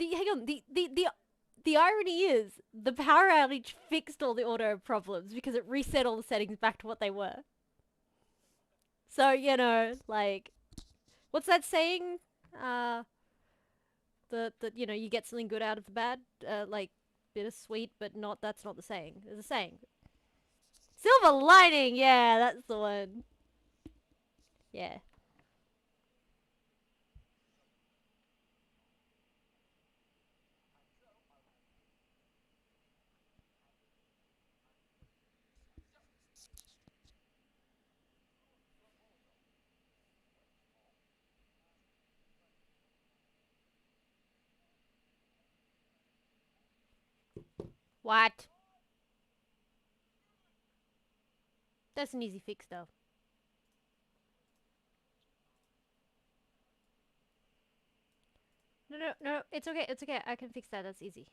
hang on. The irony is the power outage fixed all the auto problems because it reset all the settings back to what they were. So, like, what's that saying? You get something good out of the bad, like bittersweet, but not. That's not the saying. There's a saying. Silver lining, yeah, that's the one. Yeah. What? That's an easy fix, though. No, it's okay, I can fix that, that's easy.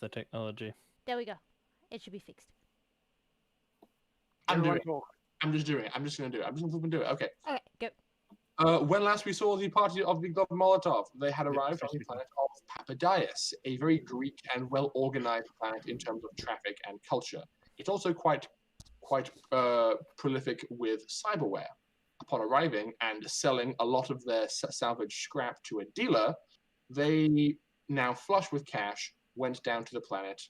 The technology. There we go. It should be fixed. I'm doing it. I'm just doing it. I'm just gonna do it. I'm just gonna do it. Okay. Okay, go. When last we saw the party of the Glove Molotov, they had arrived on the planet of Papadias, a very Greek and well-organized planet in terms of traffic and culture. It's also quite prolific with cyberware. Upon arriving and selling a lot of their salvage scrap to a dealer, they, now flush with cash, went down to the planet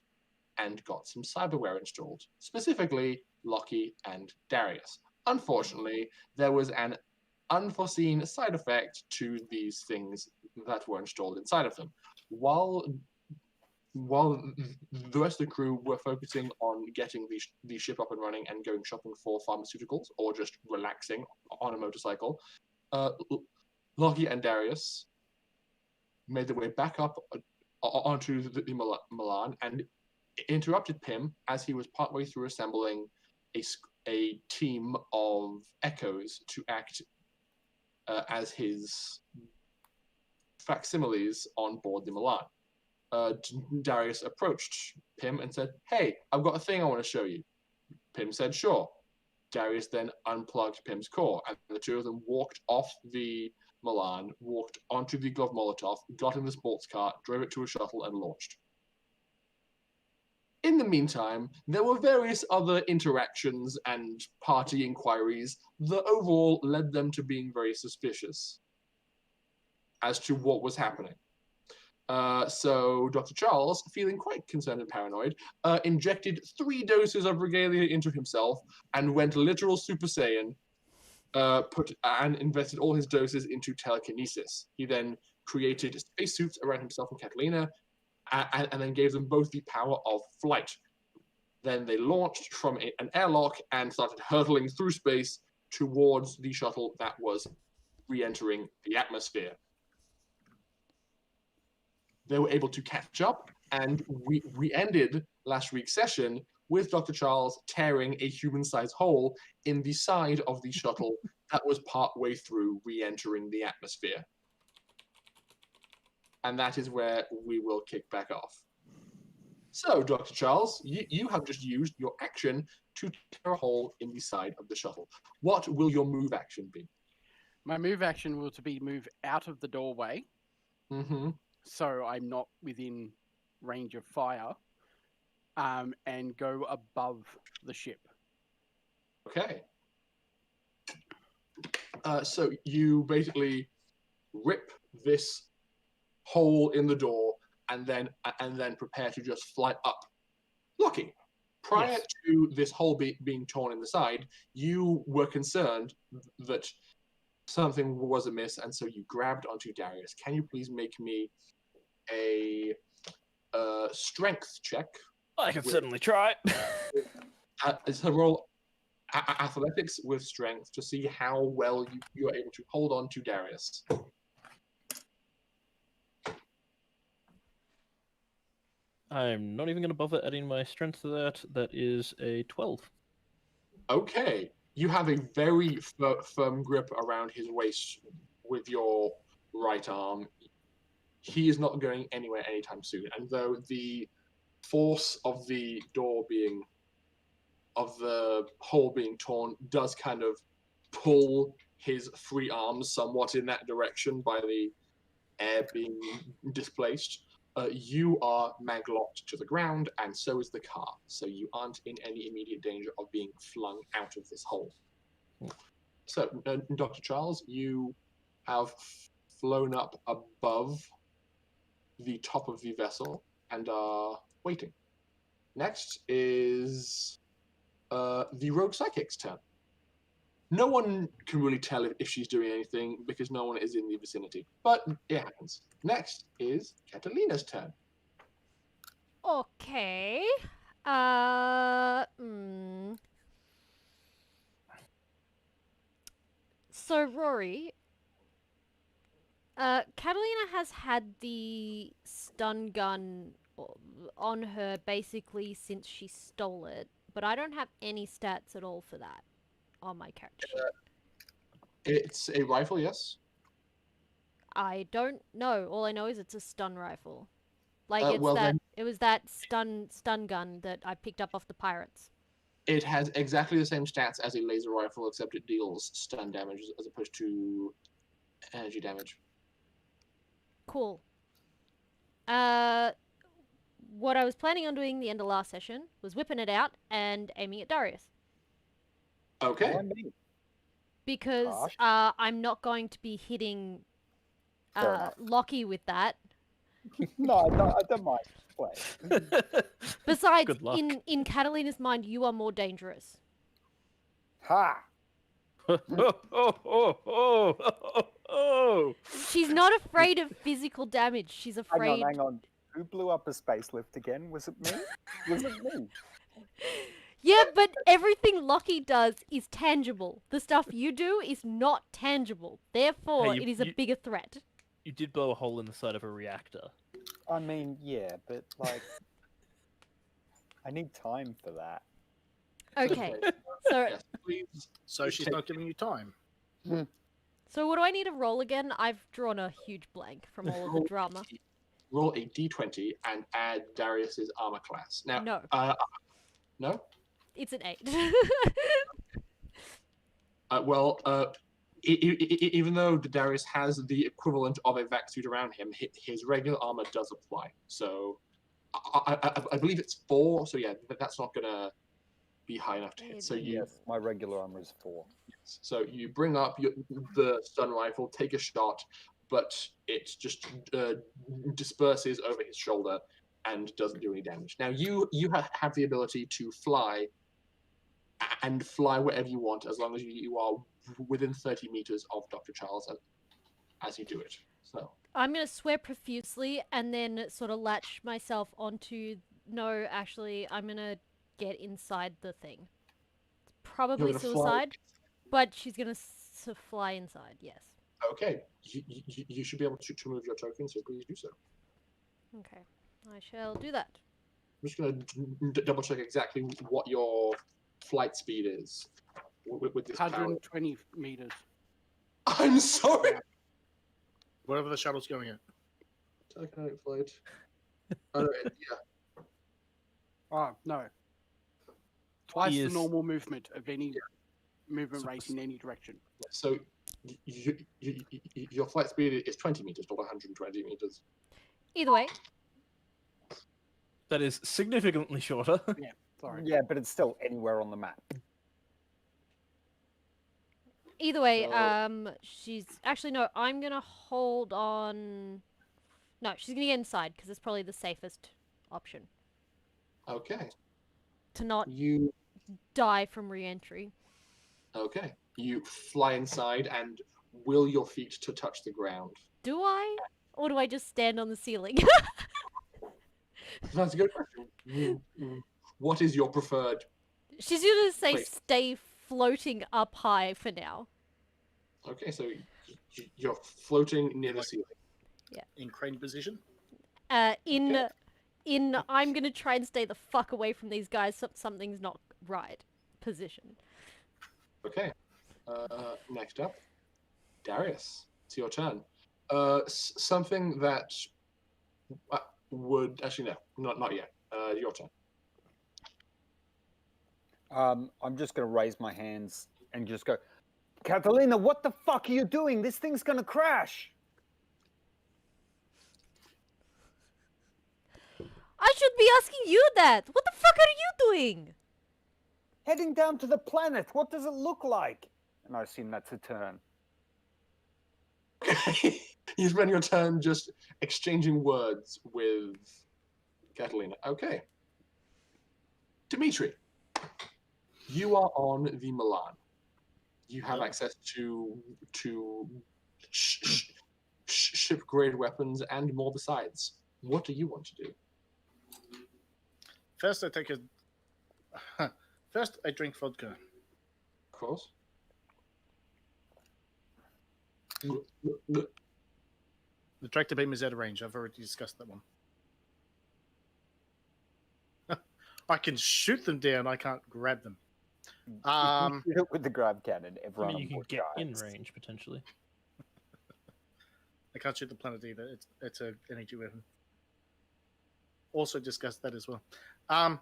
and got some cyberware installed, specifically Locky and Darius. Unfortunately, there was an unforeseen side effect to these things that were installed inside of them. While the rest of the crew were focusing on getting the ship up and running and going shopping for pharmaceuticals or just relaxing on a motorcycle, Locky and Darius made their way back up onto the Milan and interrupted PIMM as he was partway through assembling a team of echoes to act as his facsimiles on board the Milan. Darius approached PIMM and said, "Hey, I've got a thing I want to show you." PIMM said, "Sure." Darius then unplugged PIMM's core, and the two of them walked off the Milan, walked onto the Glove Molotov, got in the sports car, drove it to a shuttle, and launched. In the meantime, there were various other interactions and party inquiries that overall led them to being very suspicious as to what was happening. So Dr. Charles, feeling quite concerned and paranoid, injected 3 doses of regalia into himself and went literal Super Saiyan, and invested all his doses into telekinesis. He then created spacesuits around himself and Katalina, and then gave them both the power of flight. Then they launched from an airlock and started hurtling through space towards the shuttle that was re-entering the atmosphere. They were able to catch up, and we ended last week's session with Dr. Charles tearing a human-sized hole in the side of the shuttle that was partway through re-entering the atmosphere. And that is where we will kick back off. So, Dr. Charles, you have just used your action to tear a hole in the side of the shuttle. What will your move action be? My move action will be move out of the doorway. Mm-hmm. So I'm not within range of fire, and go above the ship. Okay. So you basically rip this hole in the door and then prepare to just fly up. Locky, prior to this hole being torn in the side, you were concerned that something was amiss, and so you grabbed onto Darius. Can you please make me a strength check? I can certainly try. It's a roll athletics with strength to see how well you are able to hold on to Darius. I'm not even going to bother adding my strength to that. That is a 12. Okay. You have a very firm grip around his waist with your right arm. He is not going anywhere anytime soon. And though the force of the hole being torn does kind of pull his free arms somewhat in that direction by the air being displaced. You are maglocked to the ground, and so is the car. So you aren't in any immediate danger of being flung out of this hole. So, Dr. Charles, you have flown up above the top of the vessel and are waiting. Next is the rogue psychic's turn. No one can really tell if she's doing anything because no one is in the vicinity, but it happens. Next is Katalina's turn. Okay. So Rory, Catalina has had the stun gun on her basically since she stole it, but I don't have any stats at all for that on my character sheet. It's a rifle, yes? I don't know. All I know is it's a stun rifle. Like it was that stun gun that I picked up off the pirates. It has exactly the same stats as a laser rifle, except it deals stun damage as opposed to energy damage. Cool. What I was planning on doing the end of last session was whipping it out and aiming at Darius. Okay. Because I'm not going to be hitting Locky with that. No, I don't mind. Play. Besides, Good luck. in Catalina's mind, you are more dangerous. Ha! She's not afraid of physical damage. She's afraid. Hang on. Who blew up a space lift again? Was it me? Was it me? Yeah, but everything Locky does is tangible. The stuff you do is not tangible. Therefore, Hey, it is a bigger threat. You did blow a hole in the side of a reactor. I mean, yeah, but like, I need time for that. Okay, so Yes, please. So she's not giving you time. so what do I need to roll again? I've drawn a huge blank from all of the drama. Roll a d20 and add Darius's armor class. Now, No, no? it's an 8. Even though Darius has the equivalent of a vac suit around him, his regular armor does apply. So I believe it's 4. So yeah, that's not gonna be high enough to hit. So Yes, my regular armor is 4. so you bring up the stun rifle, take a shot, but it just disperses over his shoulder and doesn't do any damage. Now you have the ability to fly and fly wherever you want as long as you are within 30 meters of Dr. Charles as you do it. So I'm gonna swear profusely and then sort of latch myself onto. No, actually, I'm gonna get inside the thing. It's probably gonna fly? suicide, but she's gonna fly inside. Yes. okay, you should be able to remove your token, so please do so. Okay, I shall do that. I'm just going to double check exactly what your flight speed is with this power. 120 meters. I'm sorry. Whatever the shuttle's going at. Psychotic flight. Oh, no, yeah. Oh, no. Twice He the is- normal movement of any movement rate in any direction. So your flight speed is 20 meters, not 120 meters. Either way, That is significantly shorter. Sorry. Yeah, but it's still anywhere on the map. So- she's actually no. I'm gonna hold on. No, she's gonna get inside because it's probably the safest option Okay. to not You die from re-entry. okay? You fly inside and will your feet to touch the ground. Do I, or do I just stand on the ceiling? That's a good question. What is your preferred? She's gonna say Wait. stay floating up high for now. Okay, so you're floating near the Like- ceiling. In crane position? In I'm gonna try and stay the fuck away from these guys. So something's not right. Position. Okay. Next up, Darius. It's your turn. Something that would actually no, not yet. Your turn. I'm just going to raise my hands and just go, Katalina, what the fuck are you doing? This thing's gonna crash. I should be asking you that. What the fuck are you doing? Heading down to the planet. What does it look like? And I assume that's a turn. You spend your turn just exchanging words with Katalina. Okay. Dimitri, you are on the Milan. You have access to ship-grade weapons and more besides. What do you want to do? First, I take a. First, I drink vodka. Of course. The tractor beam is out of range. I've already discussed that one. I can shoot them down. I can't grab them. Shoot it with the grab cannon. I Everyone mean, you on can board get in dies. range potentially. I can't shoot the planet either. It's an energy weapon. Also discussed that as well. I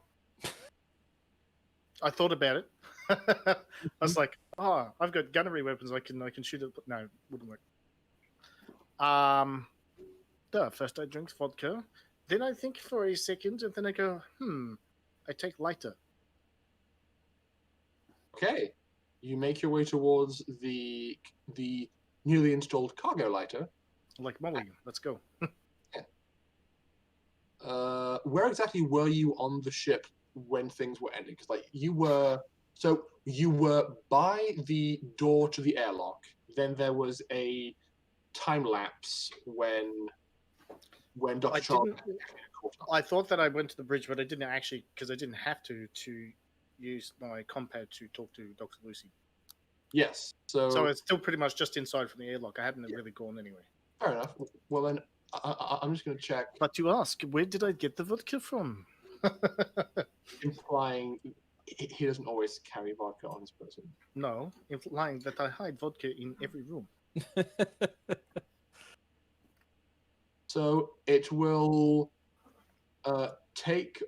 thought about it. I was like, oh, I've got gunnery weapons. I can shoot it. No, it wouldn't work. First I drink vodka. Then I think for a second, and then I go, I take lighter. Okay. You make your way towards the newly installed cargo lighter. Like Molly, let's go. Where exactly were you on the ship when things were ending? Because you were by the door to the airlock. Then there was a time lapse when Dr. Charles. I thought that I went to the bridge, but I didn't actually, because I didn't have to use my compad to talk to Dr. Lucy. Yes. So it's still pretty much just inside from the airlock. I hadn't really gone anyway. Fair enough. Well then, I'm just going to check. But you ask, where did I get the vodka from? Implying he doesn't always carry vodka on his person. No, implying that I hide vodka in every room. So it will take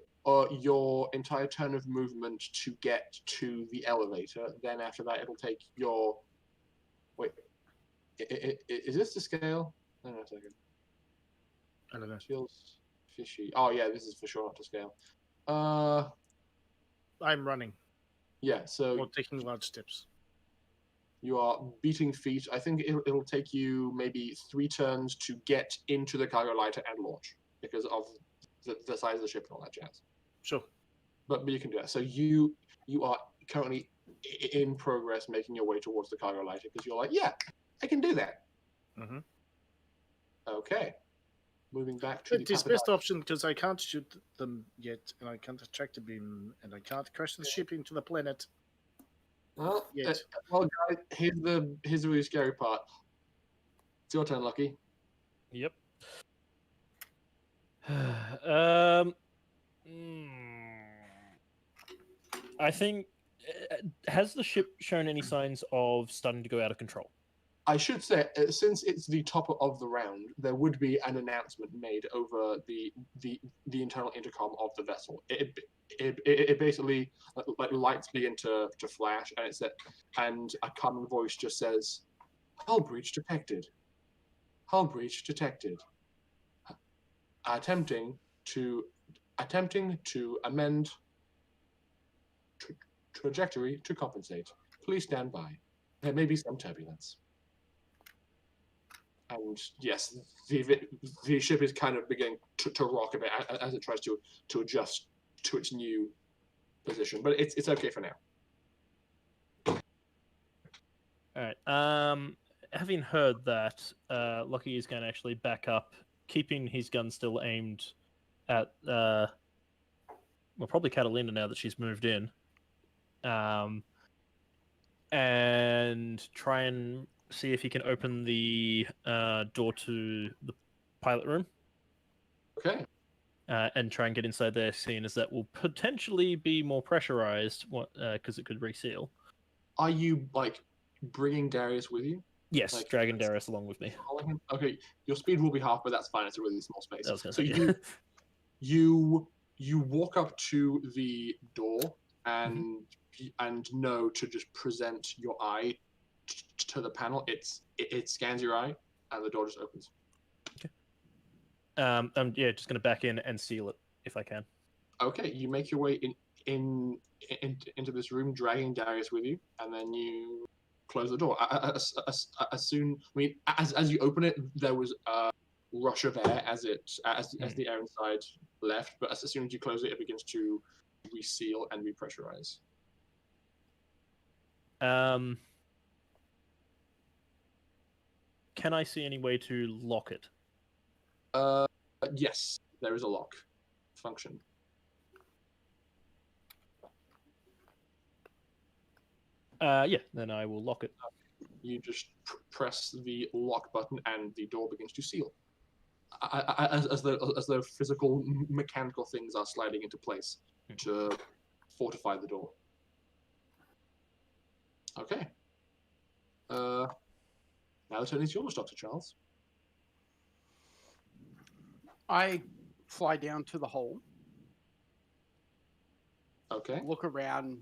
your entire turn of movement to get to the elevator. Then after that, it'll take your... Wait. Is this the scale? Hang on a second. I don't know. Feels fishy. Oh, yeah, this is for sure not to scale. I'm running. Yeah, so... Or taking large steps. You are beating feet. I think it'll take you maybe 3 turns to get into the cargo lighter and launch because of the size of the ship and all that jazz. Sure. But you can do that. So you are currently in progress making your way towards the cargo lighter because you're like, yeah, I can do that. Mm-hmm. Okay. Moving back to It is best option because I can't shoot them yet, and I can't attract a beam, and I can't crash the ship into the planet. Well, Yes. well, guys, here's the really scary part. It's your turn, Lucky. Yep. I think has the ship shown any signs of starting to go out of control? I should say, since it's the top of the round, there would be an announcement made over the internal intercom of the vessel. It basically lights begin to flash, and a common voice just says, "Hull breach detected. Hull breach detected. Attempting to amend trajectory to compensate. Please stand by. There may be some turbulence." And yes, the ship is kind of beginning to rock a bit as it tries to adjust to its new position, but it's okay for now. All right. Having heard that, Locky is going to actually back up, keeping his gun still aimed at, well, probably Katalina now that she's moved in, and try and see if he can open the door to the pilot room. Okay. And try and get inside there, seeing as that will potentially be more pressurized, because it could reseal. Are you bringing Darius with you? Yes, dragging Darius along with me. Okay, your speed will be half, but that's fine. It's a really small space. I was gonna So say, you walk up to the door and know to just present your eye to the panel, it scans your eye, and the door just opens. I'm just gonna back in and seal it if I can. Okay, you make your way into this room, dragging Darius with you, and then you close the door. As you open it, there was a rush of air as the air inside left, but as soon as you close it, it begins to reseal and repressurize. Can I see any way to lock it? Yes, there is a lock function. Then I will lock it. You just press the lock button, and the door begins to seal. As the physical, mechanical things are sliding into place to fortify the door. Okay. Now the turn is yours, Dr. Charles. I fly down to the hole, Okay. look around,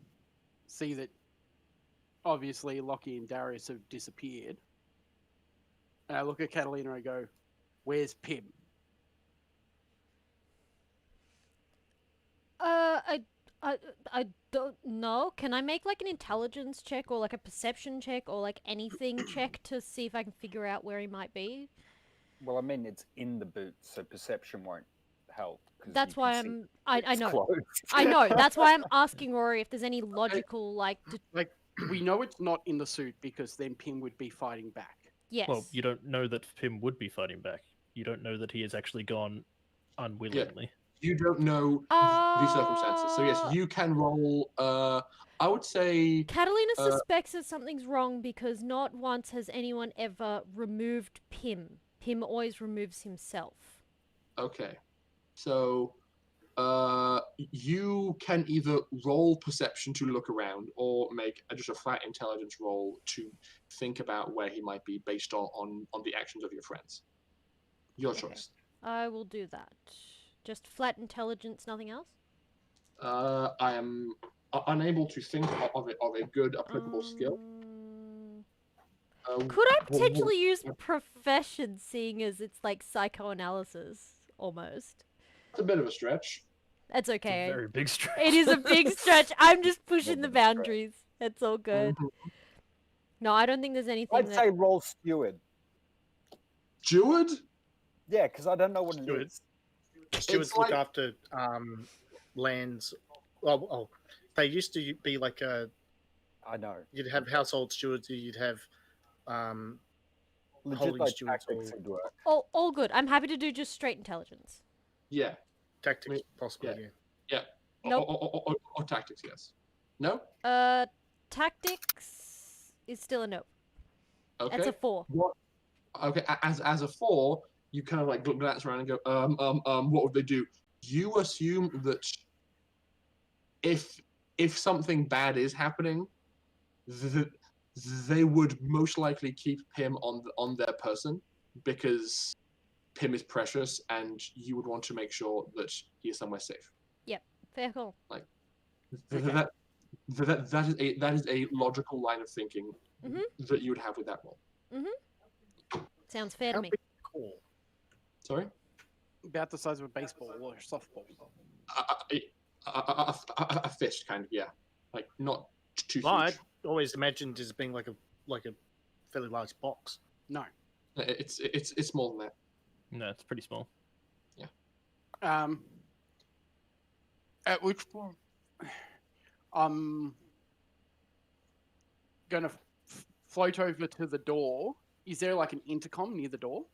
see that obviously Locky and Darius have disappeared. And I look at Katalina and I go, "Where's PIMM?" I don't know. Can I make like an intelligence check or like a perception check or like anything check to see if I can figure out where he might be? Well, I mean, it's in the boot, so perception won't help. 'Cause That's you why can see I it's know. closed. I know. That's why I'm asking Rory if there's any logical like We know it's not in the suit because then PIMM would be fighting back. yes. Well, you don't know that PIMM would be fighting back. You don't know that he has actually gone unwillingly. You don't know the circumstances. So yes, you can roll. I would say Catalina suspects that something's wrong because not once has anyone ever removed PIMM. PIMM always removes himself. okay. So you can either roll perception to look around, or make just a flat intelligence roll to think about where he might be based on the actions of your friends. Your Okay. choice. I will do that. Just flat intelligence, nothing else? I am unable to think of a good applicable skill. Could I potentially use profession, seeing as it's like psychoanalysis, almost? It's a bit of a stretch. That's It's a okay. very big stretch. It is a big stretch. I'm just pushing More the than a stretch. boundaries. It's all good. Mhm. No, I don't think there's anything I'd say roll steward. Steward? Yeah, because I don't know what Steward. it is. Stewards like- look after lands. Oh, they used to be like I know. you'd have household stewards. You'd have Legit, holding like, stewards tactics or would work. all good. I'm happy to do just straight intelligence. Yeah. tactics, Wait, possibly. yeah. Nope. Or tactics, yes. No? Tactics is still a no. Okay. That's a 4. What? Okay, as a 4, you kind of like glance around and go, what would they do? You assume that if something bad is happening, they would most likely keep PIMM on their person, because PIMM is precious, and you would want to make sure that he is somewhere safe. Fair call. That is a logical line of thinking Mhm. that you would have with that role. Sounds fair to How me. big is the core? Sorry. About the size of a baseball or a softball. A fist, kind of, yeah. Like not too Well, I huge. always imagined as being like a fairly large box. No. It's smaller than that. No, it's pretty small. At which point, I'm gonna float over to the door. Is there like an intercom near the door?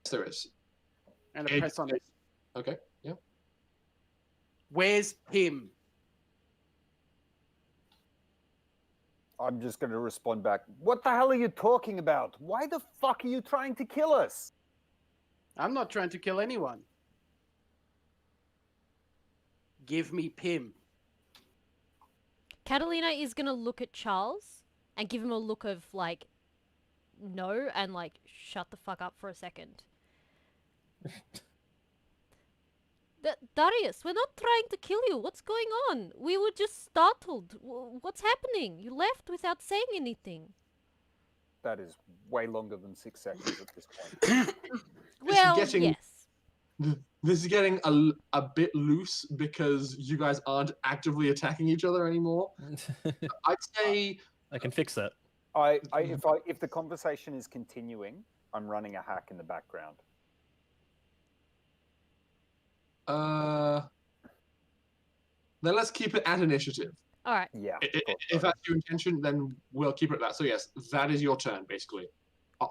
Yes, there is. And I press on it. Okay. Yeah. Where's PIMM? I'm just going to respond back. What the hell are you talking about? Why the fuck are you trying to kill us? I'm not trying to kill anyone. Give me PIMM. Catalina is gonna look at Charles and give him a look of like, no, and like, shut the fuck up for a second. Darius, we're not trying to kill you. What's going on? We were just startled. What's happening? You left without saying anything. that is way longer than 6 seconds at this point. Well, getting- yes. This is getting a bit loose because you guys aren't actively attacking each other anymore. I'd say I can fix that. If the conversation is continuing, I'm running a hack in the background. then let's keep it at initiative. All right. Yeah. If that's your intention, then we'll keep it at that. So yes, that is your turn, basically.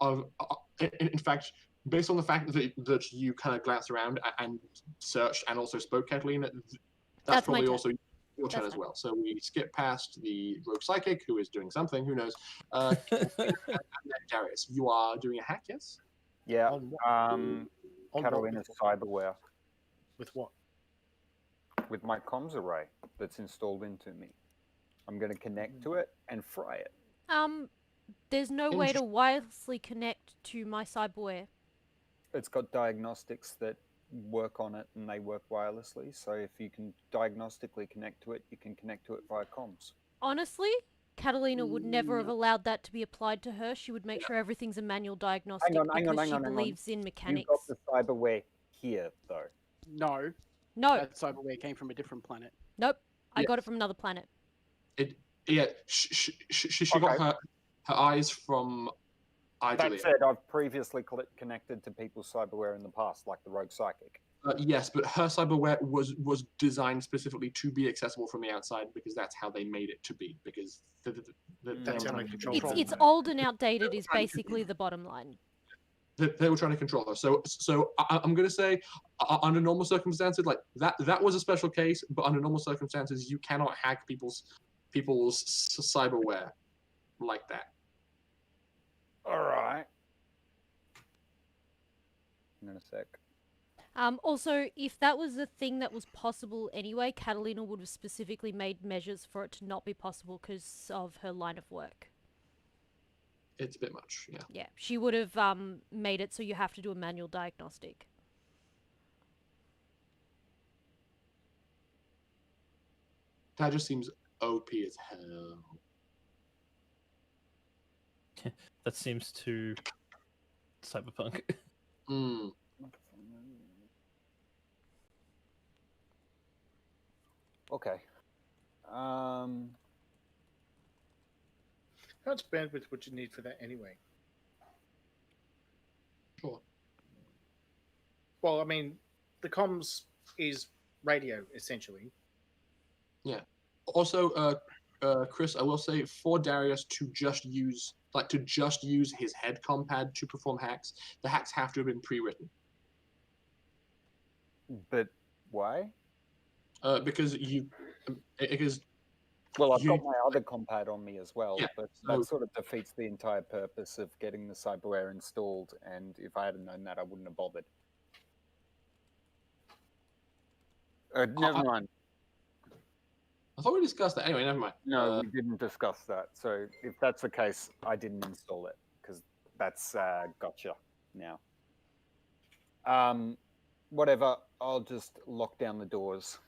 In fact, based on the fact that you kind of glanced around and searched and also spoke, Katalina, that's my probably turn. also your turn That's as well. So we skip past the rogue psychic, who is doing something, who knows. And then Darius, you are doing a hack, yes? Yeah. On what? On what? Catalina's cyberware With what? with my comms array that's installed into me. I'm going to connect to it and fry it. There's no way to wirelessly connect to my cyberware. It's got diagnostics that work on it, and they work wirelessly. So if you can diagnostically connect to it, you can connect to it via comms. Honestly, Catalina would never have allowed that to be applied to her. She would make sure everything's a manual diagnostic because she believes in mechanics. You've got the cyberware here, though. No, No, that cyberware came from a different planet. nope. I Yeah. got it from another planet. She got her eyes from That Idalia. said, I've previously connected to people's cyberware in the past, like the rogue psychic. Yes, but her cyberware was designed specifically to be accessible from the outside because that's how they made it to be. Because That's how I control It's old and outdated is basically the bottom line. they were trying to control her. So I'm gonna say, under normal circumstances, like that was a special case. But under normal circumstances, you cannot hack people's cyberware like that. All right. In a sec. Also, if that was a thing that was possible anyway, Catalina would have specifically made measures for it to not be possible because of her line of work. It's a bit much, yeah. Yeah, she would have made it so you have to do a manual diagnostic. That just seems OP as hell. That seems too cyberpunk. Mm. Okay. How much bandwidth would you need for that anyway? Sure. Well, I mean, the comms is radio essentially. Yeah. Also, Chris, I will say for Darius to just use his head compad to perform hacks, the hacks have to have been pre-written. But why? Because Well, I've You- got my other compad on me as well, Yeah, but so- that sort of defeats the entire purpose of getting the cyberware installed, and if I had known that, I wouldn't have bothered. Never mind. I thought we discussed that. Anyway, never mind. No, we didn't discuss that. So if that's the case, I didn't install it, because that's gotcha now. Whatever, I'll just lock down the doors.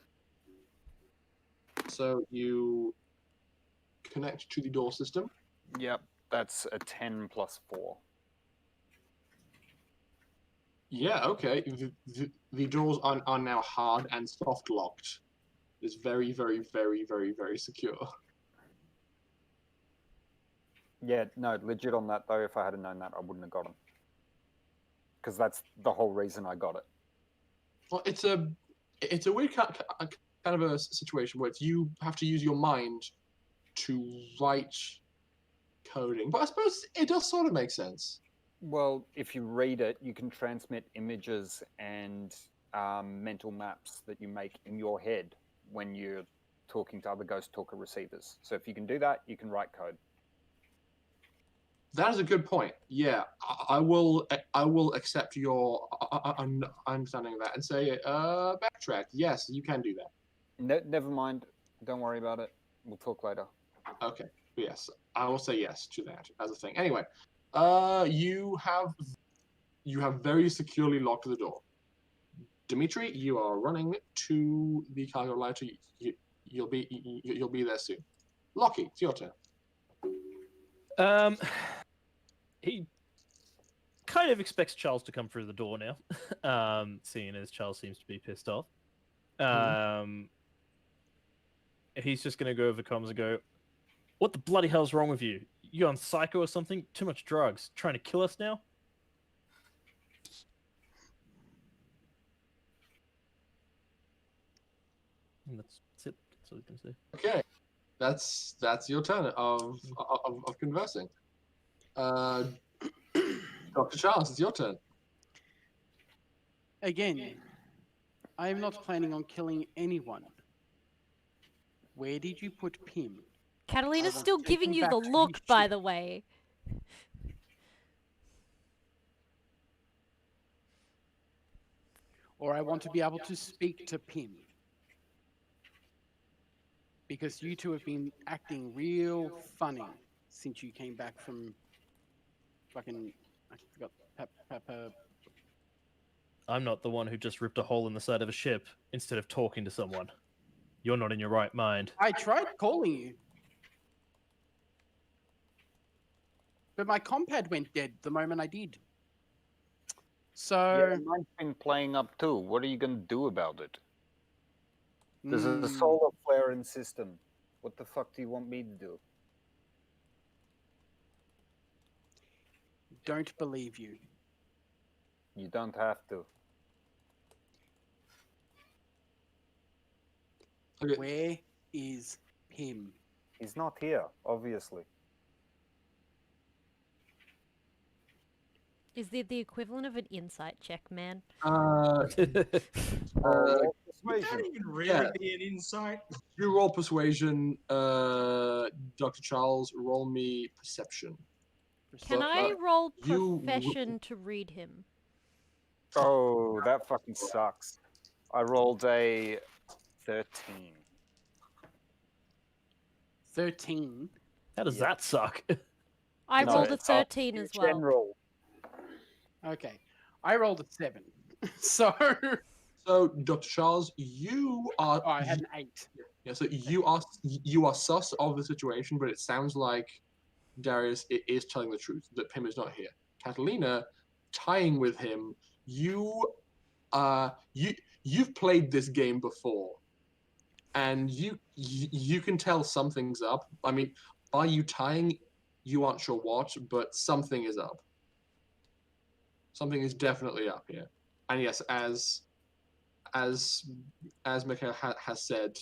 So you connect to the door system. Yep, that's a 10 plus 4. Yeah, okay. The doors are now hard and soft locked. It's very, very, very, very, very secure. Yeah, no, legit on that though. If I had known that, I wouldn't have got them. Because that's the whole reason I got it. Well, it's a weird kind of a situation where you have to use your mind to write coding, but I suppose it does sort of make sense. Well, if you read it, you can transmit images and mental maps that you make in your head when you're talking to other ghost talker receivers. So if you can do that, you can write code. That is a good point. Yeah, I will accept your understanding of that and say backtrack. Yes, you can do that. Never mind. Don't worry about it. We'll talk later. Okay. Yes, I will say yes to that as a thing. Anyway, you have very securely locked the door. Dimitri, you are running to the cargo lighter. You'll be there soon. Locky, it's your turn. he kind of expects Charles to come through the door now, seeing as Charles seems to be pissed off. He's just going to go over comms and go, "What the bloody hell's wrong with you? You on psycho or something? Too much drugs. Trying to kill us now?" And that's it. That's all you can say. Okay, that's your turn of conversing. Dr. Charles, it's your turn. Again, I am not planning on killing anyone. Where did you put PIMM? Catalina's will still take giving him you back the to look, his by ship. the way. Or I want to be able to speak to PIMM. Because you two have been acting real funny since you came back from fucking, I forgot, I'm not the one who just ripped a hole in the side of a ship instead of talking to someone. You're not in your right mind. I tried calling you. But my compad went dead the moment I did. So, Yeah, mine's been playing up too. What are you going to do about it? There's a mm, solar flare in system. What the fuck do you want me to do? don't believe you. You don't have to. Okay. Where is PIMM? He's not here, obviously. Is it the equivalent of an insight check, man? Roll Would that persuasion. even really Yeah. be an insight? You roll persuasion. Dr. Charles, roll me perception. Can But, I roll you- profession to read him? Oh, that fucking sucks. I rolled a 13. 13. How does Yep. that suck? I No, rolled a it's up 13 to as well. General. Okay. I rolled a 7. So, So, Dr. Charles, you are. I had an 8. Yeah, so you are sus of the situation, but it sounds like Darius is telling the truth that Pim is not here. Catalina, tying with him, you've played this game before, and you can tell something's up. I mean, by you tying, you aren't sure what, but something is up. Something is definitely up here. And yes, as Mikhail has said,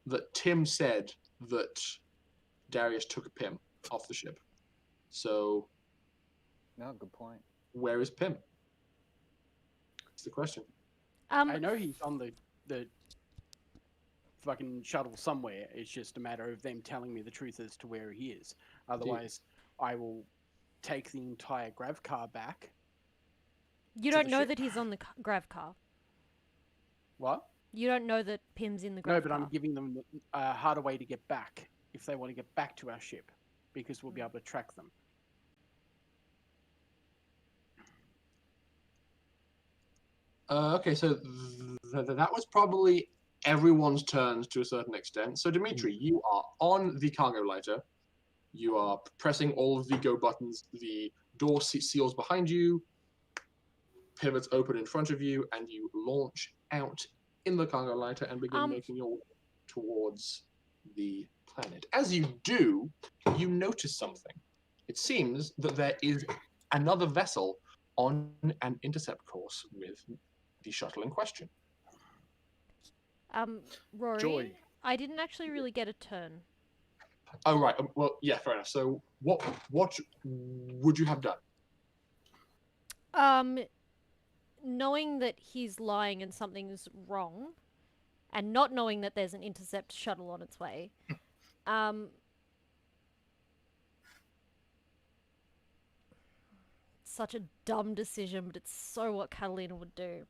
that Tim said that Darius took Pim off the ship. So No, good point. where is Pim? That's the question. I know he's on the fucking shuttle somewhere. It's just a matter of them telling me the truth as to where he is. Otherwise, I will take the entire grav car back. You to don't the know ship. that he's on the grav car. What? You don't know that Pim's in the No, grav but car. I'm giving them a harder way to get back if they want to get back to our ship, because we'll be able to track them. Okay, so that was probably everyone's turns to a certain extent. So Dimitri, you are on the cargo lighter. You are pressing all of the go buttons. The door seals behind you. Pivots open in front of you, and you launch out in the cargo lighter and begin making your way towards the planet. As you do, you notice something. It seems that there is another vessel on an intercept course with the shuttle in question. Rory, Joy. I didn't actually really get a turn. Oh right. Well, yeah, fair enough. So, what would you have done? Knowing that he's lying and something's wrong, and not knowing that there's an intercept shuttle on its way, such a dumb decision, but it's so what Katalina would do.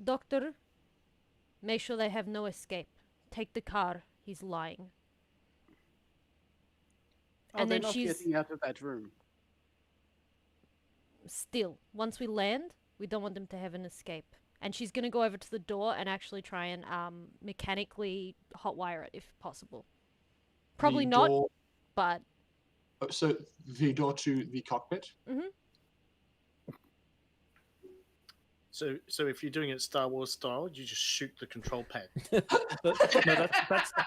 Doctor, make sure they have no escape. Take the car. He's lying. Oh, And they're then not she's getting out of that room. still, once we land, we don't want them to have an escape. And she's gonna go over to the door and actually try and mechanically hotwire it if possible. Probably the not, door- but So the door to the cockpit. So if you're doing it Star Wars style, you just shoot the control pad. No,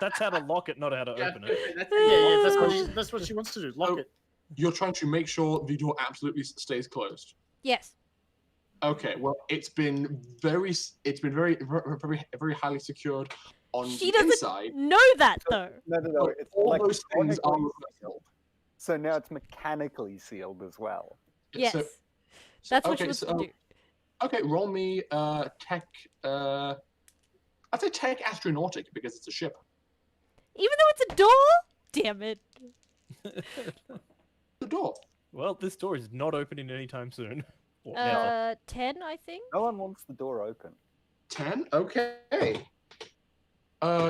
that's how to lock it, not how to open it. That's what she wants to do. Lock Oh. it. You're trying to make sure the door absolutely stays closed. yes. Okay, well, it's been very, very highly secured on She the doesn't inside. know that though. No. But It's all those things are electronically reversible. sealed. So now it's mechanically sealed as well. Yes. So, That's what okay, she wants so, to do. okay, roll me tech. I'd say tech astronautic because it's a ship. Even though it's a door? Damn it. The door. Well, this door is not opening anytime soon. Or never. 10, I think. No one wants the door open. 10. Okay.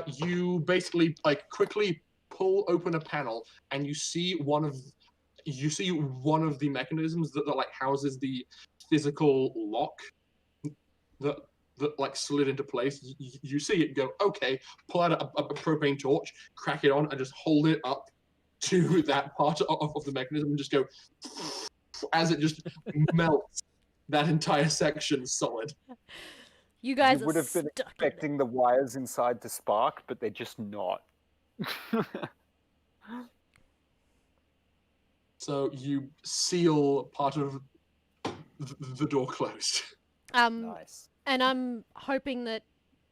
You basically quickly pull open a panel, and you see one of the mechanisms that houses the physical lock that slid into place. You see it go. Okay, pull out a propane torch, crack it on, and just hold it up to that part of the mechanism, and just go as it just melts that entire section solid. You guys You are would have been stuck in it. expecting the wires inside to spark, but they're just not. So you seal part of the door closed. Nice. And I'm hoping that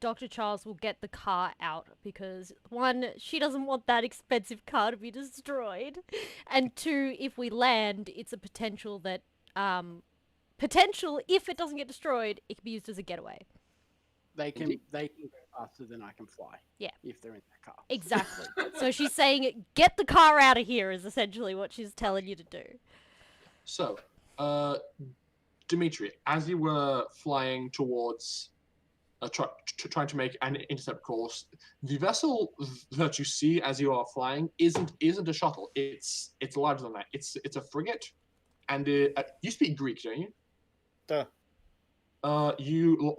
Dr. Charles will get the car out because, one, she doesn't want that expensive car to be destroyed. And two, if we land, it's a potential that, if it doesn't get destroyed, it can be used as a getaway. They can go faster than I can fly. Yeah. If they're in that car. Exactly. So she's saying, get the car out of here is essentially what she's telling you to do. So, Dimitri, as you were flying towards, trying to make an intercept course, the vessel that you see as you are flying isn't a shuttle. It's larger than that. It's a frigate, and you speak Greek, don't you? Duh. You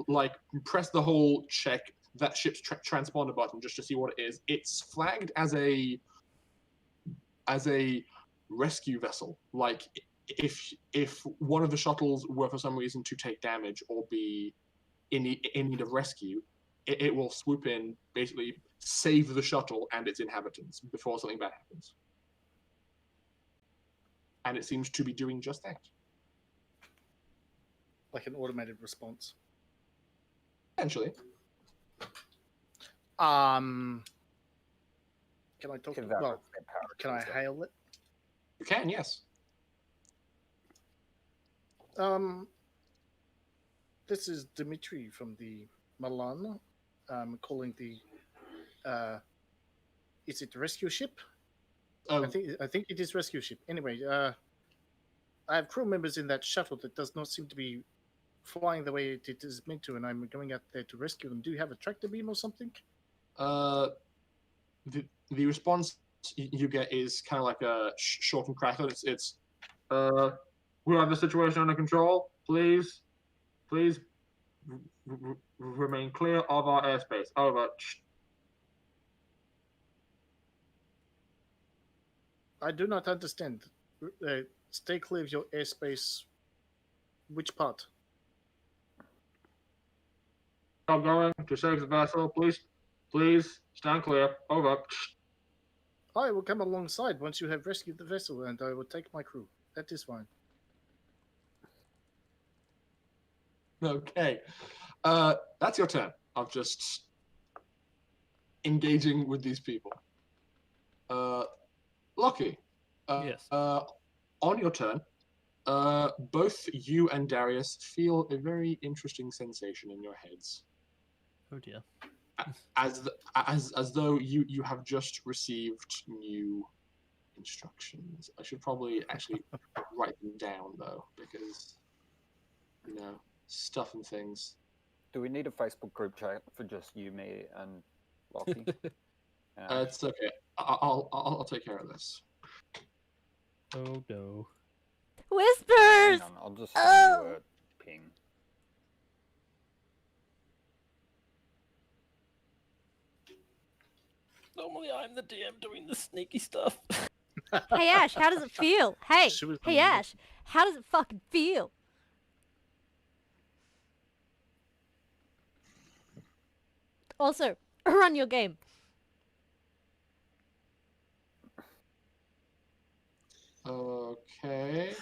press the whole check that ship's transponder button just to see what it is. It's flagged as a rescue vessel. Like if one of the shuttles were for some reason to take damage or be in need of rescue, it will swoop in, basically save the shuttle and its inhabitants before something bad happens. And it seems to be doing just that. Like an automated response. Essentially. Can I talk? Give that Well, their power can I to it. hail it? You can, yes. This is Dimitri from the Milan. Calling the. Is it rescue ship? Oh, I think it is rescue ship. Anyway, I have crew members in that shuttle that does not seem to be flying the way it is meant to, and I'm going out there to rescue them. Do you have a tractor beam or something? the response you get is kind of like a short and crackling. It's we have the situation under control. Please remain clear of our airspace. Over. I do not understand. Stay clear of your airspace. Which part? Stop going to save the vessel. Please stand clear. Over. I will come alongside once you have rescued the vessel, and I will take my crew. That is fine. Okay. That's your turn of just engaging with these people. Locky. Yes. On your turn, both you and Darius feel a very interesting sensation in your heads, Oh dear. as though you have just received new instructions. I should probably actually write them down though, because stuff and things. Do we need a Facebook group chat for just you, me, and Locky? It's okay. I'll take care of this. Oh no. Whispers! Hang on, I'll just send you a ping. Normally I'm the DM doing the sneaky stuff. Hey Ash, how does it feel? Hey, She was hey on the- Ash, how does it fucking feel? Also, run your game. Okay.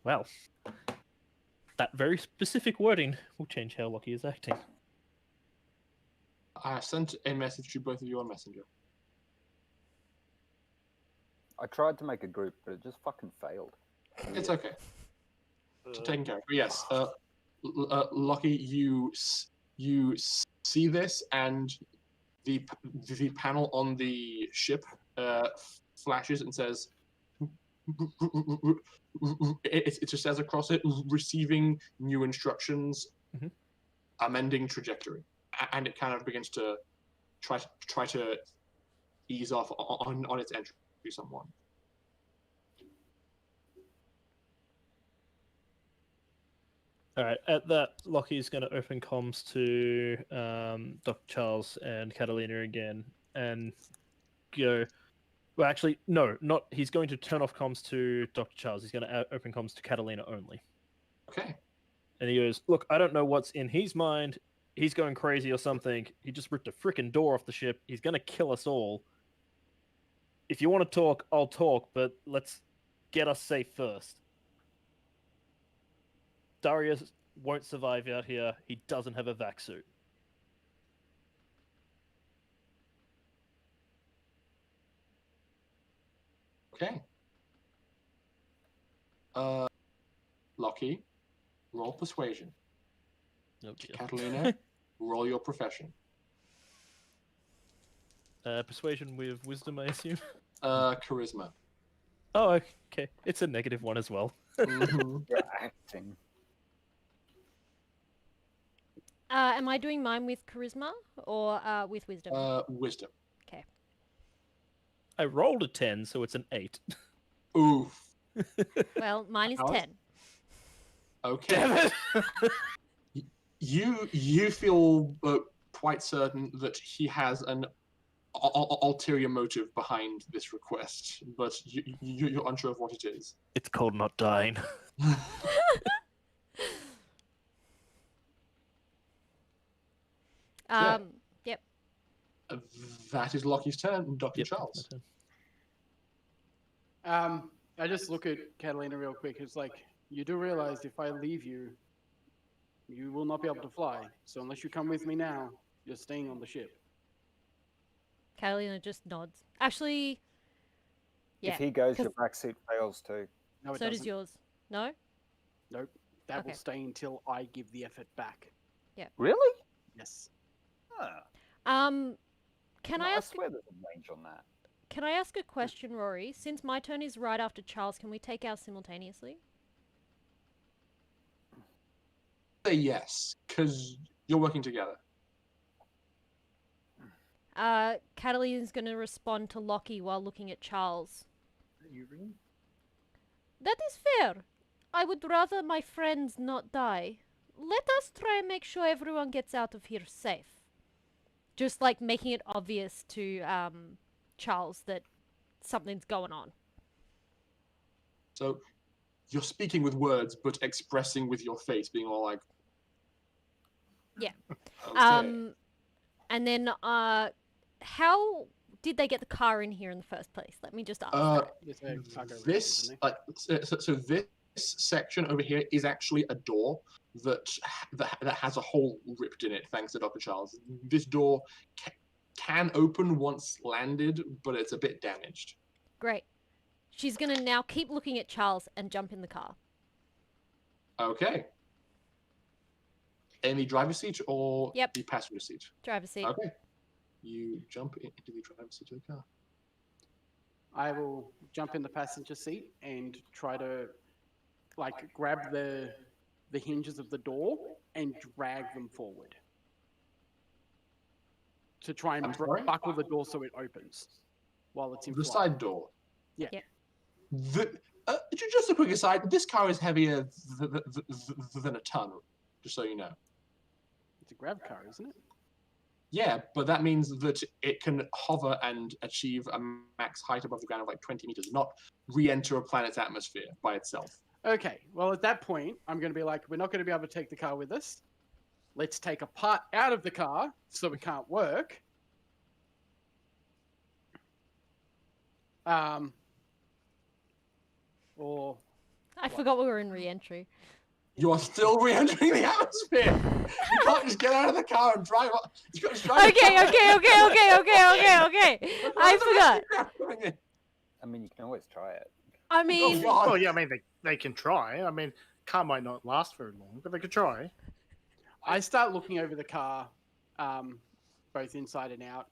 Well, that very specific wording will change how Locky is acting. I sent a message to both of you on Messenger. I tried to make a group, but it just fucking failed. It's okay. It's taken care of. But yes, Lucky, you see this, and the panel on the ship flashes and says, it just says across it, receiving new instructions, Mhm. amending trajectory, and it kind of begins to try to ease off on its entry somewhat. All right. At that, Lockie's going to open comms to Dr. Charles and Katalina again, and go. Well, actually, no, not. He's going to turn off comms to Dr. Charles. He's going to open comms to Katalina only. Okay. And he goes, "Look, I don't know what's in his mind. He's going crazy or something. He just ripped a freaking door off the ship. He's going to kill us all. If you want to talk, I'll talk, but let's get us safe first. Darius won't survive out here. He doesn't have a vac suit." Okay. Lucky, roll persuasion. Oh, dear. Catalina, roll your profession. Persuasion with wisdom, I assume. Charisma. Oh, okay. It's a -1 as well. Mhm. You're acting. Am I doing mine with charisma or with wisdom? Wisdom. I rolled a 10, so it's an 8. Oof. Well, mine is How is- 10. Okay. Damn it! You feel quite certain that he has an ulterior motive behind this request, but you're unsure of what it is. It's called not dying. Yeah. Yep. That is Lockie's turn, Dr. Yep, Charles. my turn. I just look at Catalina real quick. It's like, you do realize if I leave you, you will not be able to fly. So unless you come with me now, you're staying on the ship. Katalina just nods. Actually, yeah. If he goes, 'cause your vac suit fails too. No, it so doesn't. does yours. No? Nope. That will Okay. stay until I give the effort back. Really? Yes. Huh. Can No, I ask swear there's a range on that. can I ask a question, Rory? Since my turn is right after Charles, can we take ours simultaneously? Say yes, because you're working together. Catalina's going to respond to Lockie while looking at Charles. You ring? That is fair. I would rather my friends not die. Let us try and make sure everyone gets out of here safe. Just like making it obvious to Charles that something's going on. So you're speaking with words, but expressing with your face, being all like, Yeah. okay. And then how did they get the car in here in the first place? Let me just ask that. It's a cargo ramp, This isn't it? so this section over here is actually a door that has a hole ripped in it, thanks to Dr. Charles. This door can open once landed, but it's a bit damaged. Great. She's going to now keep looking at Charles and jump in the car. Okay. In the driver's seat or Yep. the passenger seat? Driver's seat. Okay. You jump into the driver's seat of the car. I will jump in the passenger seat and try to, like, grab the hinges of the door and drag them forward to try and I'm sorry? buckle the door so it opens while it's in The flight. side door. Yeah. Yep. Just a quick aside, this car is heavier than a ton, just so you know. It's a grab car, isn't it? Yeah, but that means that it can hover and achieve a max height above the ground of like 20 meters, not re-enter a planet's atmosphere by itself. Okay, well, at that point, I'm going to be like, we're not going to be able to take the car with us. Let's take a part out of the car so it can't work. Or I forgot we were in re-entry. You are still re-entering the atmosphere. You can't just get out of the car and drive up. You got to drive Okay. I forgot. I mean, you can always try it. I mean, Oh yeah, I mean they can try. I mean, car might not last very long, but they could try. I start looking over the car, both inside and out,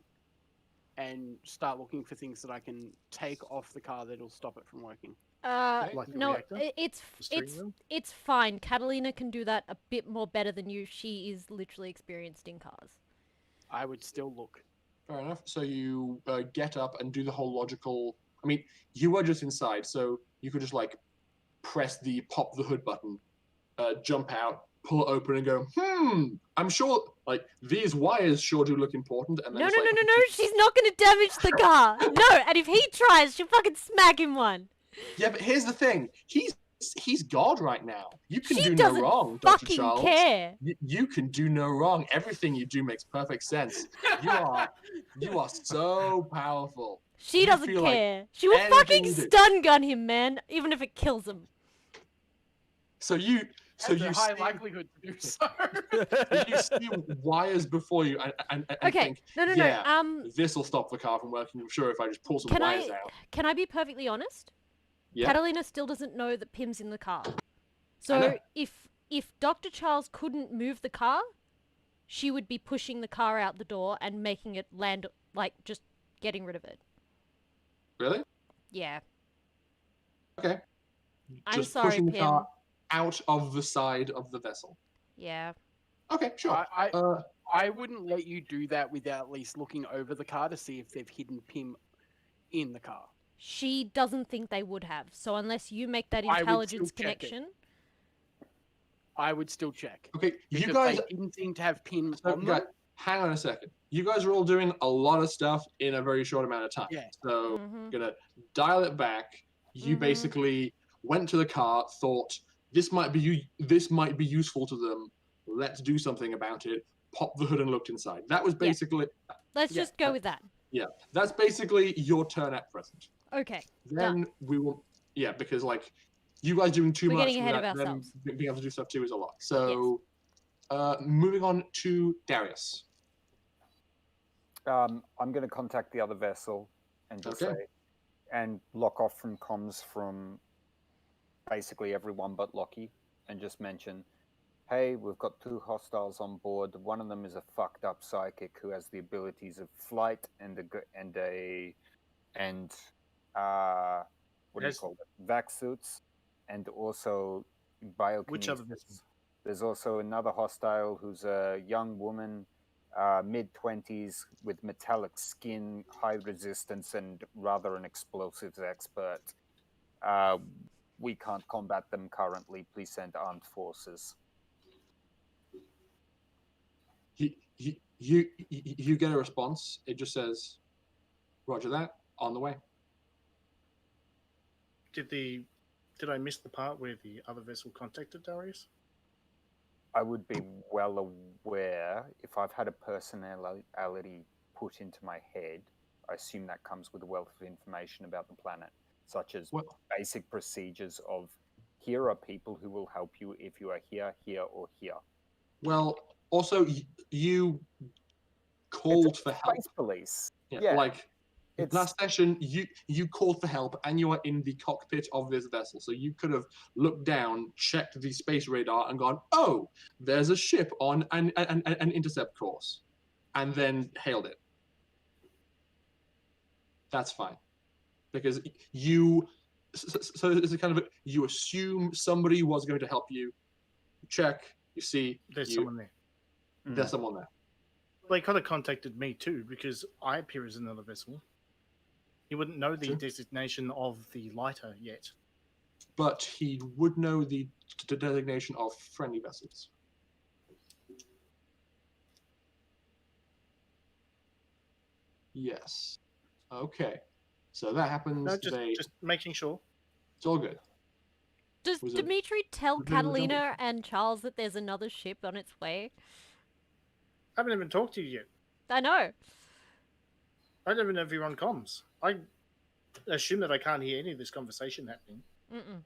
and start looking for things that I can take off the car that'll stop it from working. Like the no, reactor? it's fine. Catalina can do that a bit more better than you. She is literally experienced in cars. I would still look. Fair enough. So you get up and do the whole logical. I mean, you were just inside, so you could just like press the pop the hood button, jump out, pull it open, and go. I'm sure like these wires sure do look important. And then No. just, like, She's not going to damage the car. No, and if he tries, she'll fucking smack him one. Yeah, but here's the thing. He's God right now. You can She do no doesn't wrong, Dr. fucking Charles. care. You can do no wrong. Everything you do makes perfect sense. You are so powerful. She You doesn't feel like care. She will anything fucking you do- stun gun him, man, even if it kills him. So you Has a high see, likelihood to do so. you see wires before you and Okay, think, no. yeah, this will stop the car from working. I'm sure if I just pull some wires out. Can I be perfectly honest? Yeah. Catalina still doesn't know that Pim's in the car. know. So if Dr. Charles couldn't move the car, she would be pushing the car out the door and making it land, like just getting rid of it. Really? Yeah. Okay. I'm Just sorry, pushing the Pim. car out of the side of the vessel. Yeah. Okay, sure. I wouldn't let you do that without at least looking over the car to see if they've hidden PIMM in the car. She doesn't think they would have. So unless you make that I would still intelligence check it. connection, I would still check. Okay, you Because guys. they didn't seem to have PIMM So, on guys, them. hang on a second. You guys are all doing a lot of stuff in a very short amount of time. Yeah. So Mhm. gonna dial it back. You Mhm. basically went to the car, thought this might be useful to them. Let's do something about it. Pop the hood and looked inside. That was basically let's Yeah. just go with that. that's basically your turn at present. Okay. Then we will because like you guys doing too We're much getting ahead of without them ourselves. being able to do stuff too is a lot. So moving on to Darius. I'm going to contact the other vessel and just Okay. say, and lock off from comms from basically everyone but Locky, and just mention, hey, we've got 2 hostiles on board. One of them is a fucked up psychic who has the abilities of flight and what do you Yes. call it? Vac suits, and also Which other biokinesis. vessel? There's also another hostile who's a young woman, mid-20s, with metallic skin, high resistance, and rather an explosives expert. We can't combat them currently. Please send armed forces. You get a response. It just says, "Roger that. On the way." Did I miss the part where the other vessel contacted Darius? I would be well aware if I've had a personality put into my head. I assume that comes with a wealth of information about the planet, such as basic procedures of here are people who will help you if you are here, here, or here. Well, also you called for help. Space police. Yeah, like It's last session, you called for help, and you are in the cockpit of this vessel, so you could have looked down, checked the space radar, and gone, "Oh, there's a ship on an intercept course," and then hailed it. That's fine, because you. So it's a kind of you assume somebody was going to help you. Check, you see, There's someone there. there's someone there. They could have contacted me too, because I appear as another vessel. He wouldn't know the True. designation of the lighter yet. But he would know the designation of friendly vessels. Yes. Okay. So that happens. No, just making sure. It's all good. Does Was it- Dimitri tell was it jumping? Catalina and Charles that there's another ship on its way? I haven't even talked to you yet. I know. I don't even know if you're on comms. I assume that I can't hear any of this conversation happening. Mm-mm.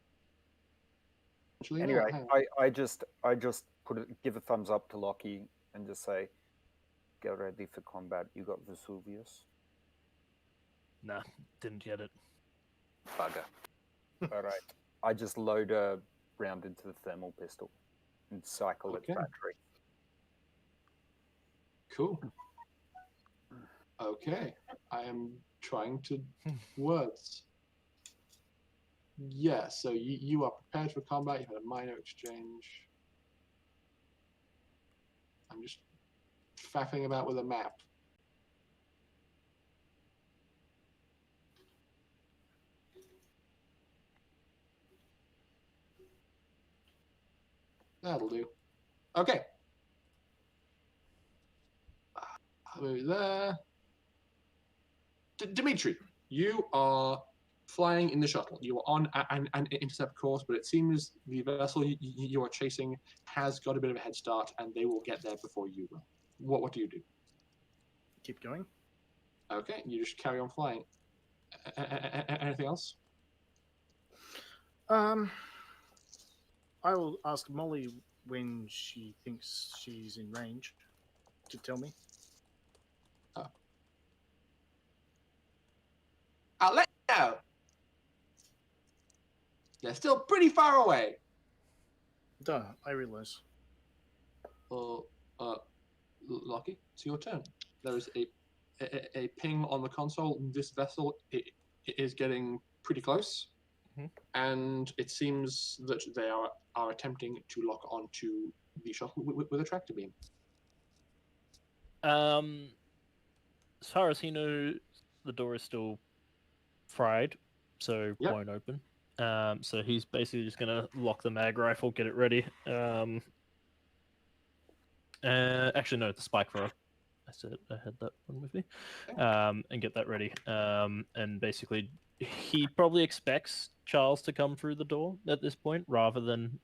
Actually, no, Anyway, hang on. I just give a thumbs up to Locky and just say, get ready for combat. You got Vesuvius. Nah, didn't get it. Bugger. All right. I just load a round into the thermal pistol and cycle its Okay. battery. Cool. Okay. I am trying to words. Yeah, so you are prepared for combat. You had a minor exchange. I'm just faffing about with a map. That'll do. Okay. Over there. Dimitri, you are flying in the shuttle. You are on an intercept course, but it seems the vessel you are chasing has got a bit of a head start, and they will get there before you will. What do you do? Keep going. Okay, you just carry on flying. Anything else? I will ask Molly when she thinks she's in range to tell me. I'll let you know. They're still pretty far away. Duh, I realize. Locky, it's your turn. There is a ping on the console. This vessel is getting pretty close, and it seems that they are attempting to lock onto the shuttle with a tractor beam. As far as he knows, the door is still fried, so Yep. won't open. So he's basically just gonna lock the mag rifle, get it ready. Actually, no, the spike thrower. I had that one with me. And get that ready. And basically, he probably expects Charles to come through the door at this point, rather than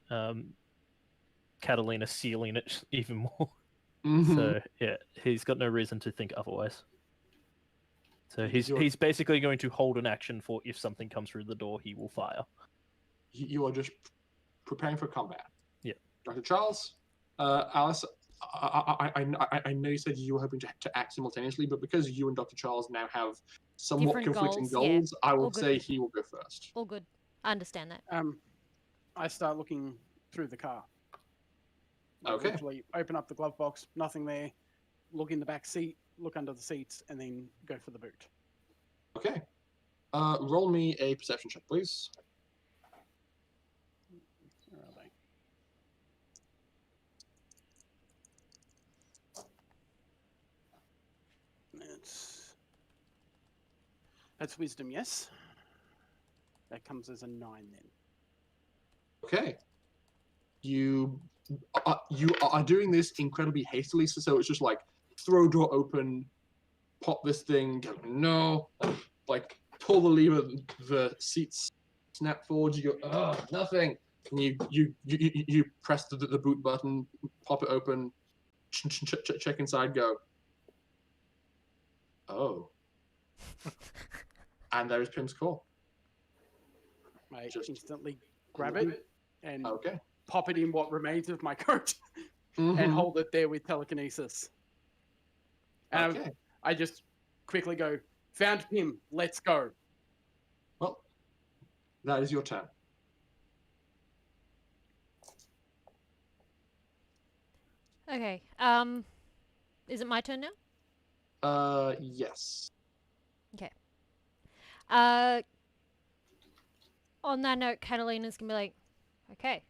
Katalina sealing it even more. So yeah, he's got no reason to think otherwise. So he's basically going to hold an action for if something comes through the door, he will fire. You are just preparing for combat. Yeah. Dr. Charles, Alice, I know you said you were hoping to act simultaneously, but because you and Dr. Charles now have somewhat Different conflicting goals, yeah. goals, I All will good. say he will go first. All good. I understand that. I start looking through the car. Okay. Literally open up the glove box, nothing there. Look in the back seat, look under the seats, and then go for the boot. Okay. Roll me a perception check, please. Where are they? That's wisdom, yes. That comes as a 9 then. Okay. You are doing this incredibly hastily, so it's just like throw door open, pop this thing, go no, like pull the lever, the seats snap forward. You go nothing. And you press the boot button, pop it open, check inside, go. Oh. And there is PIMM's call. I Just- instantly grab it and Okay. pop it in what remains of my coat Mhm. and hold it there with telekinesis. And Okay. I just quickly go, found him, let's go. Well, that is your turn. Okay. Is it my turn now? Yes. On that note, Catalina's gonna be like, okay.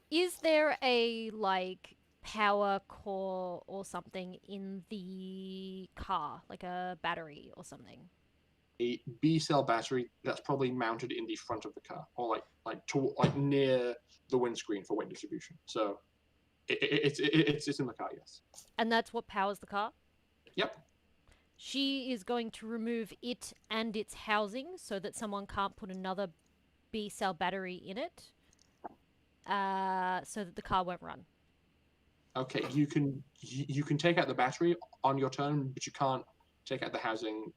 Is there a like power core or something in the car, like a battery or something? A B cell battery that's probably mounted in the front of the car, or like near the windscreen for weight distribution. So it's in the car, yes. And that's what powers the car? Yep. She is going to remove it and its housing so that someone can't put another B cell battery in it, so that the car won't run. Okay, you can take out the battery on your turn, but you can't take out the housing.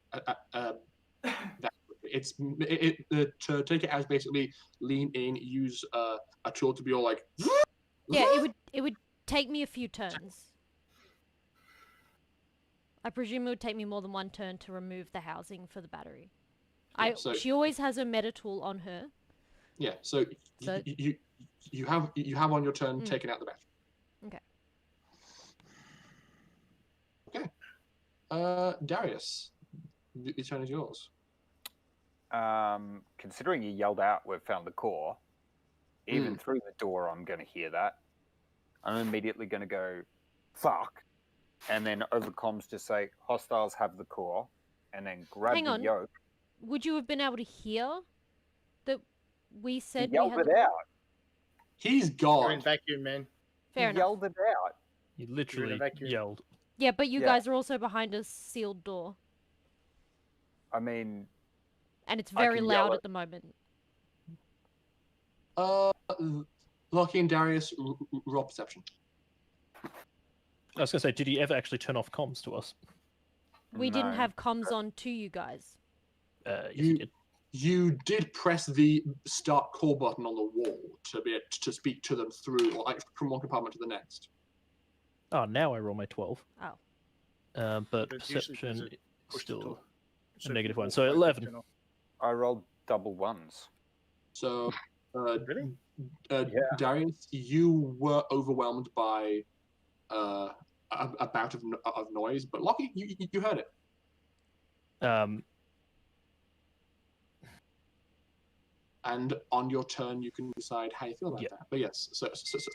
To take it as basically lean in, use a tool to be all like. Yeah, it would take me a few turns. I presume it would take me more than one turn to remove the housing for the battery. Yeah, so- She always has her meta tool on her. Yeah, so you have on your turn taken out the battery. Okay. Okay. Darius, the turn is yours. Considering you yelled out, we've found the core. Even through the door, I'm going to hear that. I'm immediately going to go, fuck. And then over comms just say, hostiles have the core. And then grab Hang the on. yoke. Would you have been able to hear that we said He yelled we had it out. He's You're in gone. vacuum, man. Fair He enough. yelled it out. You literally vacuum. yelled. Yeah, but you Yeah. guys are also behind a sealed door. I mean, And it's I very can yell loud it. at the moment. Locky and Darius, roll perception. I was going to say, did he ever actually turn off comms to us? We didn't No. have comms on to you guys. Yes, he did. You did press the start call button on the wall to be able to speak to them through, like from one compartment to the next. Oh, now I roll my 12. Oh. But But usually there's perception push to still talk. a if negative you one. walk So back, 11. turn off. I rolled double ones. So, Really? Yeah. Darius, you were overwhelmed by a bout of noise, but Locky, you heard it. And on your turn, you can decide how you feel about that. But yes, so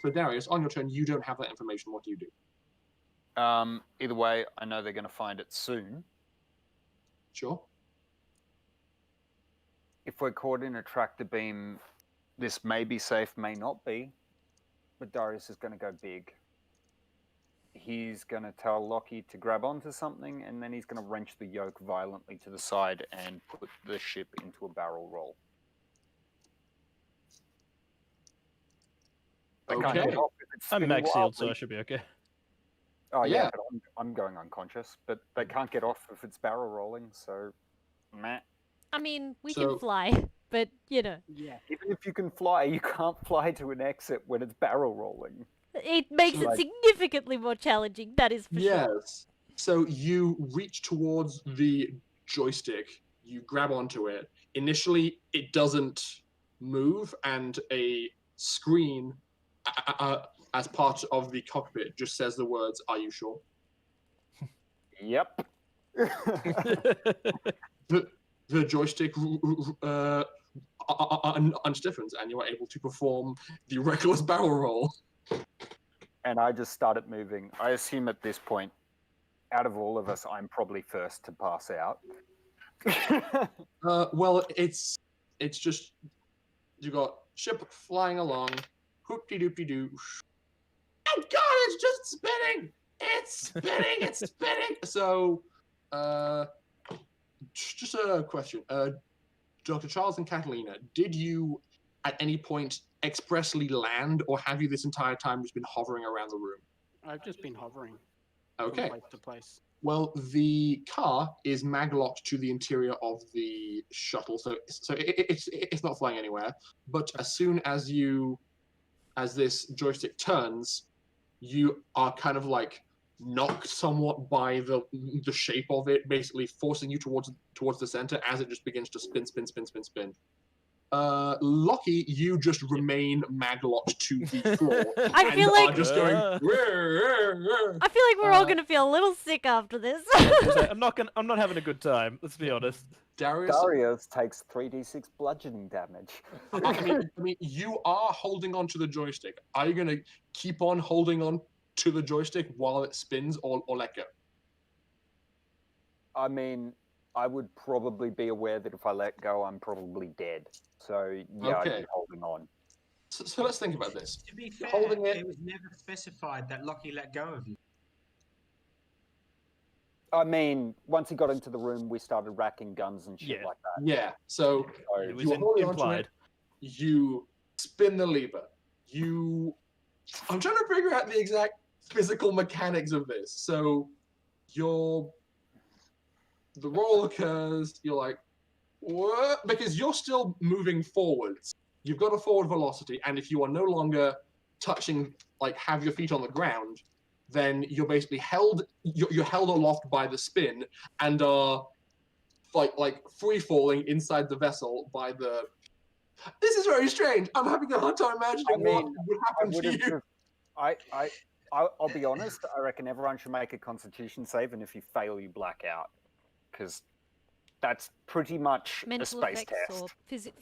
Darius, on your turn, you don't have that information. What do you do? Either way, I know they're going to find it soon. Sure. If we're caught in a tractor beam, this may be safe, may not be. But Darius is going to go big. He's going to tell Locky to grab onto something, and then he's going to wrench the yoke violently to the side and put the ship into a barrel roll. They can't Okay. get off if it's I'm spinning mag sealed, so wildly. I should be okay. Oh yeah, Yeah. but I'm going unconscious. But they can't get off if it's barrel rolling, so meh. I mean, we So- can fly, but, you know, Yeah. Even if you can fly, you can't fly to an exit when it's barrel rolling. it makes So, it significantly more challenging, that is for sure. Yes. So you reach towards the joystick, you grab onto it. Initially, it doesn't move, and a screen as part of the cockpit just says the words, "Are you sure?" Yep. The joystick unstiffens, and you are able to perform the reckless barrel roll. And I just started moving. I assume at this point, out of all of us, I'm probably first to pass out. Well, it's just you got ship flying along, hoop-de-doop-de-doo. Oh God, it's just spinning! It's spinning! It's spinning! So, just a question, Dr. Charles and Katalina, did you at any point expressly land, or have you this entire time just been hovering around the room? I've just been hovering Okay. from place to place. Well, the car is maglocked to the interior of the shuttle, so it's not flying anywhere. But as soon as this joystick turns, you are kind of like knocked somewhat by the shape of it, basically forcing you towards the center as it just begins to spin. Locky, you just remain maglocked to the floor. I feel like are just going. I feel like we're all gonna feel a little sick after this. I'm not having a good time. Let's be honest. Darius takes 3d6 bludgeoning damage. I mean, you are holding on to the joystick. Are you going to keep on holding on to the joystick while it spins, or let go? I mean, I would probably be aware that if I let go, I'm probably dead. So, yeah, I'd Okay. be holding on. So let's think about this. To be fair, Holding it- it was never specified that Locky let go of you. I mean, once he got into the room, we started racking guns and shit Yeah. like that. Yeah. So So, It was you were holding onto implied. it. You spin the lever. I'm trying to figure out the exact physical mechanics of this. So the roll occurs. You're like, what? Because you're still moving forwards. You've got a forward velocity, and if you are no longer touching, like, have your feet on the ground, then you're basically held. You're held aloft by the spin, and are like free falling inside the vessel by the. This is very strange. I'm having a hard time imagining I mean, what would happen to you. I'll be honest. I reckon everyone should make a Constitution save, and if you fail, you black out, because that's pretty much a Mental space effects test. or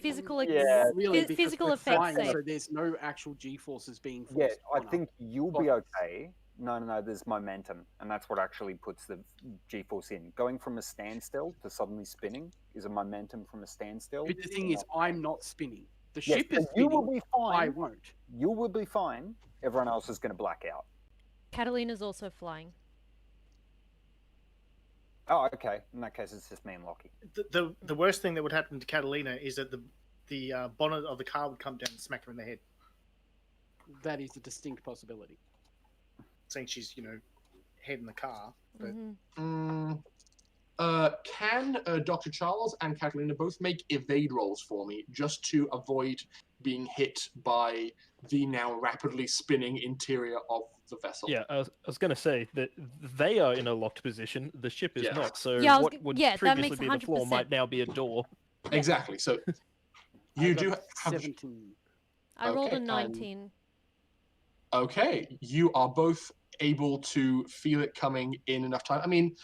physical ex- Yeah. Really, phys- because physical we're effects flying, save. so there's no actual G-forces being forced Yeah, I on us. think you'll be okay. No, there's momentum, and that's what actually puts the G-force in. Going from a standstill to suddenly spinning is a momentum from a standstill. But the thing is, I'm not spinning. The Yes, ship is and you will spinning. be fine. I won't. You will be fine. Everyone else is going to black out. Catalina's also flying. Oh, okay. In that case, it's just me and Locky. The worst thing that would happen to Catalina is that the bonnet of the car would come down and smack her in the head, That is a distinct possibility. saying she's head in the car. But Mhm. Can Dr. Charles and Catalina both make evade rolls for me, just to avoid being hit by the now rapidly spinning interior of the vessel? Yeah, I was going to say that they are in a locked position. The ship is Yeah. not. So Yeah, I was what g- would yeah, that previously makes be the floor 100%. might now be a door. Exactly. So I you got do have. 17. I rolled Okay, a 19. Okay, you are both able to feel it coming in enough time. I mean,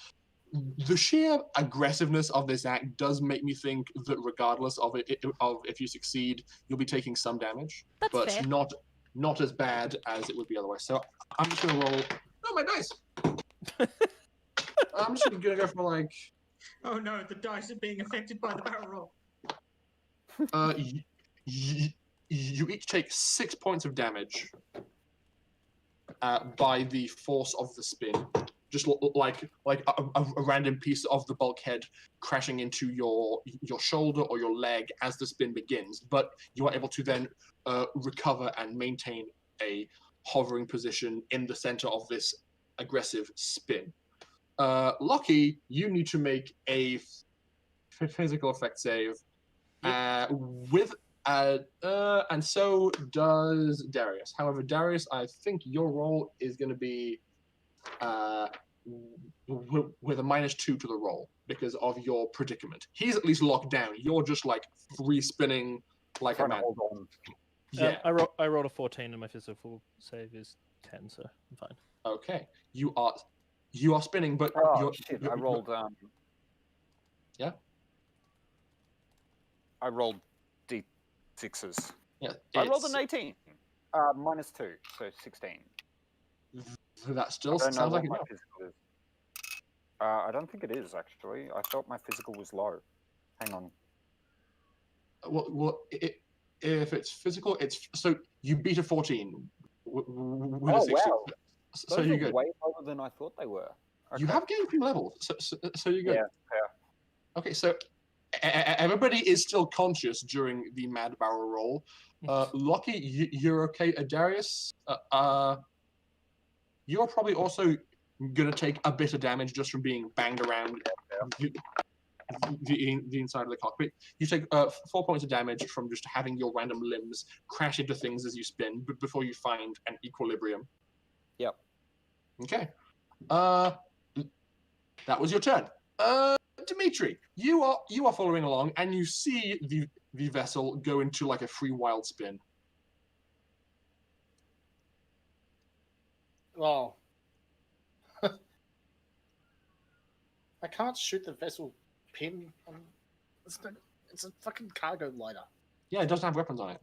the sheer aggressiveness of this act does make me think that regardless of if you succeed, you'll be taking some damage, That's but fair. not as bad as it would be otherwise. So I'm just gonna roll. Oh, my dice! I'm just gonna go for like. Oh no, the dice are being affected by the barrel roll. You each take 6 points of damage by the force of the spin. Just like a random piece of the bulkhead crashing into your shoulder or your leg as the spin begins. But you are able to then recover and maintain a hovering position in the center of this aggressive spin. Locky, you need to make a physical effect save. And so does Darius. However, Darius, I think your roll is going to be with a -2 to the roll because of your predicament. He's at least locked down. You're just like free spinning like a Trying to man. hold on. Yeah. I rolled a 14 and my physical save is 10, so I'm fine. Okay. You are spinning, but Oh shit! I rolled. Yeah. I rolled D6s. Yeah. I rolled it's- an 18. -2, so 16. That still I don't know sounds what like my enough. physical is. I don't think it is actually. I thought my physical was low. Hang on. Well, if it's physical, it's so you beat a 14 with a Oh 16. wow! So Those you're are good. way lower than I thought they were. You Okay. have game team level, so you're good. Yeah. Okay, so everybody is still conscious during the mad barrel roll. Locky, you're okay. Darius, you're probably also gonna take a bit of damage just from being banged around the inside of the cockpit. You take 4 points of damage from just having your random limbs crash into things as you spin, before you find an equilibrium. Yep. Okay. That was your turn. Dimitri, you are following along, and you see the vessel go into like a free wild spin. oh, I can't shoot the vessel pin. It's a fucking cargo lighter. Yeah, it doesn't have weapons on it.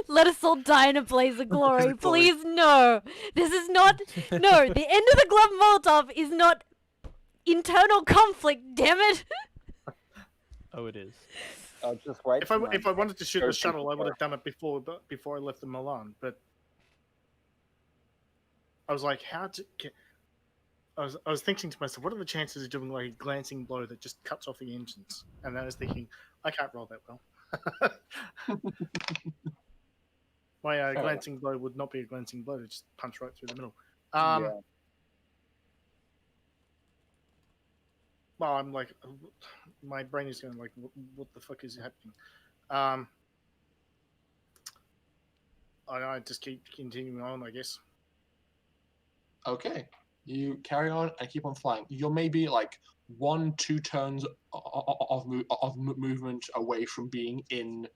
Let us all die in a blaze of glory. Please, no. This is not. No, the end of the glove Molotov is not internal conflict, damn it. Oh, it is. I'll just wait. If I wanted to shoot Go the shuttle, I for would it. have done it before I left the Milan. But I was like, how to get? I was thinking to myself, what are the chances of doing like a glancing blow that just cuts off the engines? And I was thinking, I can't roll that well. My glancing blow would not be a glancing blow; to just punch right through the middle. Yeah. Well, I'm like, my brain is going like, what the fuck is happening? I just keep continuing on, I guess. Okay. You carry on and keep on flying. You're maybe like 1-2 turns of movement away from being in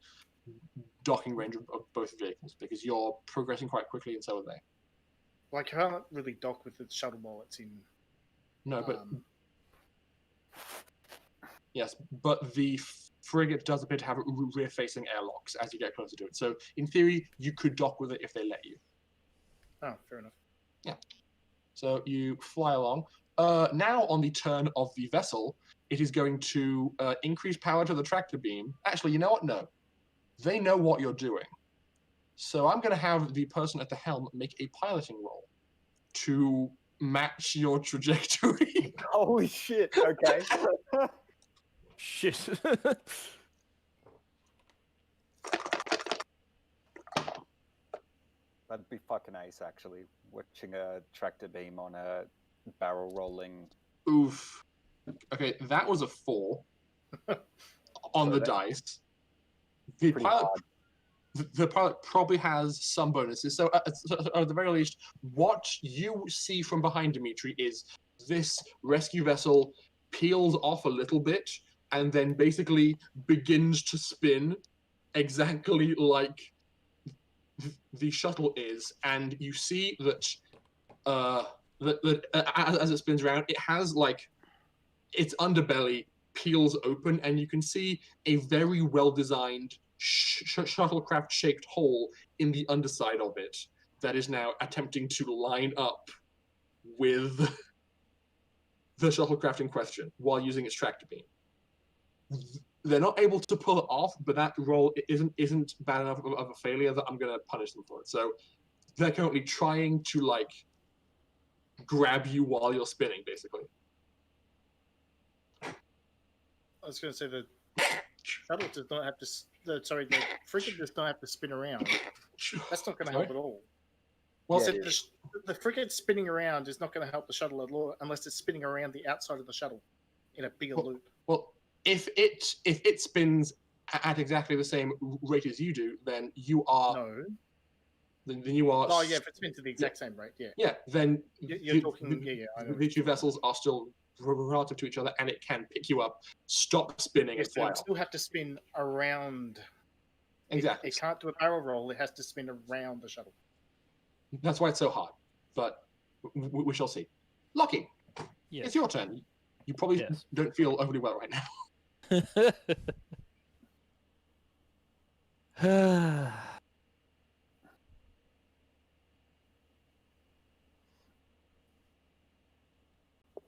docking range of both vehicles because you're progressing quite quickly, and so are they. Like, I can't really dock with the shuttle while it's in. No, but yes, but the frigate does appear to have rear-facing airlocks as you get closer to it. So, in theory, you could dock with it if they let you. Oh, fair enough. Yeah. So you fly along. Now, on the turn of the vessel, it is going to increase power to the tractor beam. Actually, you know what? No. They know what you're doing. So I'm going to have the person at the helm make a piloting roll to match your trajectory. Holy shit! Okay. Shit. That'd be fucking ace, actually. Watching a tractor beam on a barrel rolling. Oof. Okay, that was a 4 on the dice. The Pretty pilot, hard. the pilot probably has some bonuses. So at the very least, what you see from behind Dimitri is this rescue vessel peels off a little bit and then basically begins to spin exactly like the shuttle is, and you see that as it spins around, it has like its underbelly peels open, and you can see a very well-designed shuttlecraft-shaped hole in the underside of it that is now attempting to line up with the shuttlecraft in question while using its tractor beam. They're not able to pull it off, but that roll isn't bad enough of a failure that I'm going to punish them for it. So they're currently trying to like grab you while you're spinning, basically. I was going to say the shuttle does not have to. The frigate does not have to spin around. That's not going to help at all. Well, Yeah, the frigate spinning around is not going to help the shuttle at all unless it's spinning around the outside of the shuttle in a bigger loop. Well, if it spins at exactly the same rate as you do, then you are. No. Then you are. Oh yeah, if it spins at the exact same rate, yeah. Yeah, then You're talking. Yeah, I know. the two vessels are still relative to each other, and it can pick you up, stop spinning, and Yes, fly it off. still have to spin around. Exactly. It can't do a barrel roll. It has to spin around the shuttle. That's why it's so hard. But we shall see. Locky, Yes. it's your turn. You probably Yes. don't feel overly well right now.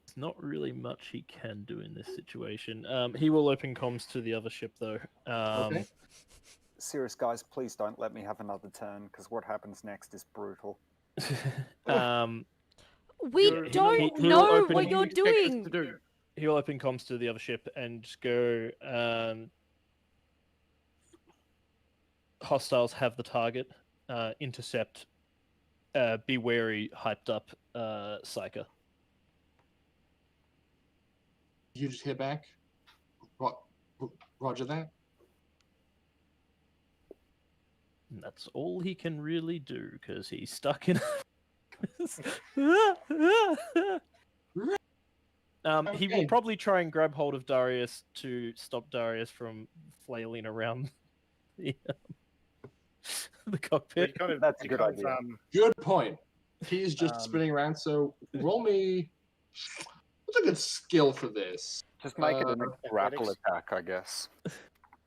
There's not really much he can do in this situation. He will open comms to the other ship, though. Okay. Serious guys, please don't let me have another turn, because what happens next is brutal. We You're- don't he will know open- what you're Expect us doing. to do. He'll open comms to the other ship and go, hostiles have the target, intercept, be wary, hyped up, Psyker. You just hear back. Roger that. And that's all he can really do, because he's stuck in... He will Okay. probably try and grab hold of Darius to stop Darius from flailing around the, the cockpit. Kind of, That's a good kind of, idea. Good point. He's just Um, spinning around. So roll me. What's a good skill for this? Just make it a grapple athletics. attack, I guess.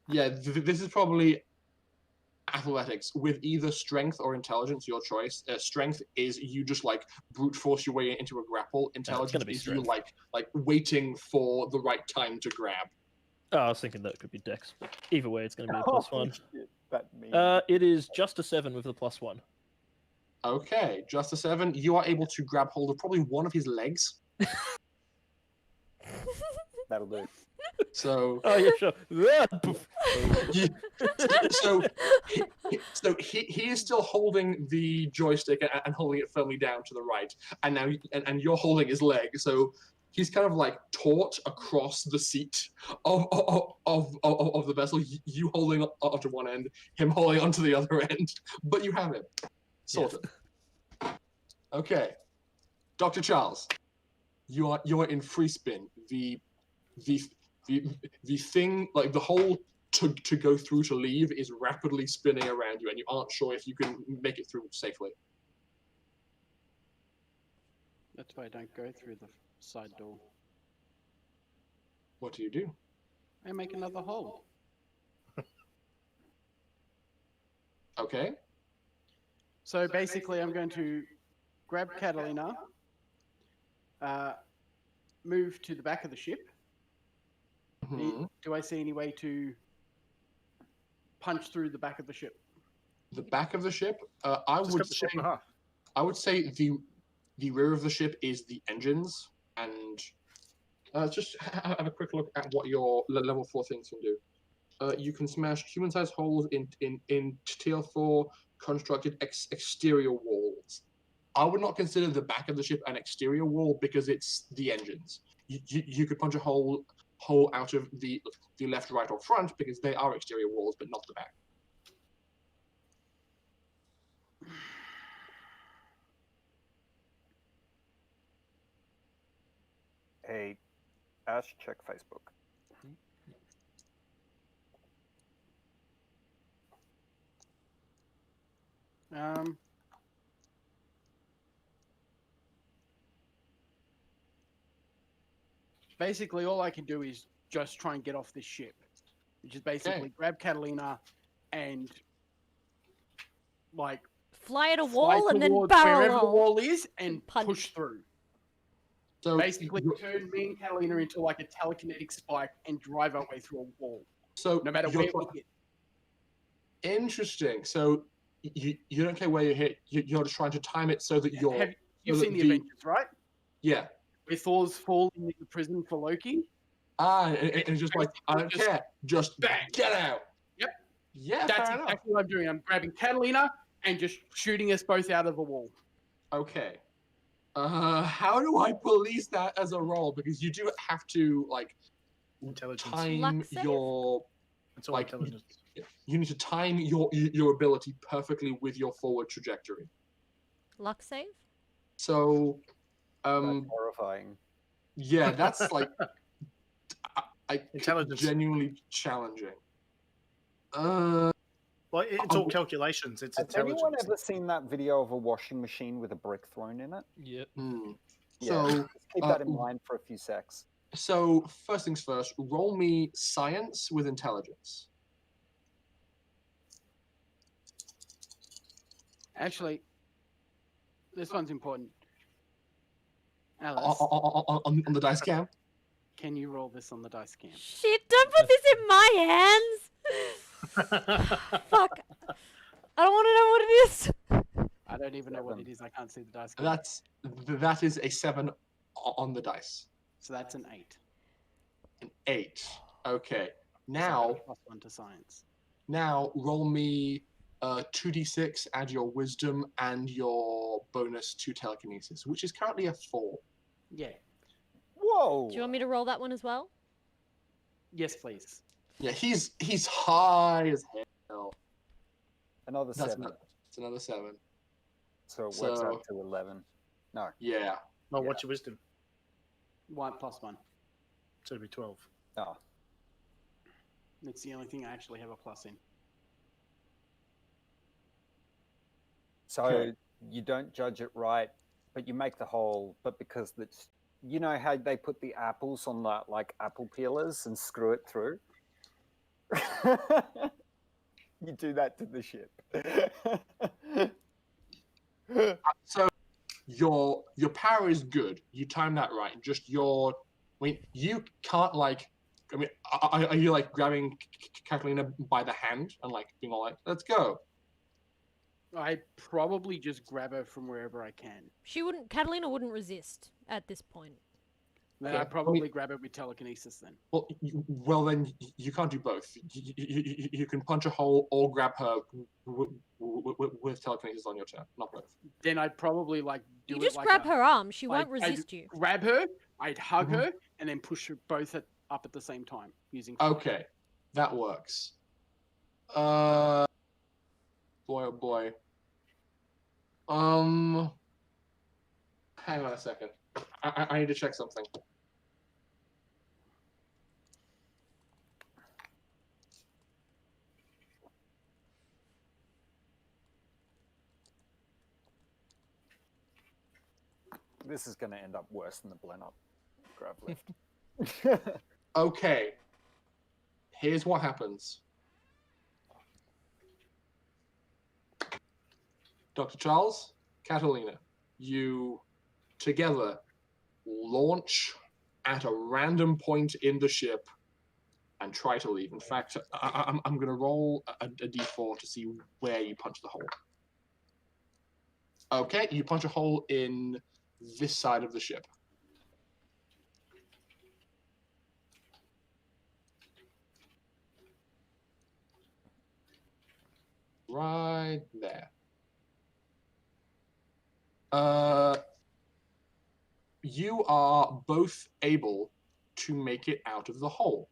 Yeah, this is probably athletics with either strength or intelligence, your choice. Strength is you just like brute force your way into a grapple. Intelligence gonna be is you strength. like waiting for the right time to grab. Oh, I was thinking that could be Dex. But either way, it's going to be a +1. Shit, that means... It is just a 7 with the +1. Okay, just a 7. You are able to grab hold of probably one of his legs That'll do. So, Oh yeah, sure. he is still holding the joystick and holding it firmly down to the right, and now and you're holding his leg. So he's kind of like taut across the seat of the vessel. You holding onto one end, him holding onto the other end, but you have him sorted. Okay, Dr. Charles, you're in free spin. The thing, like the hole to go through to leave, is rapidly spinning around you, and you aren't sure if you can make it through safely. That's why I don't go through the side door. What do you do? I make another hole. Okay. So basically, I'm going to grab Katalina, move to the back of the ship. Mhm. Do I see any way to punch through the back of the ship? The back of the ship. Just cut the ship in half. I would say the rear of the ship is the engines, and just have a quick look at what your level 4 things can do. You can smash human-sized holes in tier 4 constructed exterior walls. I would not consider the back of the ship an exterior wall because it's the engines. You could punch a hole out of the left, right, or front because they are exterior walls, but not the back. Hey, Ash, check Facebook. Basically, all I can do is just try and get off this ship, which is basically grab Katalina and like Fly at a fly wall and then towards barrel wherever the roll. wall is and Punch. push through. So Basically, turn me and Katalina into like a telekinetic spike and drive our way through a wall, So no matter you're where we hit. Interesting. So you don't care where you hit. You're just trying to time it so that you're. You've so seen that the Avengers, right? Yeah. Where Thor's falling into prison for Loki. And it's just like, I don't Just care. Just bang. get out. Yep. Yeah, That's fair enough. exactly what I'm doing. I'm grabbing Katalina and just shooting us both out of the wall. Okay. How do I police that as a roll? Because you do have to like Intelligence. time Luck save? your It's all like intelligence. you need to time your ability perfectly with your forward trajectory. Luck save? So, That's horrifying. yeah, that's like Intelligence. genuinely challenging. Well, it's all calculations. It's Has intelligence. anyone ever seen that video of a washing machine with a brick thrown in it? Yep. Yeah, So, just keep that in mind for a few secs. so first things first, roll me science with intelligence. Actually, this one's important. On, Alice, on the dice cam. can you roll this on the dice cam? Shit, don't put this in my hands! Fuck. I don't want to know what it is. I don't even know what 7. it is. I can't see the dice cam. That is a 7 on the dice. So that's an 8. An 8. Okay. So I have Now, a +1 to science. roll me 2d6, add your wisdom and your bonus to telekinesis, which is currently a 4. Yeah. Whoa! Do you want me to roll that one as well? Yes, please. Yeah, he's high as hell. Another That's 7. it's another 7. So it works So- out to 11. No. Yeah. Oh, Yeah. what's your wisdom? 1 + 1. So it'd be 12. Oh. That's the only thing I actually have a plus in. So Okay. you don't judge it right, but you make the hole, but because that's, you know how they put the apples on the like apple peelers and screw it through? You do that to the ship. So your power is good. You time that right. Just your, I mean, you can't like. I mean, are you like grabbing Katalina by the hand and like being all like, "Let's go"? I probably just grab her from wherever I can. Catalina wouldn't resist at this point. Then Okay. I'd probably grab it with telekinesis then. Well, then you can't do both. You can punch a hole or grab her with telekinesis on your turn, not both. Then I'd probably do You it just like grab a- her arm. She like, won't resist you. Grab her, I'd hug Mhm. her, and then push her both up at the same time using. Okay, that works. Boy, oh boy. Hang on a second. I need to check something. This is going to end up worse than the blend up grab lift. Okay. Here's what happens. Dr. Charles, Katalina, you together launch at a random point in the ship and try to leave. In fact, I'm going to roll a d4 to see where you punch the hole. Okay, you punch a hole in this side of the ship. Right there. You are both able to make it out of the hole,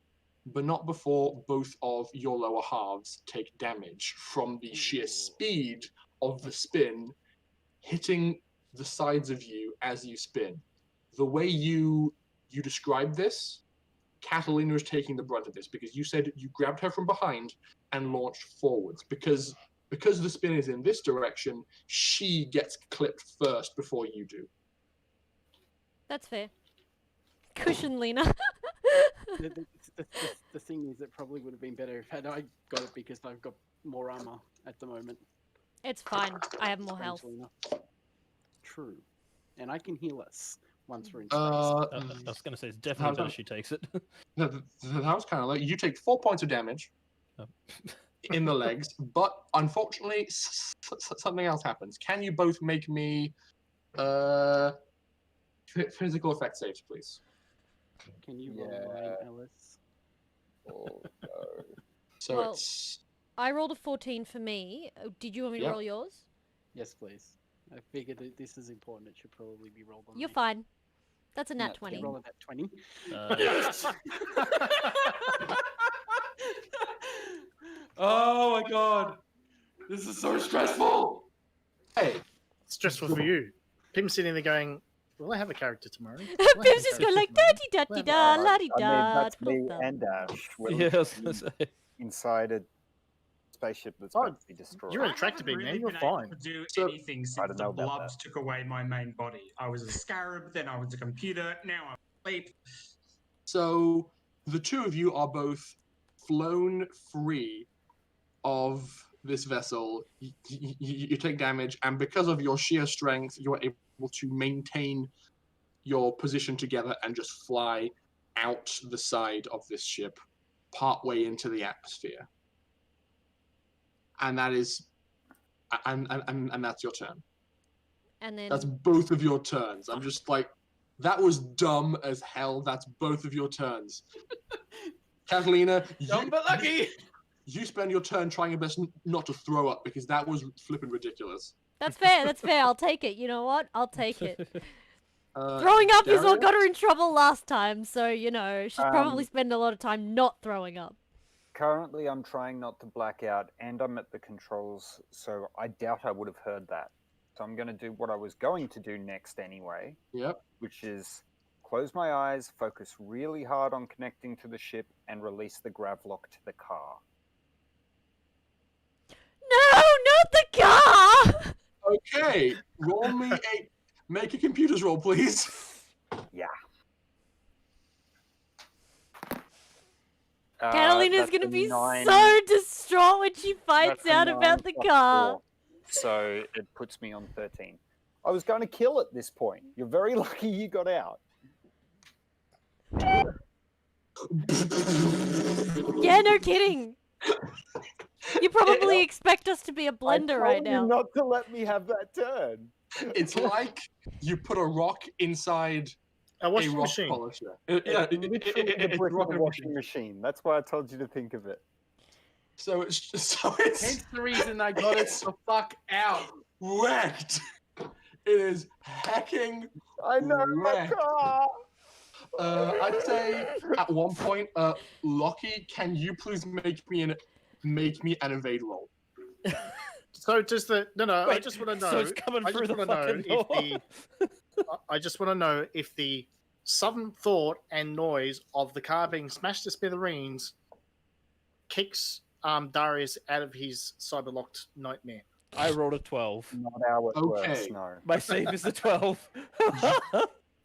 but not before both of your lower halves take damage from the sheer speed of the spin hitting the sides of you as you spin. The way you described this, Katalina is taking the brunt of this because you said you grabbed her from behind and launched forwards. Because the spin is in this direction, she gets clipped first before you do. That's fair. Cushion Lena. The thing is, it probably would have been better if had I got it because I've got more armor at the moment. It's fine. I have more health. Strangely enough. True, and I can heal us once we're in space. I was going to say, it's definitely better she takes it. That was kind of like you take 4 points of damage Oh. in the legs, but unfortunately, something else happens. Can you both make me physical effect saves, please? Can you roll mine, Alice? Oh, no. So Well, it's I rolled a 14 for me. Did you want me to Yep. roll yours? Yes, please. I figured that this is important. It should probably be rolled on You're me. fine. That's a nat No, 20. Roll that 20. Oh my god! This is so stressful! hey. Stressful for you. Pim's sitting there going, "Will I have a character tomorrow?" Will I have Pim's a just going character like tomorrow? da di da di Well, da la di I mean, da. that's me and Dash. We're Yeah, I was literally going to say. inside a spaceship that's Oh, about to be destroyed. you're in a I tractor haven't beam, man. really You're been able fine. to do So- anything I since don't the know about blobs took away my main body. I was a scarab, then I was a computer, now I'm asleep. So the two of you are both flown free of this vessel. You take damage, and because of your sheer strength, you are able to maintain your position together and just fly out the side of this ship, partway into the atmosphere. And that is, and that's your turn. And then That's both of your turns. I'm just like, that was dumb as hell. That's both of your turns. Katalina, Dumb but lucky! you spend your turn trying your best not to throw up because that was flipping ridiculous. that's fair. That's fair. I'll take it. You know what? I'll take it. Uh, Throwing up is what Darius? got her in trouble last time, so you know she's probably spending a lot of time not throwing up. Currently, I'm trying not to black out, and I'm at the controls, so I doubt I would have heard that. So I'm going to do what I was going to do next anyway, Yep. which is close my eyes, focus really hard on connecting to the ship, and release the gravlock to the car. No, not the car! Okay. Make a computer's roll, please. Yeah. Catalina's That's gonna a be 9 so distraught when she finds that's a out about 9 the plus car. 4, so it puts me on 13. I was going to kill at this point. You're very lucky you got out. Yeah, no kidding. You probably expect us to be a blender I right told you now. not to let me have that turn. It's like you put a rock inside A washing rock machine. polisher. Literally the It's brick rock of a and washing machine. That's why I told you to think of it. So it's Hence the reason I got it the fuck out. wrecked. It is hecking I know my wrecked. car. I'd say at one point, Locky, can you please make me an evade roll? So does the I Wait, just want to know. so it's coming I through just the want to know fucking door. I just want to know if the sudden thought and noise of the car being smashed to smithereens kicks Darius out of his cyberlocked nightmare. I rolled a 12. Not how it works. Okay. No. My save is a 12.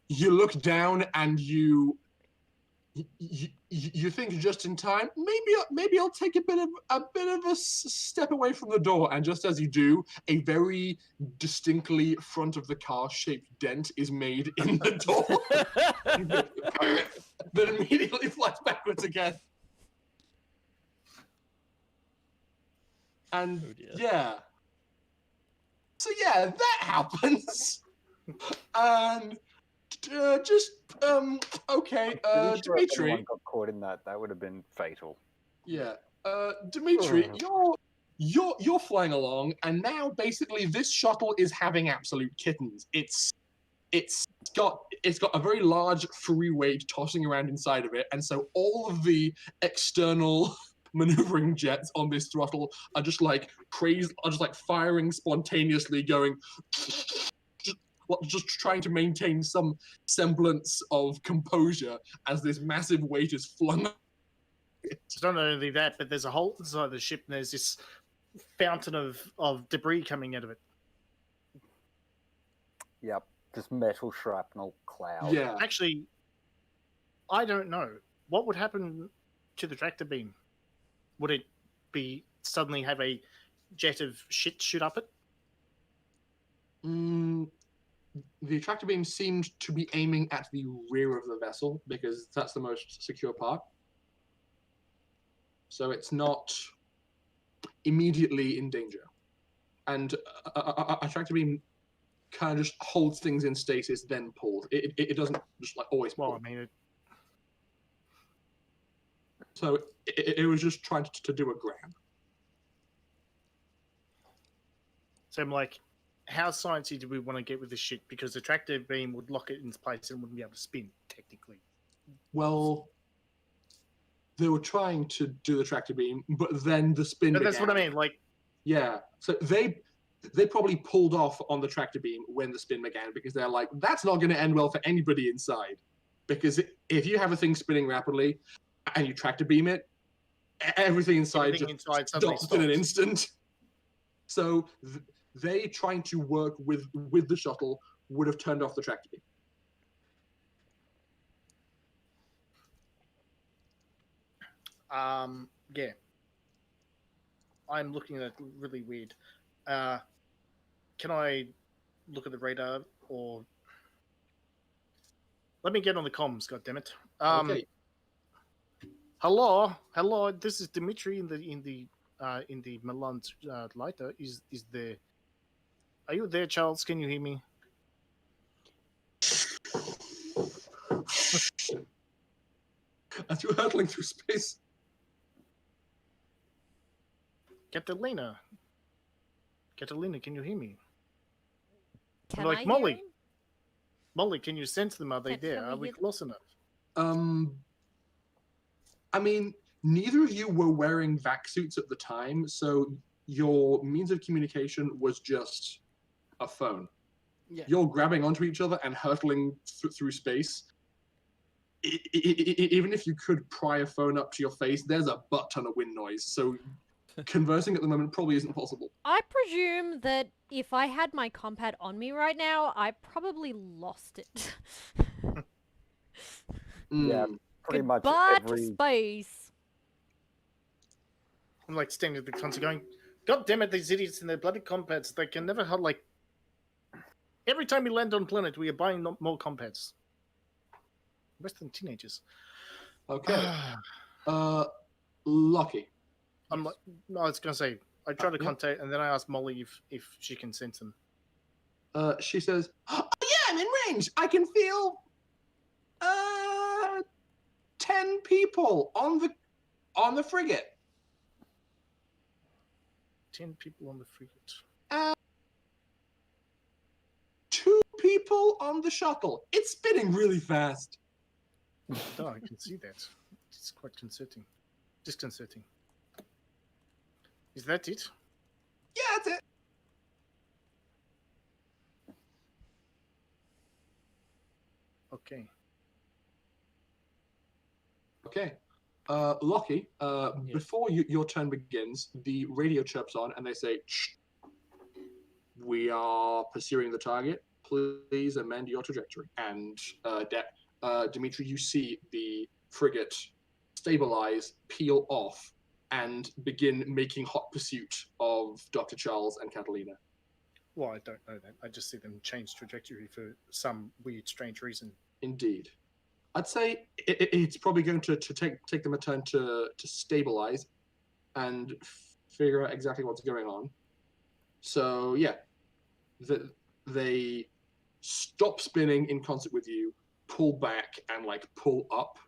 You look down and you think just in time. Maybe I'll take a bit of a step away from the door. And just as you do, a very distinctly front of the car shaped dent is made in the door. That immediately flies backwards again. And Oh dear. yeah. So yeah, that happens. And okay, Pretty sure if Dimitri. anyone got caught in that, that would have been fatal. Yeah. Dimitri, you're flying along, and now basically this shuttle is having absolute kittens. It's got a very large free weight tossing around inside of it, and so all of the external maneuvering jets on this throttle are just like firing spontaneously, going just trying to maintain some semblance of composure as this massive weight is flung. It's not only that, but there's a hole inside the ship and there's this fountain of debris coming out of it. Yep. Just metal shrapnel cloud. Yeah. Actually, I don't know. What would happen to the tractor beam? Would it be suddenly have a jet of shit shoot up it? The tractor beam seemed to be aiming at the rear of the vessel because that's the most secure part. So it's not immediately in danger. And a tractor beam kind of just holds things in stasis, then pulls. It doesn't just like always pull. Well, I mean, So it was just trying to do a grab. so I'm like, how sciencey do we want to get with this shit? Because the tractor beam would lock it in place and wouldn't be able to spin, technically. Well, they were trying to do the tractor beam, but then the spin But that's what I began. mean. Like, Yeah. So they probably pulled off on the tractor beam when the spin began because they're like, that's not going to end well for anybody inside. Because if you have a thing spinning rapidly and you tractor beam it, everything inside suddenly stops in an stops. instant. So they trying to work with the shuttle would have turned off the tractor beam. Yeah. I'm looking at it really weird. Can I look at the radar or let me get on the comms? God damn it! Okay. Hello. This is Dimitri in the Milan lighter. Is there? Are you there, Charles? Can you hear me? As you're hurtling through space. Katalina, can you hear me? Can like I Molly. hear him? Molly, can you sense them? Are they Can there? we Are we hear them? close enough? I mean, neither of you were wearing vac suits at the time, so your means of communication was just a phone. Yeah. You're grabbing onto each other and hurtling through space. Even if you could pry a phone up to your face, there's a butt ton of wind noise, so conversing at the moment probably isn't possible. I presume that if I had my compad on me right now, I probably lost it. Yeah, pretty much Goodbye to every. space. I'm like standing at the console going, God damn it, these idiots and their bloody compads. They can never have like. Every time we land on planet, we are buying more compads. Western teenagers. Okay. Lucky. I'm like, no, I was gonna say, I try to contact, and then I ask Molly if she can sense them. She says, "Oh yeah, I'm in range. I can feel 10 people on the frigate. 10 people on the frigate. And 2 people on the shuttle. It's spinning really fast. Oh, I can see that. It's quite disconcerting. Is that it? Yeah, that's it. Okay. Okay. Locky, before your turn begins, the radio chirps on and they say, "Shh. We are pursuing the target. Please amend your trajectory." And Dimitri, you see the frigate stabilize, peel off, and begin making hot pursuit of Dr. Charles and Katalina. Well, I don't know that. I just see them change trajectory for some weird, strange reason. Indeed. I'd say it's probably going to take them a turn to stabilize and figure out exactly what's going on. So, yeah. They stop spinning in concert with you, pull back, and, pull up,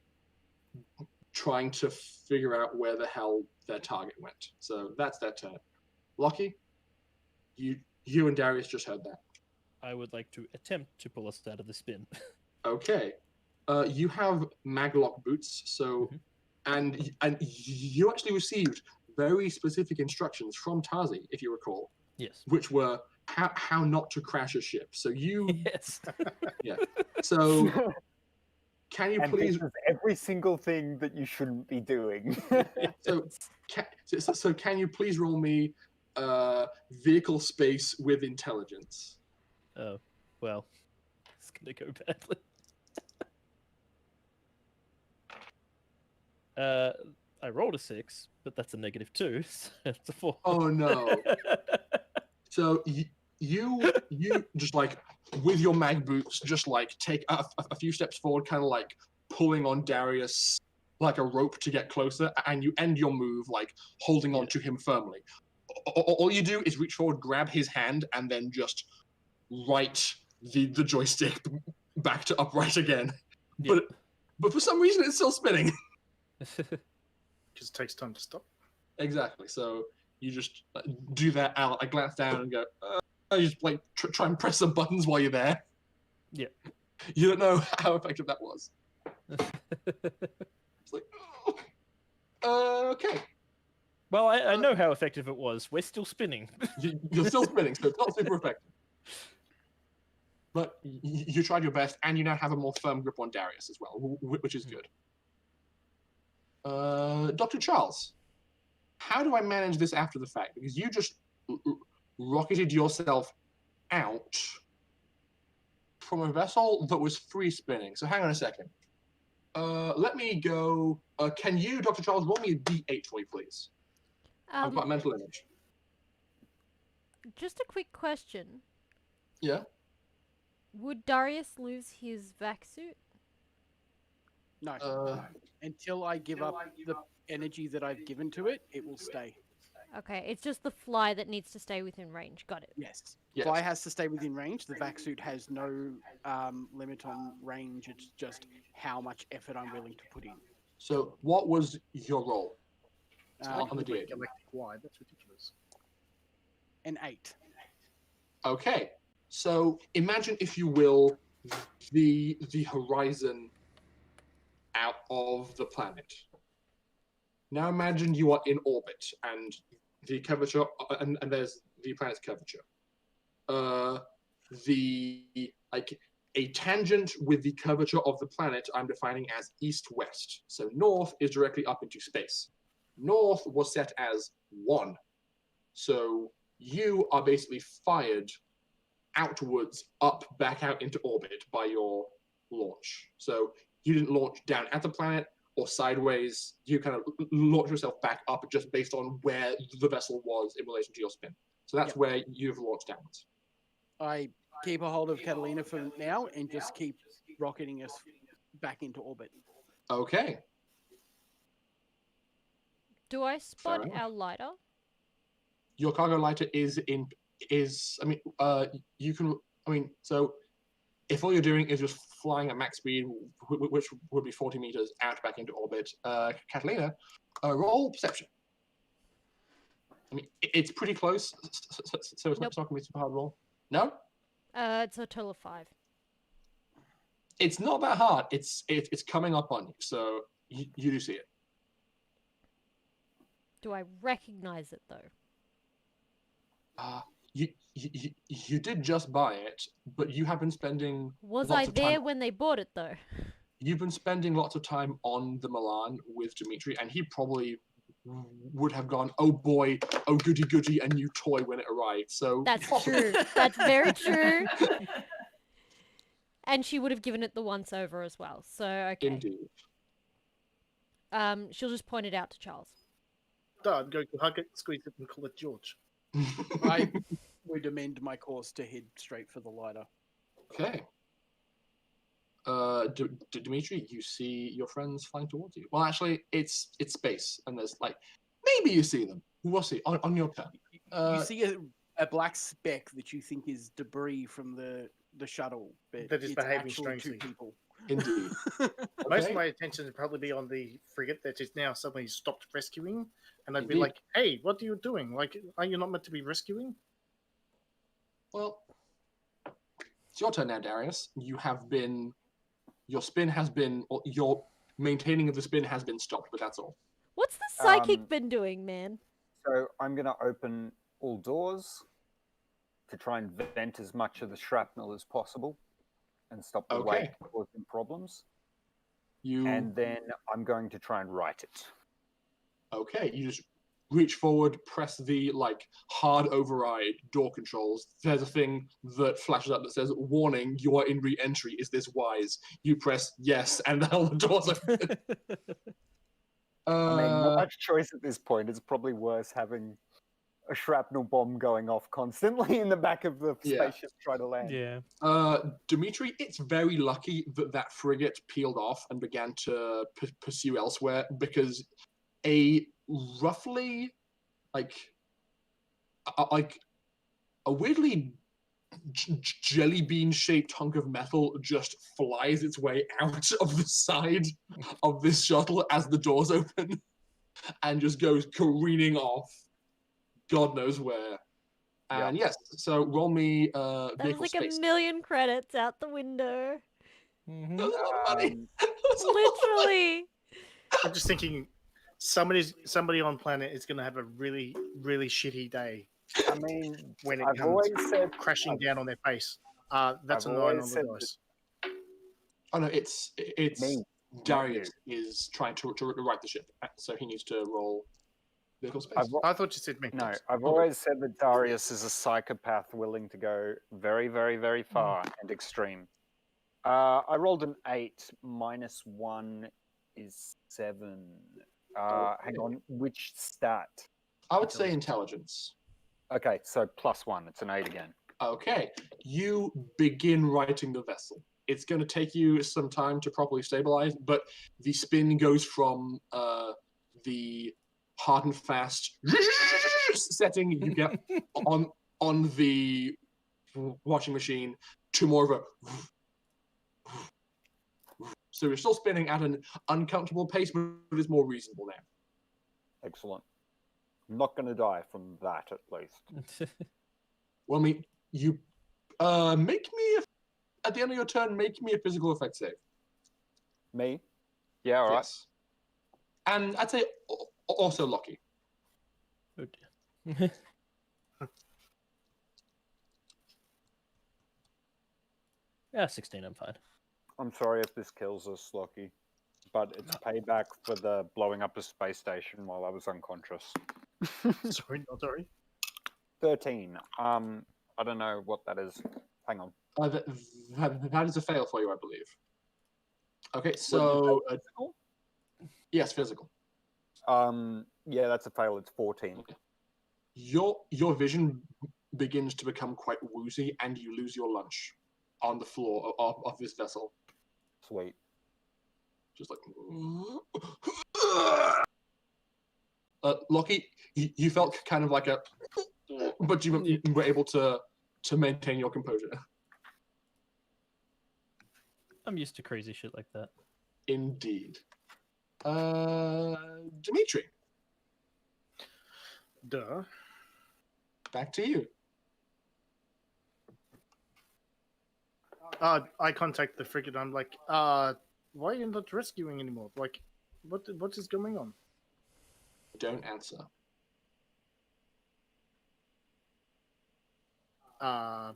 trying to figure out where the hell their target went. So that's their turn. Locky, you and Darius just heard that. I would like to attempt to pull us out of the spin. Okay. You have maglock boots, so and you actually received very specific instructions from Tazi, if you recall. Yes. Which were how not to crash a ship. So you Yes. yeah. So can you And please this is every single thing that you shouldn't be doing. so can you please roll me vehicle space with intelligence? Oh, well, it's gonna go badly. I rolled a 6, but that's a -2, so it's a 4. Oh no. So you just with your mag boots just take a few steps forward, kind of pulling on Darius like a rope to get closer, and you end your move holding on to him firmly. All you do is reach forward, grab his hand, and then just right the joystick back to upright again. Yeah. But for some reason it's still spinning. Because it takes time to stop. Exactly. So you just do that. I glance down and go. I just try and press some buttons while you're there. Yeah. You don't know how effective that was. It's okay. Well, I know how effective it was. We're still spinning. You're still spinning, so it's not super effective. But you tried your best, and you now have a more firm grip on Darius as well, which is good. Dr. Charles, how do I manage this after the fact? Because you just rocketed yourself out from a vessel that was free spinning. So hang on a second. Let me go. Can you, Dr. Charles, roll me a D8 for me, please? I've got a mental image. Just a quick question. Yeah? Would Darius lose his vac suit? No. Until I give up the energy that I've given to it, it will stay. Okay, it's just the fly that needs to stay within range. Got it. Yes. Yes. Fly has to stay within range. The vac suit has no limit on range. It's just how much effort I'm willing to put in. So what was your roll? On the Galactic D8. wide, that's ridiculous. An 8. Okay. So imagine, if you will, the horizon out of the planet. Now imagine you are in orbit, and the curvature, and there's the planet's curvature. A tangent with the curvature of the planet I'm defining as east-west. So north is directly up into space. North was set as 1. So you are basically fired outwards, back out into orbit by your launch. So you didn't launch down at the planet or sideways. You kind of launch yourself back up just based on where the vessel was in relation to your spin. So that's where you've launched downwards. I keep a hold of Katalina for now and just keep rocketing us back into orbit. Okay. Do I spot enough. our lighter? Your cargo lighter so if all you're doing is just flying at max speed, which would be 40 meters out back into orbit, Katalina, roll perception. I mean, it's pretty close, so it's not going to be a super hard roll. No? It's a total of 5. It's not that hard. It's coming up on you, so you do see it. Do I recognize it though? You did just buy it, but you have been spending. Was lots I of there time. when they bought it though? You've been spending lots of time on the Milan with Dimitri, and he probably would have gone, "Oh boy, oh goody goody, a new toy" when it arrived. So That's true. That's very true. And she would have given it the once over as well. So okay. Indeed. She'll just point it out to Charles. I'm going to hug it, squeeze it, and call it George. I would amend my course to head straight for the lighter. Okay. Dimitri, you see your friends flying towards you. Well, actually, it's space, and there's like maybe you see them. We'll see on your turn. You see a black speck that you think is debris from the shuttle, but That is it's behaving actually strangely. 2 people. Indeed. Most Okay. of my attention would probably be on the frigate that is now suddenly stopped rescuing, and I'd be Indeed. like, "Hey, what are you doing? Like, are you not meant to be rescuing?" Well, it's your turn now, Darius. Your spin has been, or your maintaining of the spin has been stopped, but that's all. What's the psychic Um, been doing, man? So I'm going to open all doors to try and vent as much of the shrapnel as possible and stop the weight Okay. causing problems. You And then I'm going to try and right it. okay? You just reach forward, press the hard override door controls. There's a thing that flashes up that says, "Warning, you are in re-entry. Is this wise?" You press yes, and then all the doors open. I mean, not much choice at this point. It's probably worse having a shrapnel bomb going off constantly in the back of the Yeah. spaceship trying to land. Yeah. Dimitri, it's very lucky that frigate peeled off and began to pursue elsewhere, because a roughly a weirdly jelly bean shaped hunk of metal just flies its way out of the side of this shuttle as the doors open and just goes careening off God knows where. And yes, so roll me That was vehicle like space. a million credits out the window. Mhm. That was a lot of money. Um, That was a lot of money. Literally. I'm just thinking, somebody on planet is going to have a really, really shitty day I mean, when it I've comes always said crashing down on their face. That's I've a 9 always on the said dice. Oh no, it's me. Darius is trying to right the ship, so he needs to roll vehicle space. I thought you said me. No, I've always said that Darius is a psychopath willing to go very, very, very far and extreme. I rolled an 8. -1 is 7. Hang on, which stat? I would say intelligence. Okay, so +1. It's an 8 again. Okay, you begin righting the vessel. It's going to take you some time to properly stabilize, but the spin goes from the hard and fast setting you get on the washing machine to more of a. So you're still spinning at an uncomfortable pace, but it's more reasonable now. Excellent. I'm not going to die from that, at least. Well, I mean, you make me at the end of your turn. Make me a physical effect save. Me? Yeah, all right. Yes. And I'd say also Locky. Oh dear. Yeah, 16. I'm fine. I'm sorry if this kills us, Locky, but it's payback for the blowing up a space station while I was unconscious. Sorry, not sorry. 13. I don't know what that is. Hang on. That is a fail for you, I believe. Okay, so Physical? yes, physical. Yeah, that's a fail. It's 14. Your vision begins to become quite woozy, and you lose your lunch on the floor of this vessel. Sweet. Just like, Locky, you felt kind of like a, but you were able to maintain your composure. I'm used to crazy shit like that. Indeed. Dimitri, Duh. back to you. I contact the frigate. I'm like, why are you not rescuing anymore? Like, what is going on? Don't answer. I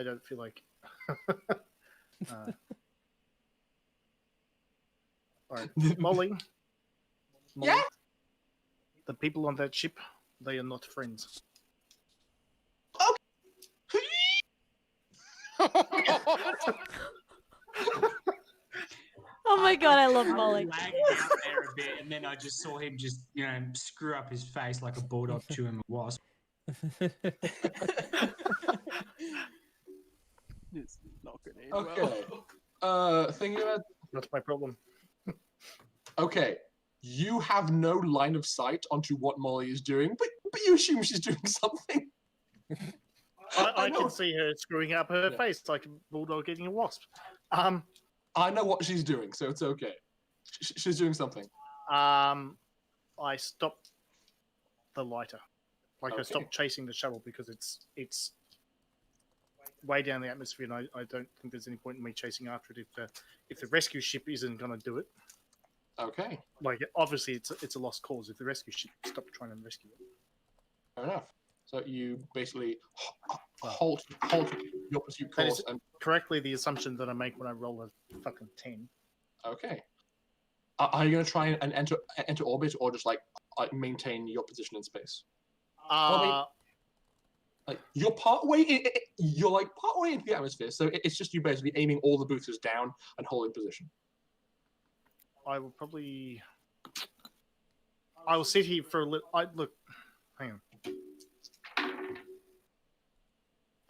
don't feel like. All right, Molly. Yeah? The people on that ship, they are not friends. Oh my god, I love I was Molly. lagging out there a bit, and then I just saw him just, screw up his face like a bulldog chewing a wasp. It's not going to end well. Okay. Thinking about. That's my problem. Okay. You have no line of sight onto what Molly is doing, but you assume she's doing something. I know. can see her screwing up her face like a bulldog eating a wasp. I know what she's doing, so it's okay. She's doing something. I stopped the lighter. Like I Okay. stopped chasing the shuttle because it's way down the atmosphere, and I don't think there's any point in me chasing after it if the rescue ship isn't going to do it. Okay. Like obviously it's a lost cause if the rescue ship stopped trying to rescue it. Fair enough. So you basically halt your pursuit That course is and correctly the assumption that I make when I roll a fucking 10. okay. Are you going to try and enter orbit or just like maintain your position in space? Like you're partway partway into the atmosphere, so it's just you basically aiming all the boosters down and holding position. I will probably. I will sit here for a little. Look, hang on.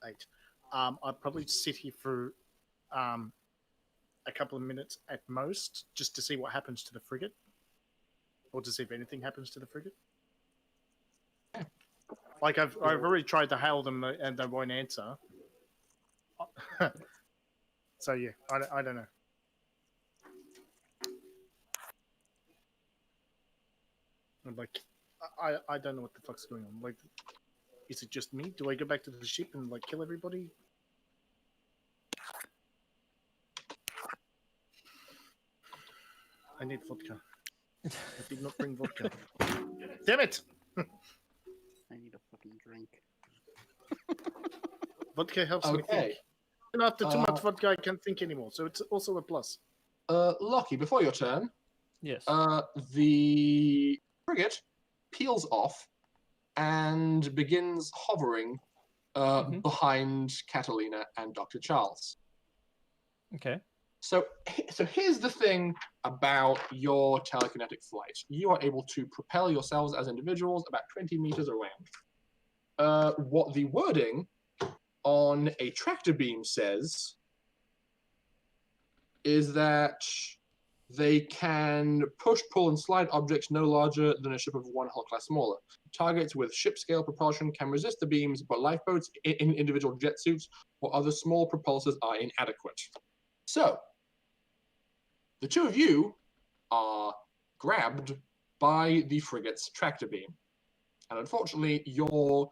8. I'll probably sit here for a couple of minutes at most, just to see what happens to the frigate, or to see if anything happens to the frigate. Like I've already tried to hail them and they won't answer. So yeah, I don't know. I'm like, I don't know what the fuck's going on. Like, is it just me? Do I go back to the ship and like kill everybody? I need vodka. I did not bring vodka. Damn it! I need a fucking drink. Vodka helps me think. And after too much vodka, I can't think anymore. So it's also a plus. Locky, before your turn, Yes. the frigate peels off and begins hovering behind Katalina and Dr. Charles. Okay. So here's the thing about your telekinetic flight. You are able to propel yourselves as individuals about 20 meters around. What the wording on a tractor beam says is that they can push, pull, and slide objects no larger than a ship of one hull class smaller. Targets with ship-scale propulsion can resist the beams, but lifeboats in individual jet suits or other small propulsors are inadequate. So, the two of you are grabbed by the frigate's tractor beam. And unfortunately, your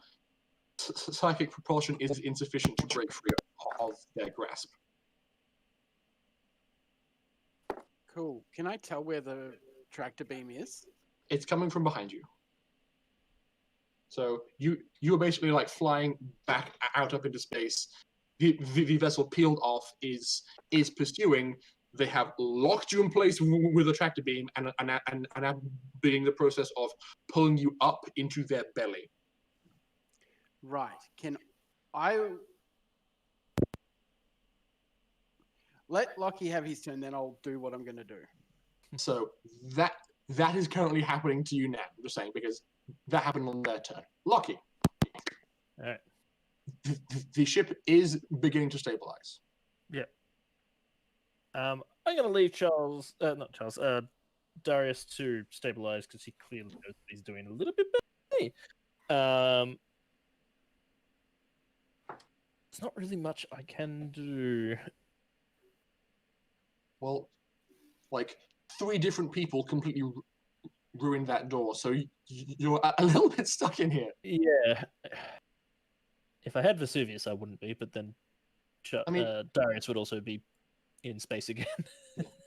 psychic propulsion is insufficient to break free of their grasp. Cool. Can I tell where the tractor beam is? It's coming from behind you. So you are basically like flying back out up into space. The vessel peeled off is pursuing. They have locked you in place with a tractor beam and are beginning the process of pulling you up into their belly. Right. Can I let Locky have his turn, then I'll do what I'm going to do. So that is currently happening to you now. I'm just saying because that happened on their turn. Locky. All right. The ship is beginning to stabilize. Yeah. I'm gonna leave Darius to stabilize because he clearly knows what he's doing a little bit better than me. There's not really much I can do. Well, like 3 different people completely ruined that door, so you're a little bit stuck in here. Yeah. If I had Vesuvius, I wouldn't be, but then I mean, Darius would also be in space again.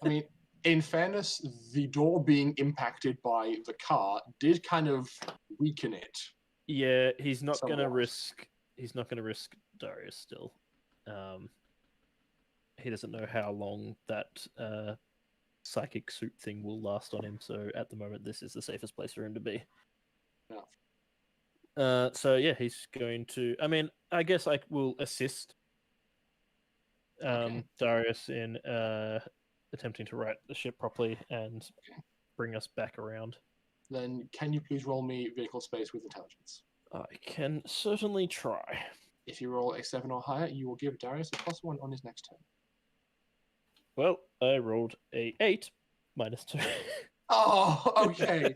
I mean, in fairness, the door being impacted by the car did kind of weaken it. Yeah, he's not Somewhat. gonna risk. He's not gonna risk Darius still. He doesn't know how long that psychic suit thing will last on him. So at the moment, this is the safest place for him to be. Yeah. So yeah, he's going to. I mean, I guess I will assist Okay. Darius in attempting to right the ship properly and bring us back around. Then can you please roll me vehicle space with intelligence? I can certainly try. If you roll a 7 or higher, you will give Darius a +1 on his next turn. Well, I rolled a 8 -2. Oh, okay.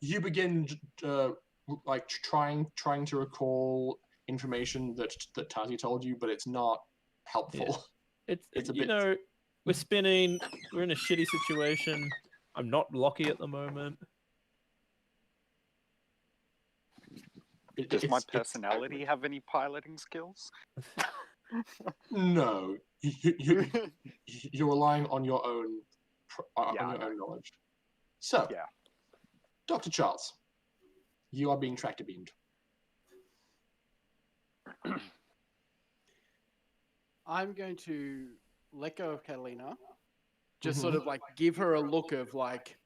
You begin like trying to recall information that Tati told you, but it's not helpful. Yeah. It's a you bit- know, we're spinning. We're in a shitty situation. I'm not Locky at the moment. Does my personality have any piloting skills? No, you're relying on your own on Yeah, I your know. own knowledge. So, Yeah. Dr. Charles, you are being tractor beamed. I'm going to let go of Katalina, just sort of like give her a look of like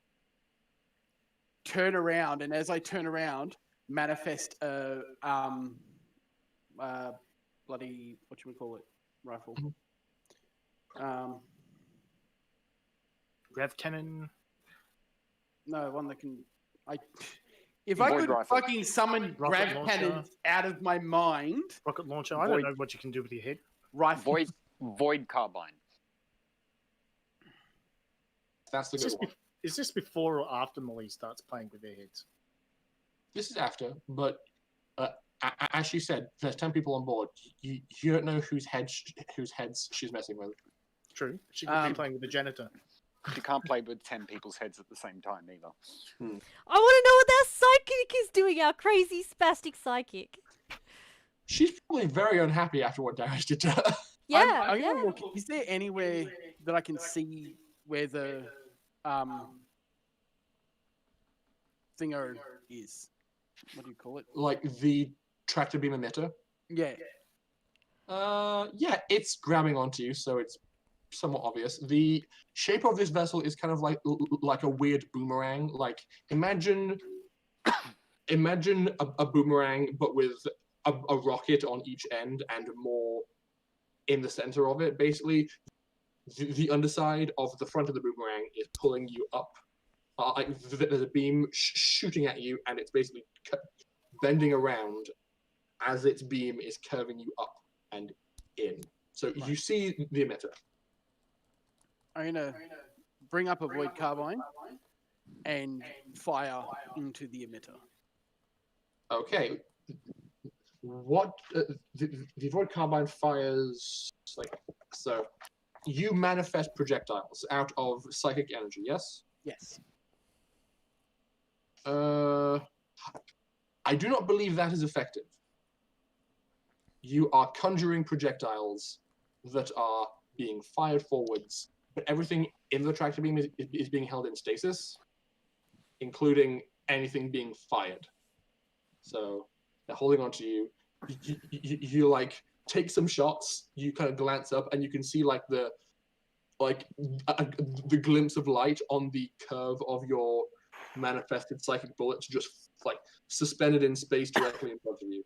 turn around, and as I turn around, manifest a bloody rifle. Rev cannon. No, one that can. If Void I could rifle. fucking summon Rocket grav launcher. cannons out of my mind, Rocket launcher. I don't know what you can do with your head. rifle. Void carbine. That's the Is good this, one. is this before or after Molly starts playing with their heads? This is after, but as she said, there's 10 people on board. You don't know whose heads she's messing with. True. She could be playing with the janitor. You can't play with 10 people's heads at the same time either. I want to know what our psychic is doing, our crazy spastic psychic. She's probably very unhappy after what Darius did to her. Yeah, I'm yeah. gonna look. Is there anywhere that I can see where the thinger is? What do you call it? Like the tractor beam emitter. Yeah. Yeah, it's grabbing onto you, so it's somewhat obvious. The shape of this vessel is kind of like a weird boomerang. Like imagine a boomerang, but with a rocket on each end and more in the center of it. Basically, the underside of the front of the boomerang is pulling you up. Like there's a beam shooting at you, and it's basically bending around as its beam is curving you up and in. So you see the emitter. I'm gonna bring up a void carbine and fire into the emitter. Okay. What the void carbine fires like so. You manifest projectiles out of psychic energy. Yes. Yes. I do not believe that is effective. You are conjuring projectiles that are being fired forwards, but everything in the tractor beam is being held in stasis, including anything being fired. So they're holding on to you. You like take some shots. You kind of glance up, and you can see like the glimpse of light on the curve of your manifested psychic bullet to just like suspended in space directly in front of you.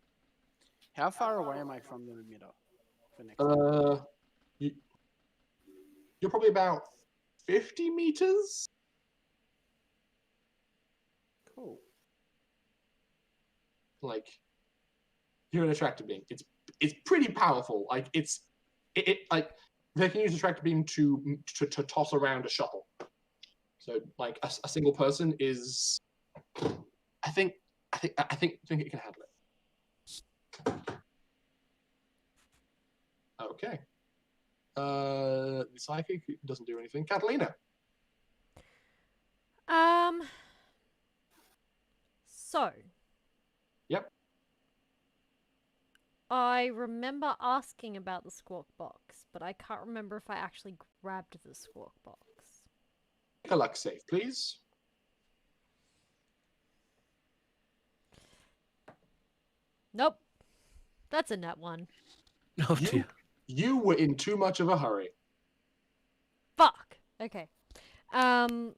How far away am I from the emitter? For next You're probably about 50 meters. Cool. Like you're in a tractor beam. It's pretty powerful. Like it like they can use a tractor beam to toss around a shuttle. So like a single person is, I think it can handle it. Okay. The psychic doesn't do anything. Katalina. So. Yep. I remember asking about the squawk box, but I can't remember if I actually grabbed the squawk box. Make a luck save, please. Nope. That's a nat one. Oh You, dear. you were in too much of a hurry. Fuck. Okay. All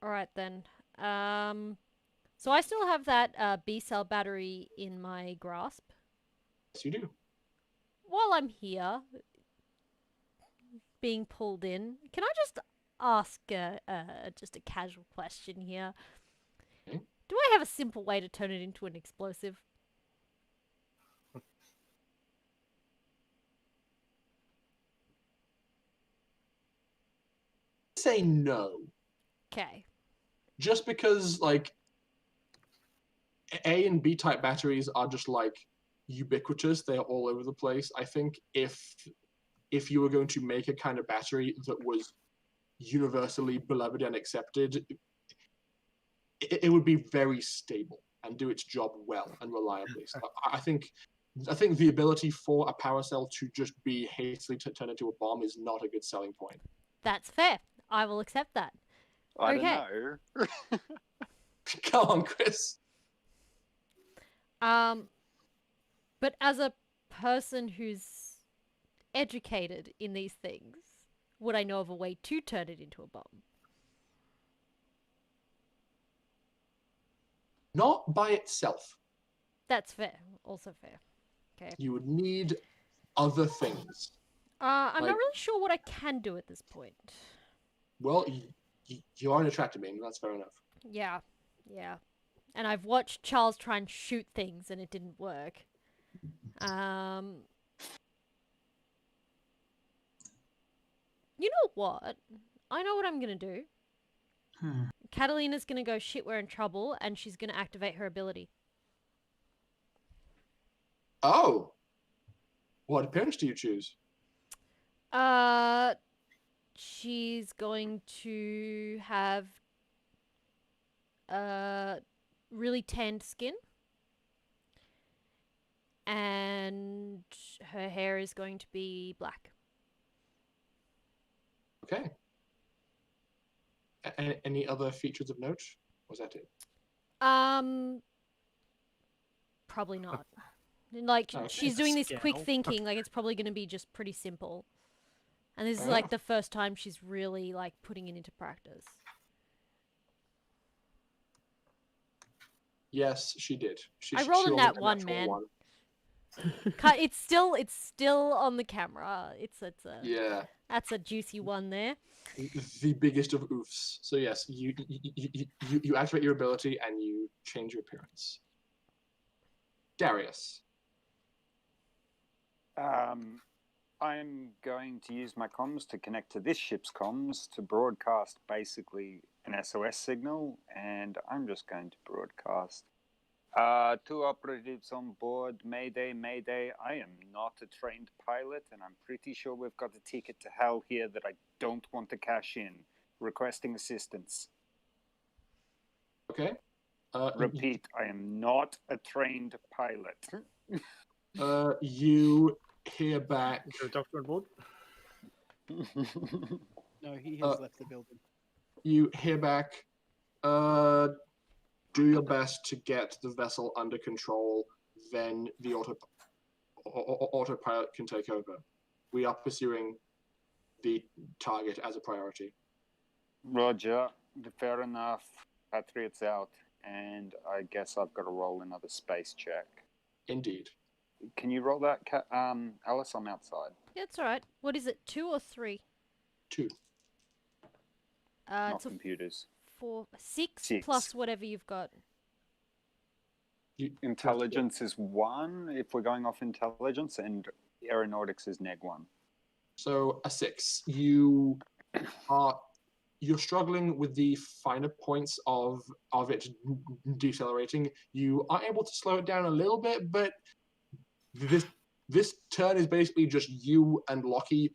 right then. So I still have that B cell battery in my grasp. Yes, you do. While I'm here, being pulled in, can I just ask just a casual question here? Okay. Do I have a simple way to turn it into an explosive? Say no. Okay. Just because, like, A and B type batteries are just, like, ubiquitous. They are all over the place. I think if you were going to make a kind of battery that was universally beloved and accepted, it would be very stable and do its job well and reliably. So I think the ability for a power cell to just be hastily turned into a bomb is not a good selling point. That's fair. I will accept that. I Okay. don't know. Come on, Chris. But as a person who's educated in these things, would I know of a way to turn it into a bomb? Not by itself. That's fair. Also fair. Okay. You would need other things. I'm Like- not really sure what I can do at this point. Well, you are an attractor being. That's fair enough. Yeah. Yeah. And I've watched Charles try and shoot things and it didn't work. You know what? I know what I'm gonna do. Catalina's gonna go shit, we're in trouble, and she's gonna activate her ability. Oh. What appearance do you choose? She's going to have really tanned skin. And her hair is going to be black. Okay. Any other features of note? Was that it? Probably not. Like, Okay. she's doing this quick Scale. thinking, like it's probably going to be just pretty simple. And this is Fair like enough. the first time she's really like putting it into practice. Yes, she did. I rolled a she nat a one, natural man. one. It's still on the camera. It's a Yeah, that's a juicy one there. the biggest of oofs. So yes, you activate your ability and you change your appearance. Darius. I'm going to use my comms to connect to this ship's comms to broadcast basically an SOS signal, and I'm just going to broadcast. 2 operatives on board, Mayday, Mayday. I am not a trained pilot, and I'm pretty sure we've got a ticket to hell here that I don't want to cash in. Requesting assistance. Okay. Repeat, I am not a trained pilot. You hear back. Is there a doctor on board? No, he has left the building. You hear back. Do your best to get the vessel under control. Then the autopilot can take over. We are pursuing the target as a priority. Roger, fair enough. Patriot's out, and I guess I've got to roll another space check. Indeed. Can you roll that, Alice? I'm outside. Yeah, it's alright. What is it, 2 or 3? 2. Not It's a computers. 6 6. plus whatever you've got. Intelligence is 1 if we're going off intelligence, and aeronautics is -1. So a 6. You're struggling with the finer points of it decelerating. You are able to slow it down a little bit, but this turn is basically just you and Locky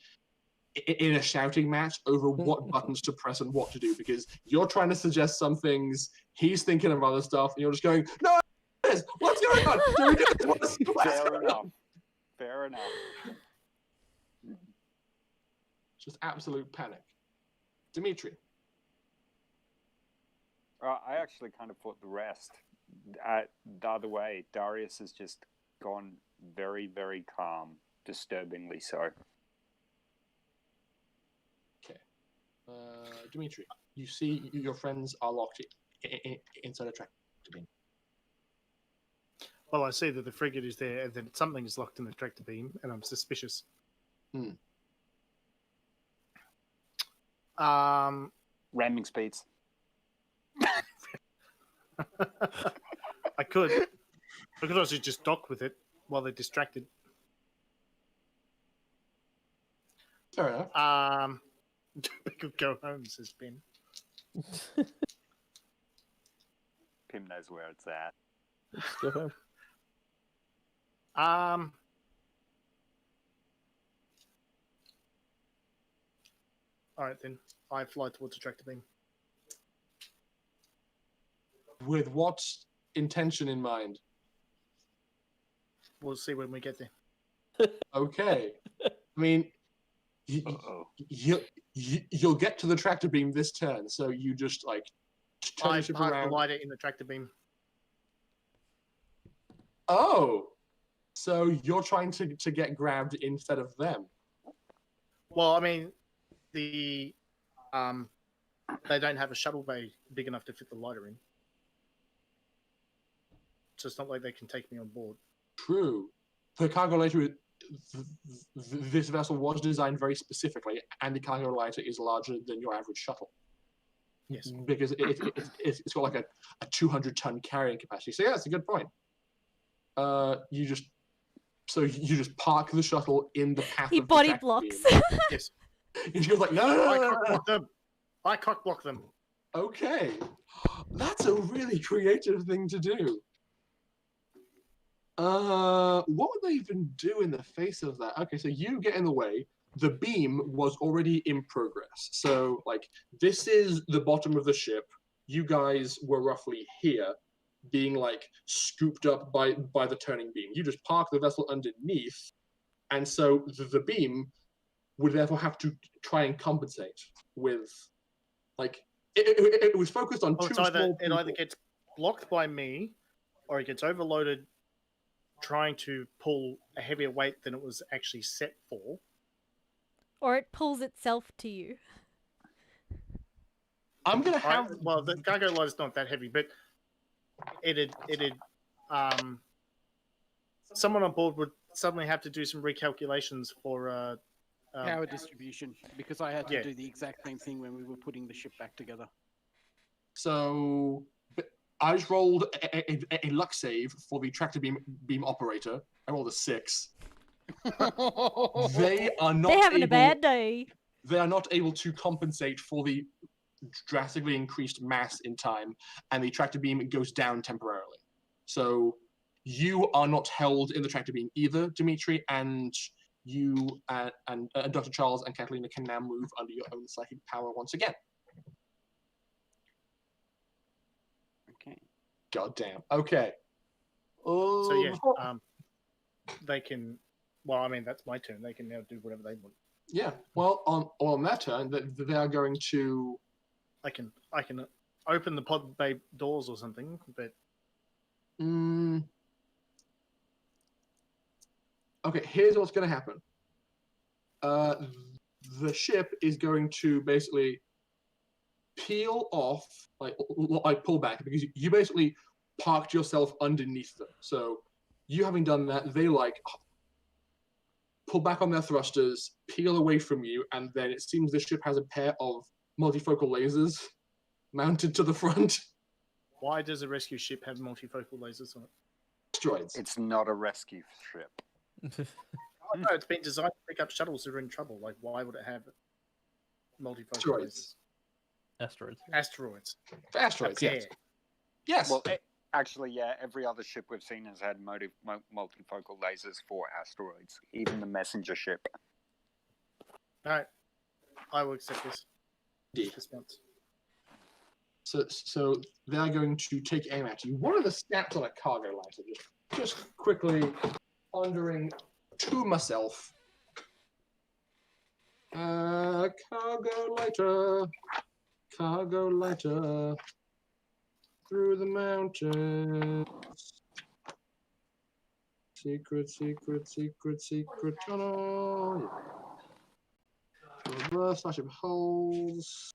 in a shouting match over what buttons to press and what to do, because you're trying to suggest some things, he's thinking of other stuff, and you're just going, no, what's going on? Do we do this? Fair enough. Fair enough. Just absolute panic. Dimitri. I actually kind of put the rest the other way. Darius has just gone very, very calm, disturbingly so. Dimitri, you see your friends are locked inside a tractor beam. Well, I see that the frigate is there, and then something is locked in the tractor beam, and I'm suspicious. Ramming speeds. I could also just dock with it while they're distracted. Fair enough. We could go home, says Pim. Pim knows where it's at. Go home. All right, then. I fly towards the tractor beam. With what intention in mind? We'll see when we get there. Okay. I mean, you'll get to the tractor beam this turn, so you just like turn I the ship park around. the lighter in the tractor beam. Oh, so you're trying to get grabbed instead of them. Well, I mean, they don't have a shuttle bay big enough to fit the lighter in, so it's not like they can take me on board. True. The cargo lighter, this vessel was designed very specifically, and the cargo lighter is larger than your average shuttle. Yes. Because it's got like a 200-ton carrying capacity. So yeah, that's a good point. You just park the shuttle in the path He of body the tractor blocks. beam. Yes. And she goes like, no. I cock block them. Okay. That's a really creative thing to do. What would they even do in the face of that? Okay, so you get in the way. The beam was already in progress. So, like, this is the bottom of the ship. You guys were roughly here, being, like, scooped up by the turning beam. You just park the vessel underneath, and so the beam would therefore have to try and compensate with, like, it was focused on two small It people. either gets blocked by me, or it gets overloaded trying to pull a heavier weight than it was actually set for. Or it pulls itself to you. I'm gonna have. Well, the cargo lighter's not that heavy, but it'd someone on board would suddenly have to do some recalculations for Power distribution, because I had to yeah. do the exact same thing when we were putting the ship back together. So I just rolled a luck save for the tractor beam operator. I rolled a 6. They are not. They're having a bad day. They are not able to compensate for the drastically increased mass in time, and the tractor beam goes down temporarily. So you are not held in the tractor beam either, Dimitri, and you and Dr. Charles and Katalina can now move under your own psychic power once again. Okay. God damn. Okay. So yeah, they can. Well, I mean that's my turn. They can now do whatever they want. Yeah. Well, on that turn, they are going to. I can open the pod bay doors or something, but. Okay, here's what's going to happen. The ship is going to basically peel off, like pull back, because you basically parked yourself underneath them. So you having done that, they like pull back on their thrusters, peel away from you, and then it seems the ship has a pair of multifocal lasers mounted to the front. Why does a rescue ship have multifocal lasers on it? Asteroids. It's not a rescue ship. Oh, no, it's been designed to pick up shuttles that are in trouble. Like, why would it have multifocal Asteroids. lasers? Asteroids. Asteroids. Asteroids, yes. Okay. Yes. Well, Actually, yeah, every other ship we've seen has had multifocal lasers for asteroids, even the messenger ship. All right, I will accept this. Indeed. Response. So they are going to take aim at you. What are the stats on a cargo lighter? Just quickly pondering to myself. Cargo lighter, through the mountains. Secret tunnel. Reverse Starship holes.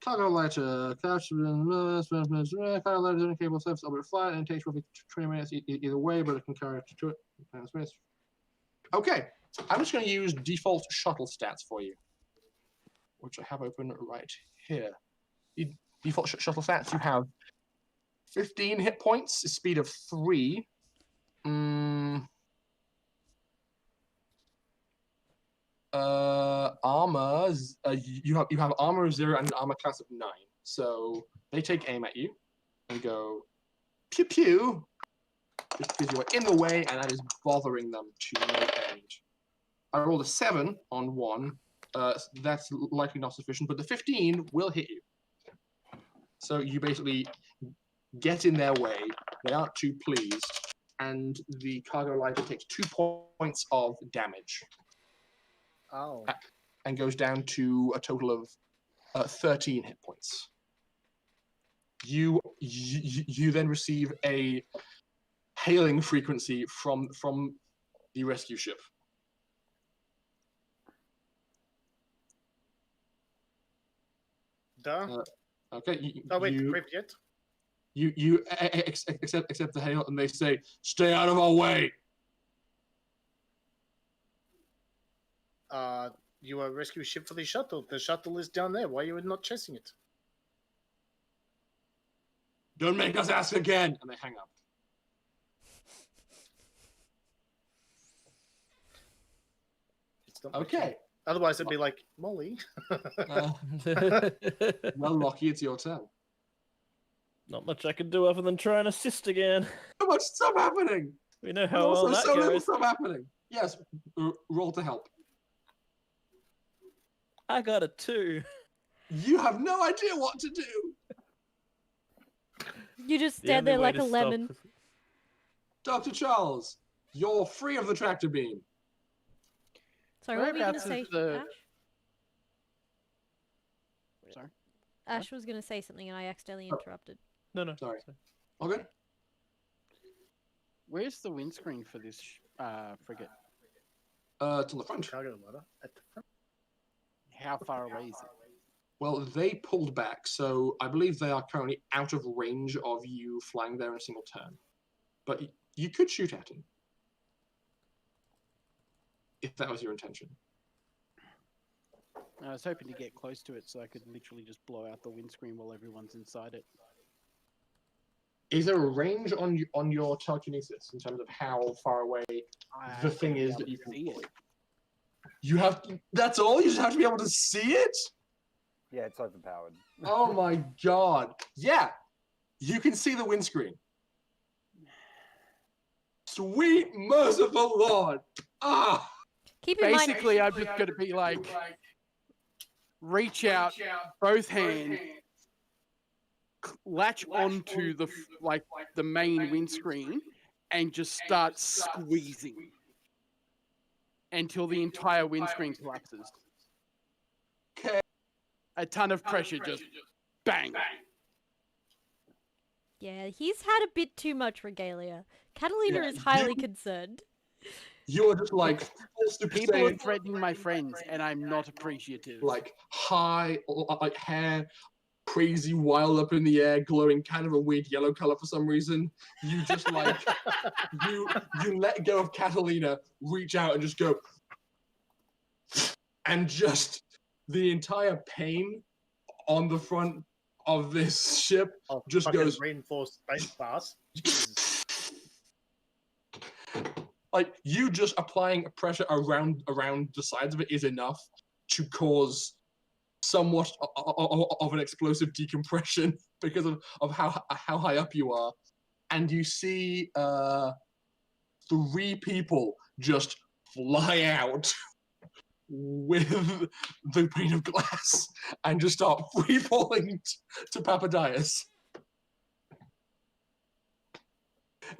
Cargo lighter, cargo lighter in cable surface orbit flight, and it takes roughly 20 minutes either way, but it can carry up to 2 minutes. Okay, I'm just going to use default shuttle stats for you, which I have open right here. The default shuttle stats, you have 15 hit points, a speed of 3. Armors. You have armor of 0 and an armor class of 9. So they take aim at you and go pew pew, just because you are in the way and that is bothering them to no end. I rolled a 7 on 1. That's likely not sufficient, but the 15 will hit you. So you basically get in their way. They aren't too pleased, and the cargo lighter takes 2 points of damage. Oh. And goes down to a total of 13 hit points. You then receive a hailing frequency from the rescue ship. Duh. Okay. Wait, yet? You accept the hail, and they say, "Stay out of our way." You are a rescue ship for the shuttle. The shuttle is down there. Why are you not chasing it? Don't make us ask again. And they hang up. It's not Okay. Otherwise, it'd be like, Molly. Well, Locky, it's your turn. Not much I can do other than try and assist again. So much stuff happening. We know But how well also that so little goes. stuff happening. Yes, roll to help. I got a 2. You have no idea what to do. You just The stand only there way like to a stop- lemon. Dr. Charles, you're free of the tractor beam. Sorry, what were you going to Whereabouts say, is the- Ash? Sorry. Ash was going to say something and I accidentally interrupted. No. Sorry. Okay. Where's the windscreen for this frigate? It's on the front. Cargo ladder at the front. How far away is it? Well, they pulled back, so I believe they are currently out of range of you flying there in a single turn. But you could shoot at him. If that was your intention. I was hoping to get close to it so I could literally just blow out the windscreen while everyone's inside it. Is there a range on your telekinesis in terms of how far away the thing is that you can see it? You have to, that's all? You just have to be able to see it? Yeah, it's overpowered. Oh my god. Yeah. You can see the windscreen. Sweet merciful Lord. Ah. Keep in mind, Basically, I'm just going to be like, reach out, both hands, latch onto the main windscreen, and just start squeezing until the entire windscreen collapses. Okay. A ton of pressure, just bang. yeah, he's had a bit too much regalia. Catalina Yeah, is highly concerned. You are just like full Super People are Saiyan, threatening my friends, and I'm not appreciative. like high, like hair, crazy wild up in the air, glowing kind of a weird yellow color for some reason. You just like you let go of Katalina, reach out and just go, and just the entire pain on the front of this ship just Fucking goes reinforced base bars. like you just applying pressure around the sides of it is enough to cause somewhat of an explosive decompression because of how high up you are, and you see 3 people just fly out with the pane of glass and just start free falling to Papadias.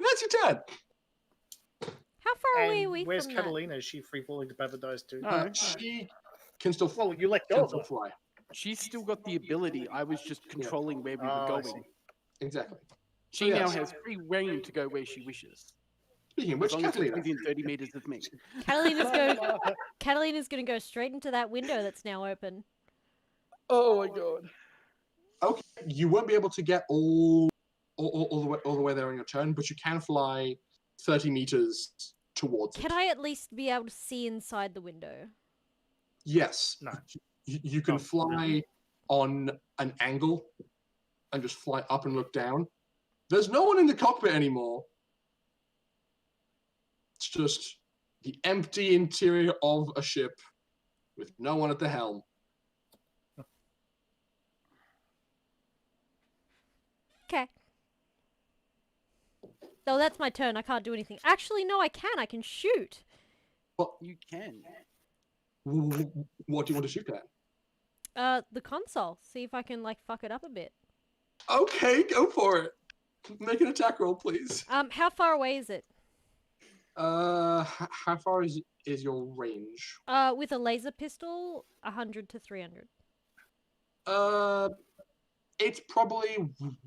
That's your turn. How far away And are we where's from Catalina? Is she free falling to Papadias too? No. She can still Well, you let go can of her. still fly. She's still got the ability. I was just controlling where we were I going. see. Exactly. She now yes. has free reign to go where she wishes. Speaking of As which, long as it's Katalina. within 30 meters of me. Catalina's gonna go straight into that window that's now open. Oh my god. Okay, you won't be able to get all the way there on your turn, but you can fly 30 meters towards Can it. I at least be able to see inside the window? Yes. No. You can Oh, fly on an angle and just fly up and look down. There's no one in the cockpit anymore. It's just the empty interior of a ship with no one at the helm. Okay. No, that's my turn. I can't do anything. Actually, no, I can. I can shoot. You can. What do you want to shoot at? The console. See if I can like fuck it up a bit. Okay, go for it. Make an attack roll, please. How far away is it? How far is your range? With a laser pistol, 100 to 300. It's probably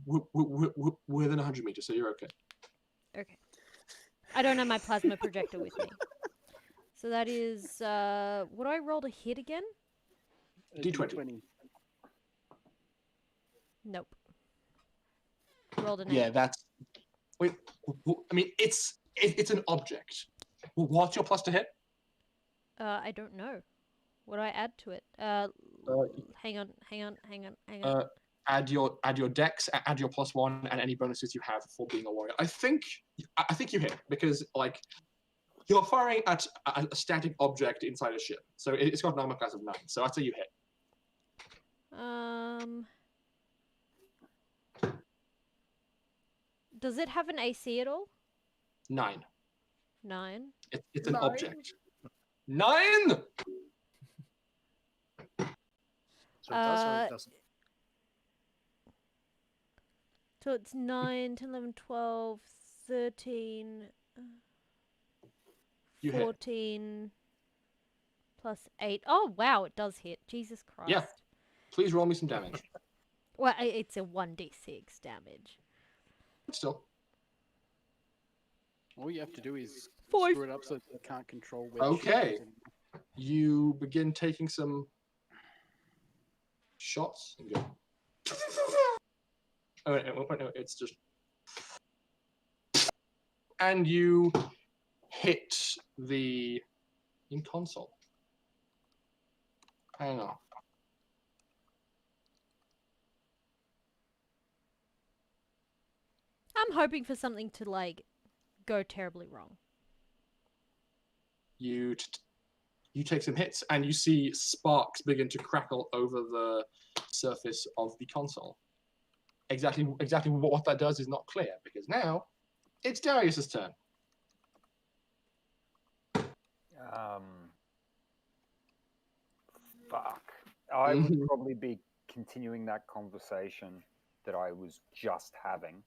within 100 meters, so you're okay. Okay. I don't have my plasma projector with me. So that is, would I roll to hit again? D20. Nope. Rolled an 8. Yeah, that's. Wait, I mean, it's an object. What's your plus to hit? I don't know. What do I add to it? Hang on. Add your dex, add your +1, and any bonuses you have for being a warrior. I think you hit because like you're firing at a static object inside a ship, so it's got an armor class of 9. So I'd say you hit. Does it have an AC at all? 9. 9. It's an 9? object. 9. So it does or it doesn't? So it's 9, 10, 11, 12, 13, You hit. 14, plus 8. Oh, wow, it does hit. Jesus Christ. Yeah. Please roll me some damage. Well, it's a 1d6 damage. Still. All you have to do is 5. screw it up so that you can't control where the ship Okay. is anymore. You begin taking some shots and go. Oh, no, it's just. And you hit the in console. Hang on. I'm hoping for something to, like, go terribly wrong. You take some hits, and you see sparks begin to crackle over the surface of the console. Exactly what that does is not clear, because now it's Darius's turn. Fuck. I would probably be continuing that conversation that I was just having.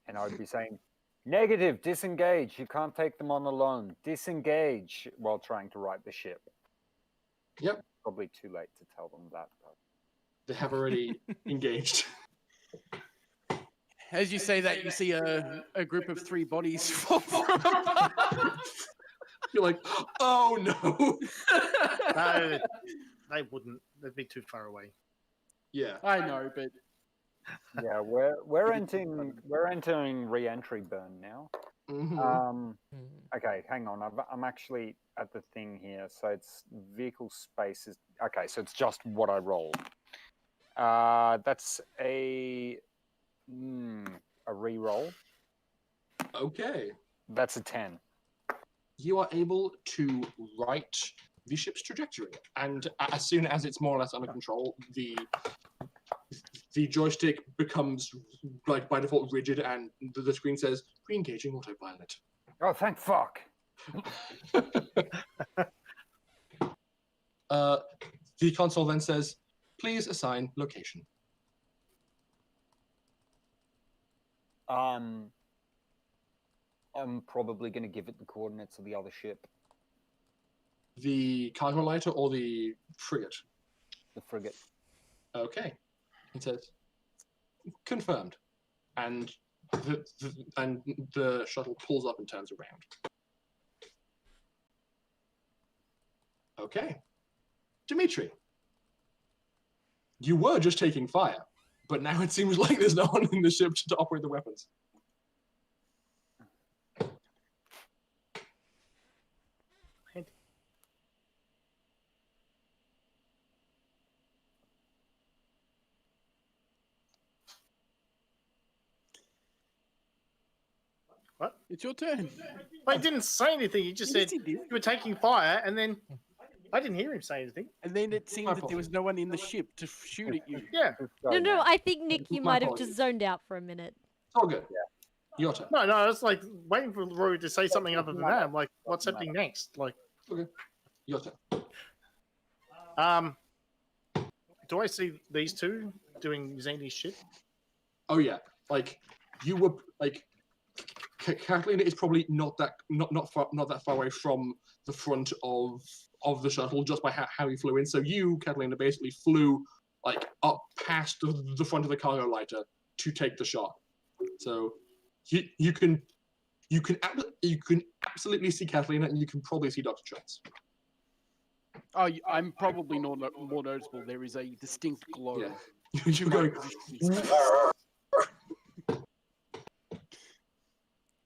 And I would be saying, negative, disengage. You can't take them on alone. Disengage while trying to right the ship. Yep. Probably too late to tell them that. Though. They have already engaged. As you say that, you see a group of 3 bodies fall from You're like, oh no. No, they wouldn't. They'd be too far away. Yeah. I know, but Yeah, we're entering re-entry burn now. Mm-hmm. Okay, hang on. I'm actually at the thing here. So it's vehicle spaces. Okay, so it's just what I rolled. That's a re-roll. Okay. That's a 10. You are able to right the ship's trajectory. And as soon as it's more or less under control, the joystick becomes, like, by default rigid, and the screen says, re-engaging autopilot. Oh, thank fuck. The console then says, please assign location. I'm probably going to give it the coordinates of the other ship, The cargo lighter or the frigate? the frigate. Okay. It says, confirmed. And the shuttle pulls up and turns around. Okay. Dimitri, you were just taking fire, but now it seems like there's no one in the ship to operate the weapons. What? It's your turn. Well, he didn't say anything. He just Yes, said he did. you were taking fire, and then I didn't hear him say anything. And then it seemed that there was no one in the ship to shoot at you. Yeah. No, I think Nick, you My might have apologies. just zoned out for a minute. It's all good. Your turn. No, I was like waiting for Rory to say something other than that. I'm like, what's happening next? Like, Your turn. do I see these two doing zany shit? Oh yeah, like you were like Katalina is probably not that far away from the front of the shuttle just by how you flew in. So you, Katalina, basically flew like up past the front of the cargo lighter to take the shot. So you can absolutely see Katalina, and you can probably see Dr. Charles. Oh, I'm probably more noticeable. There is a distinct glow. Yeah, you're going.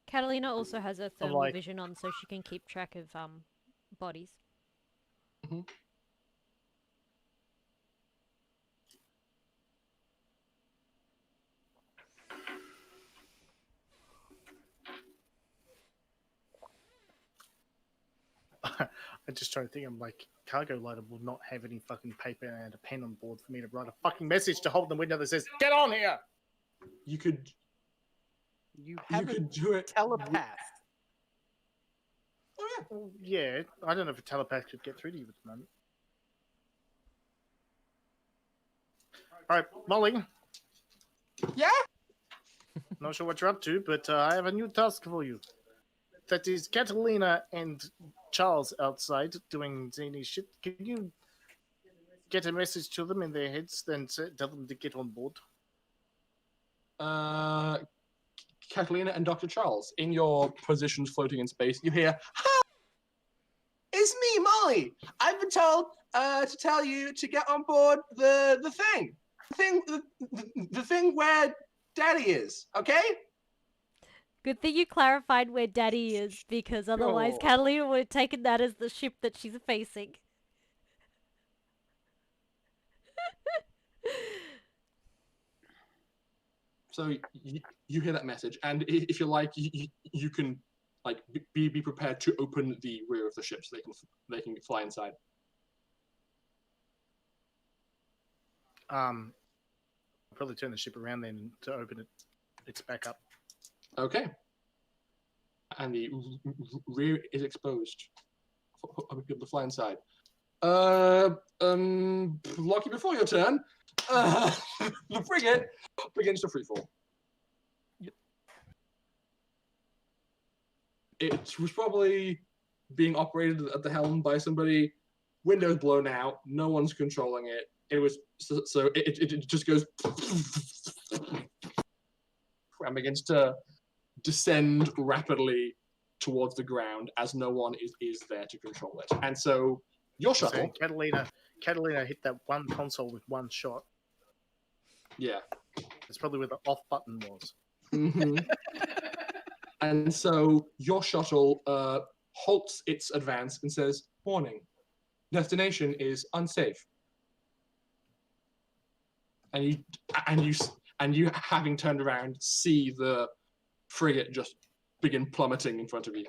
Catalina also has her thermal like- vision on, so she can keep track of bodies. Mhm. I'm just trying to think. I'm like, cargo lighter will not have any fucking paper and a pen on board for me to write a fucking message to hold the window that says, "Get on here." You could You have a could do it. telepath. Oh yeah. Well, yeah, I don't know if a telepath could get through to you at the moment. All right, Molly. Yeah. Not sure what you're up to, but I have a new task for you. That is Catalina and Charles outside doing zany shit. Can you get a message to them in their heads, then tell them to get on board? Katalina and Dr. Charles, in your positions floating in space, you hear, "Ha! It's me, Molly. I've been told to tell you to get on board the thing where Daddy is. Okay? Good thing you clarified where Daddy is, because otherwise Sure. Catalina would have taken that as the ship that she's facing. So you hear that message, and if you like, you can like be prepared to open the rear of the ship so they can fly inside. I'll probably turn the ship around then to open it. It's back up. Okay. And the rear is exposed. I'll be able to fly inside. Locky, before your turn, the frigate begins to freefall. It was probably being operated at the helm by somebody. Windows blown out. No one's controlling it. It was so it just goes and begins to descend rapidly towards the ground as no one is there to control it. And so your shuttle, So Catalina hit that one console with one shot. yeah. That's probably where the off button was. Mhm. And so your shuttle halts its advance and says, "Warning, destination is unsafe." And you, having turned around, see the frigate just begin plummeting in front of you.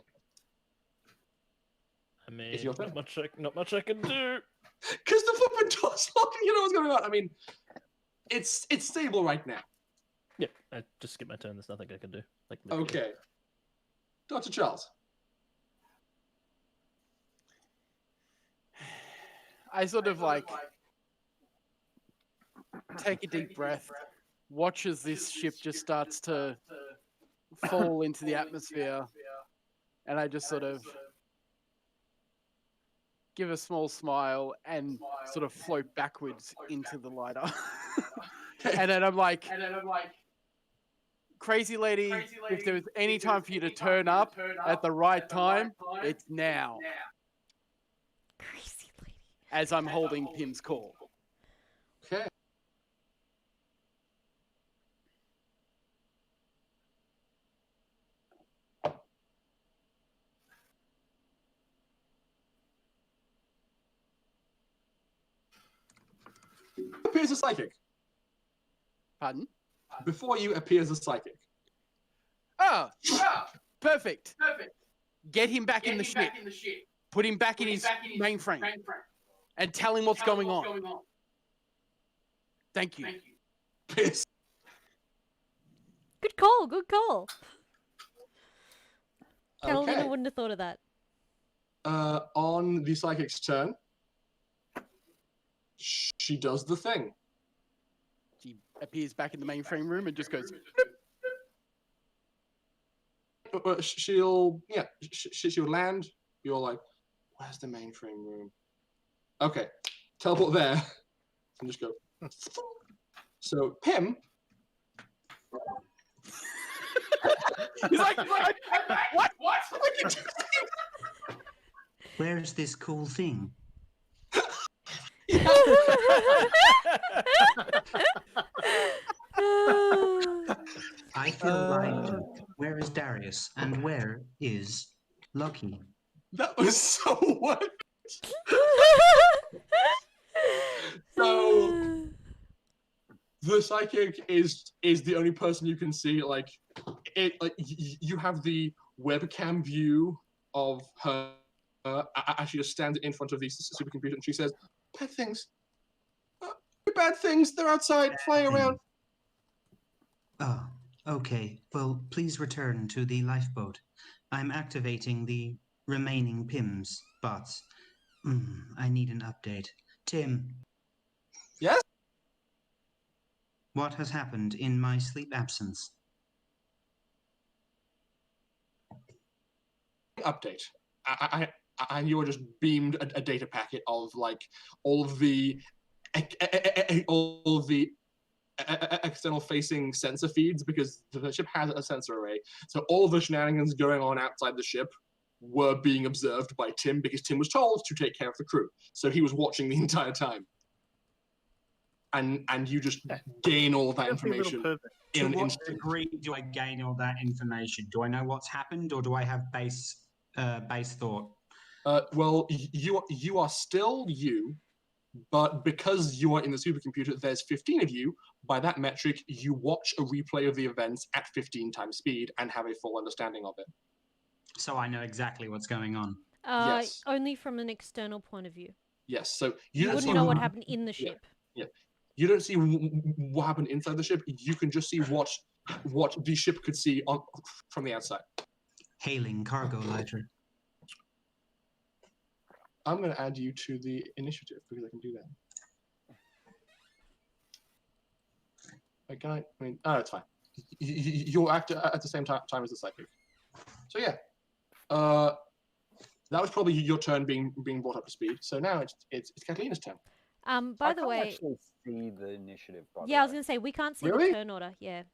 I mean, It's your turn. not much I can do. Because the footman door's locked, you know what's going on. I mean, it's stable right now. Yeah, I just skip my turn. There's nothing I can do. Like, literally. Okay. Dr. Charles. I sort of like take a deep breath, watch as this ship just starts to fall into the atmosphere, and I just sort of give a small smile and sort of float backwards into the lighter. And then I'm like, crazy lady, if there was any time for you to turn up at the right time, it's now. Crazy lady. As I'm holding PIMM's call. Okay. Appears a psychic. Pardon? Before you appears a psychic. Oh, perfect. Get him back in the ship. Put him back in his mainframe. And tell him what's going on. Thank you. Piss. Good call. Good call. Katalina Okay. wouldn't have thought of that. On the psychic's turn, she does the thing. She appears back in the mainframe room and just goes, She'll land. You're like, where's the mainframe room? Okay, teleport there and just go. So PIMM. He's like, what? Where's this cool thing? I feel lied to. Where is Darius? And where is Locky? That was so what? So the psychic is the only person you can see. Like it, like you have the webcam view of her as she just stands in front of the supercomputer, and she says, "Bad things, bad things. They're outside, flying around." Oh, okay. Well, please return to the lifeboat. I'm activating the remaining PIMMs, but I need an update. Tim. Yes? What has happened in my sleep absence? Update. And you were just beamed a data packet of like all of the external facing sensor feeds, because the ship has a sensor array. So all of the shenanigans going on outside the ship were being observed by Tim, because Tim was told to take care of the crew. So he was watching the entire time. And you just gain all of that information in an To what instant. degree do I gain all that information? Do I know what's happened, or do I have base thought? Well, you are still you, but because you are in the supercomputer, there's 15 of you. By that metric, you watch a replay of the events at 15 times speed and have a full understanding of it. So I know exactly what's going on. Yes. Only from an external point of view. Yes, so You don't wouldn't see know what happened in the Yeah. ship. You don't see what happened inside the ship. You can just see what the ship could see from the outside. Hailing cargo lighter. I'm going to add you to the initiative because I can do that. Wait, can I mean, oh, it's fine. You'll act at the same time as the psychic. So yeah, that was probably your turn being brought up to speed. So now it's Katalina's turn. By I the can't way, actually see the initiative. By yeah, I was the way. gonna say we can't see Really? the turn order. Yeah.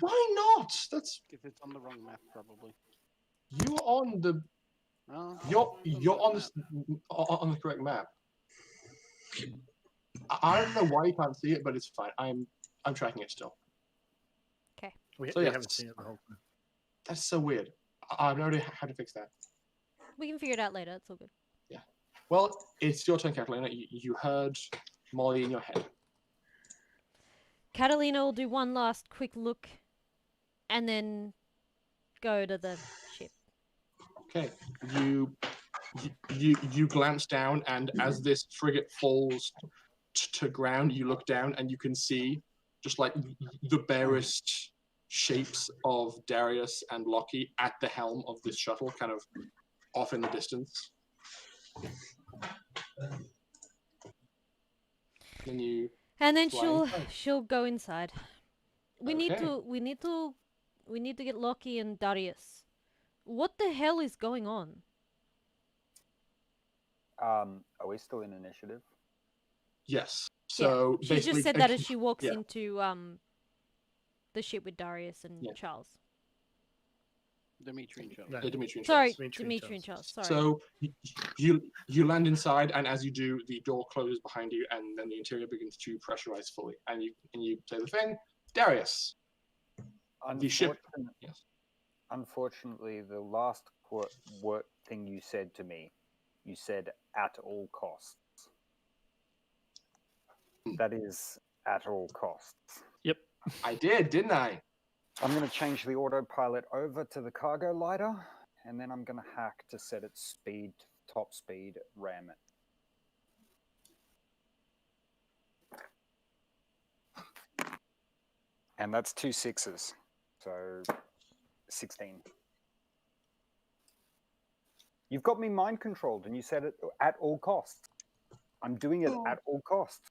Why not? That's if it's on the wrong map, probably. you're on the Oh, you're on the correct map. I don't know why you can't see it, but it's fine. I'm tracking it still. We So, yeah. haven't seen it the whole time. That's so weird. I've no idea how to fix that. We can figure it out later. It's all good. Well, it's your turn, Katalina. You heard Molly in your head. Katalina will do one last quick look, and then go to the ship. Okay, you you glance down, and as this frigate falls to ground, you look down and you can see just like the barest shapes of Darius and Locky at the helm of this shuttle, kind of off in the distance. Then you And then fly she'll go inside. We need Okay. to get Locky and Darius. What the hell is going on? Are we still in initiative? Yes. So She just basically, said that as she walks yeah. into the ship with Darius and Yeah. Charles. Dimitri and Charles. No. Dimitri and Sorry, Charles. Dimitri and Charles. Sorry. So you land inside, and as you do, the door closes behind you, and then the interior begins to pressurize fully. And you say the thing, Darius. The ship. Yes. Unfortunately, the last word thing you said to me, you said at all costs. That is at all costs. Yep. I did, didn't I? I'm going to change the autopilot over to the cargo lighter, and then I'm going to hack to set its speed, top speed, ram it. And that's 2 6s, so 16. You've got me mind controlled, and you said it at all costs. I'm doing it at all costs.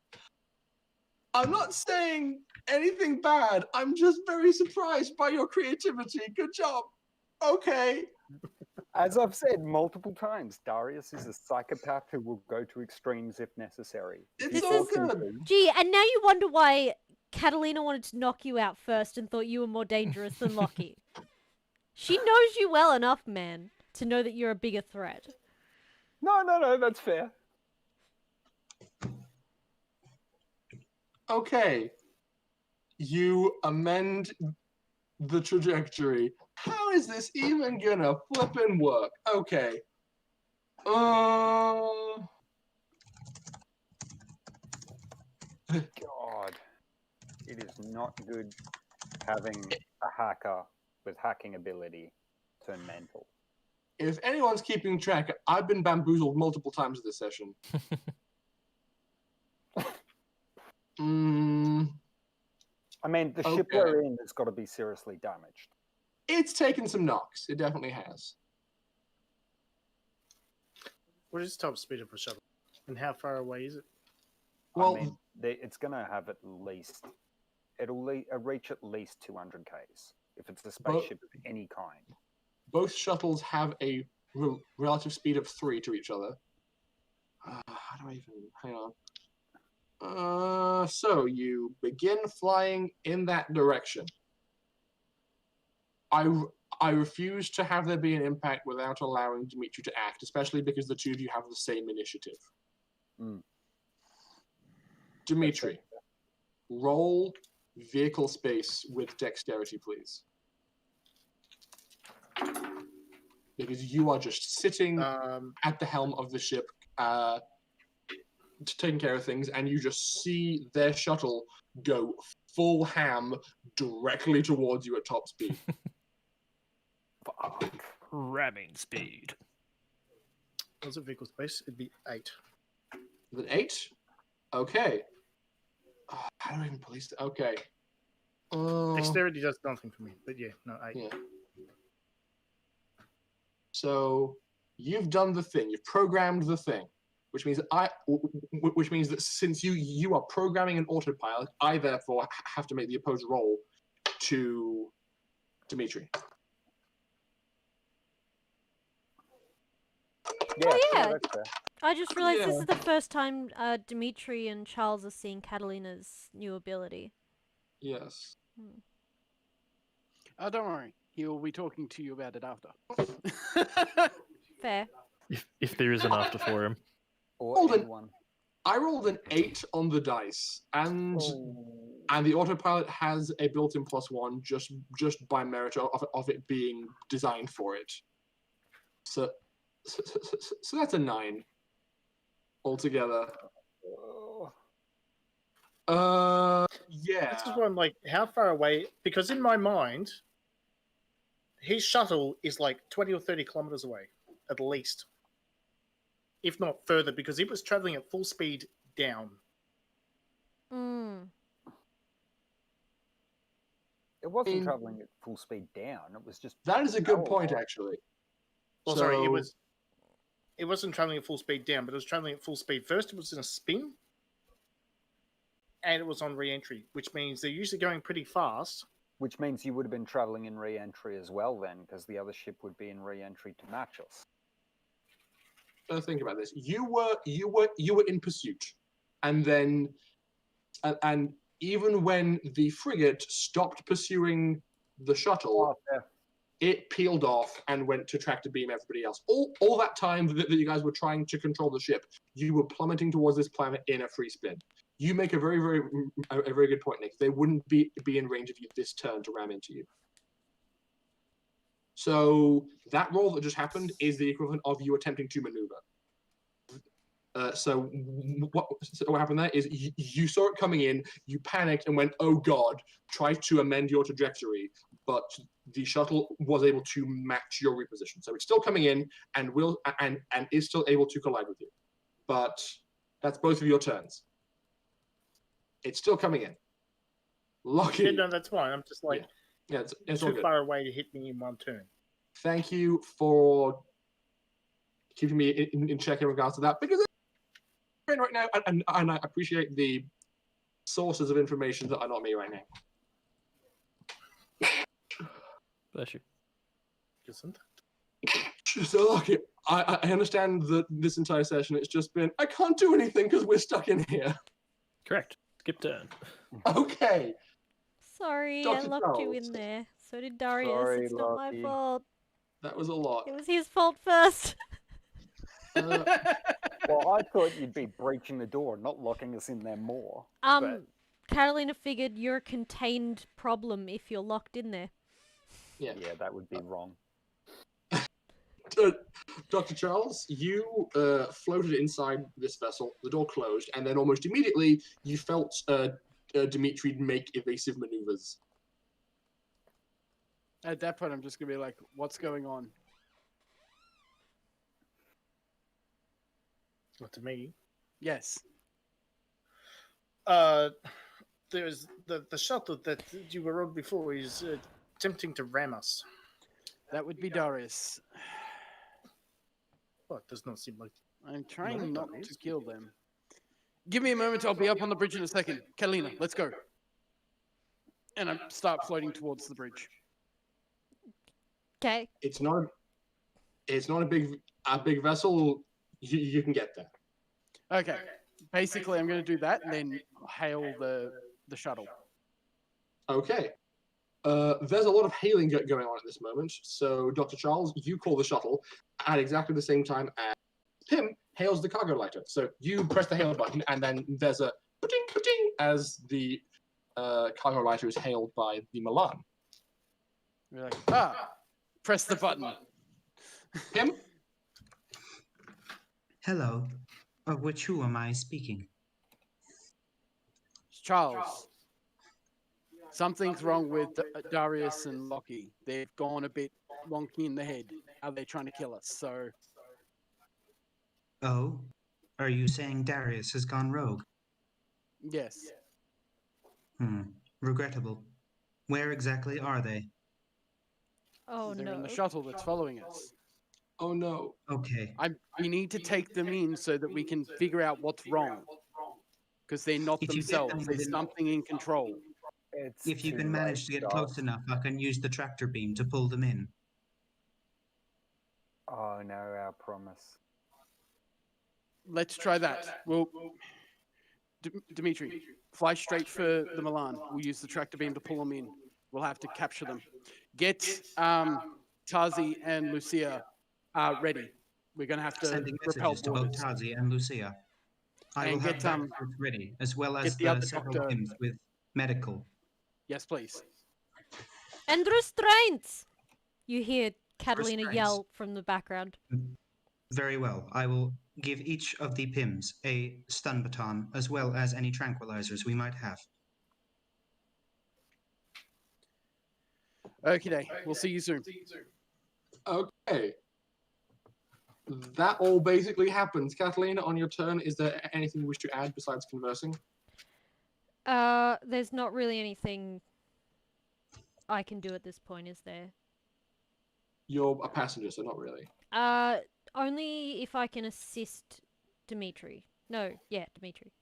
I'm not saying anything bad. I'm just very surprised by your creativity. Good job. Okay. As I've said multiple times, Darius is a psychopath who will go to extremes if necessary. It's all good. Gee, and now you wonder why Katalina wanted to knock you out first and thought you were more dangerous than Locky. She knows you well enough, man, to know that you're a bigger threat. No, that's fair. Okay. You amend the trajectory. How is this even gonna flippin' work? Okay. God. It is not good having a hacker with hacking ability turn mental. If anyone's keeping track, I've been bamboozled multiple times this session. I mean, the ship we're in has got to be seriously damaged. It's taken some knocks. It definitely has. What is top speed of a shuttle? And how far away is it? Well, I mean, it's going to have at least... It'll reach at least 200 Ks if it's a spaceship of any kind. Both shuttles have a relative speed of 3 to each other. How do I even... Hang on. So you begin flying in that direction. I refuse to have there be an impact without allowing Dimitri to act, especially because the two of you have the same initiative. Dimitri, roll vehicle space with dexterity, please. Because you are just sitting at the helm of the ship, taking care of things, and you just see their shuttle go full ham directly towards you at top speed. Ramming speed. What's a vehicle space? It'd be 8. Is it 8? Okay. How do I even police it? Okay. Dexterity does nothing for me, but yeah, no, 8. Yeah. So you've done the thing. You've programmed the thing, which means that since you are programming an autopilot, I therefore have to make the opposed roll to Dimitri. Yeah, yeah. that's fair. I just realized this is the first time Dimitri and Charles are seeing Catalina's new ability. Yes. Don't worry. He will be talking to you about it after. Fair. If there is an after for him. Or anyone. I rolled an 8 on the dice, and the autopilot has a built-in +1 just by merit of it being designed for it. So that's a 9 altogether. Yeah. This is why I'm like, how far away? Because in my mind, his shuttle is like 20 or 30 kilometers away, at least. if not further, because it was traveling at full speed down. Mm. It wasn't mean- traveling at full speed down. It was just That is a good parallel. point, actually. Well, sorry, So- it wasn't traveling at full speed down, but it was traveling at full speed. First, it was in a spin, and it was on re-entry, which means they're usually going pretty fast. Which means you would have been traveling in re-entry as well then, because the other ship would be in re-entry to match us. So think about this. You were in pursuit, and then, and even when the frigate stopped pursuing the shuttle, it peeled off and went to tractor beam everybody else. All that time that you guys were trying to control the ship, you were plummeting towards this planet in a free spin. You make a very good point, Nick. They wouldn't be in range of you this turn to ram into you. So that roll that just happened is the equivalent of you attempting to maneuver. So what happened there is you saw it coming in, you panicked and went, "Oh God!" Tried to amend your trajectory, but the shuttle was able to match your reposition. So it's still coming in and is still able to collide with you. But that's both of your turns. It's still coming in. Lucky. Yeah, no, that's fine. I'm just like Yeah, it's all too good. far away to hit me in one turn. Thank you for keeping me in check in regards to that, because it's right now, and I appreciate the sources of information that are not me right now. Bless you. Isn't So, Lucky, I understand that this entire session it's just been, I can't do anything because we're stuck in here. Correct. Skip turn. Okay. Sorry, Dr. I locked you Charles. in there. So did Darius. Sorry, It's not my Locky. fault. That was a lot. It was his fault first. Uh, Well, I thought you'd be breaching the door, not locking us in there more. Catalina figured you're a contained problem if you're locked in there. yeah. Yeah, that would be wrong. Dr. Charles, you floated inside this vessel, the door closed, and then almost immediately you felt Dimitri make evasive maneuvers. At that point, I'm just gonna be like, "What's going on?" Not to me. Yes. There's the shuttle that you were on before is attempting to ram us. That would be Darius. Well, it does not seem like. I'm trying No, not Darius. to kill them. Give me a moment. I'll be up on the bridge in a second. Katalina, let's go. And I start floating towards the bridge. Okay. It's not a big vessel. You can get there. Okay. Basically, I'm going to do that and then hail the shuttle. Okay. There's a lot of hailing going on at this moment. So, Dr. Charles, you call the shuttle at exactly the same time as PIMM hails the cargo lighter. So you press the hail button, and then there's a pa-ding, pa-ding, as the cargo lighter is hailed by the Milan. We're like, press the button. PIMM? Hello. With who am I speaking? Charles. Something's wrong with Darius and Locky. They've gone a bit wonky in the head. Are they trying to kill us? So, Oh? Are you saying Darius has gone rogue? yes. Regrettable. Where exactly are they? Oh They're no. in the shuttle that's following us. Oh no. Okay. We need to take them in so that we can figure out what's wrong. Because they're not If you get themselves. them There's within- something in control. It's If you too can manage late, to get Doc. close enough, I can use the tractor beam to pull them in. Oh no, our promise. Let's try that. Well, Dimitri, fly straight for the Milan. We'll use the tractor beam to pull them in. We'll have to capture them. Get Tazi and Lucia ready. We're going to have to Sending repel messages to both borders. Tazi and Lucia. I And will have get, backup ready, as well as the the other several doctor. PIMMs with medical. Yes, please. And restraints! You hear Catalina Restraints. yell from the background. Very well. I will give each of the PIMMs a stun baton, as well as any tranquilizers we might have. Okay, we'll see you soon. Okay. that all basically happens. Katalina, on your turn, is there anything you wish to add besides conversing? There's not really anything I can do at this point, is there? You're a passenger, so not really. Only if I can assist Dimitri. No, yeah, Dimitri.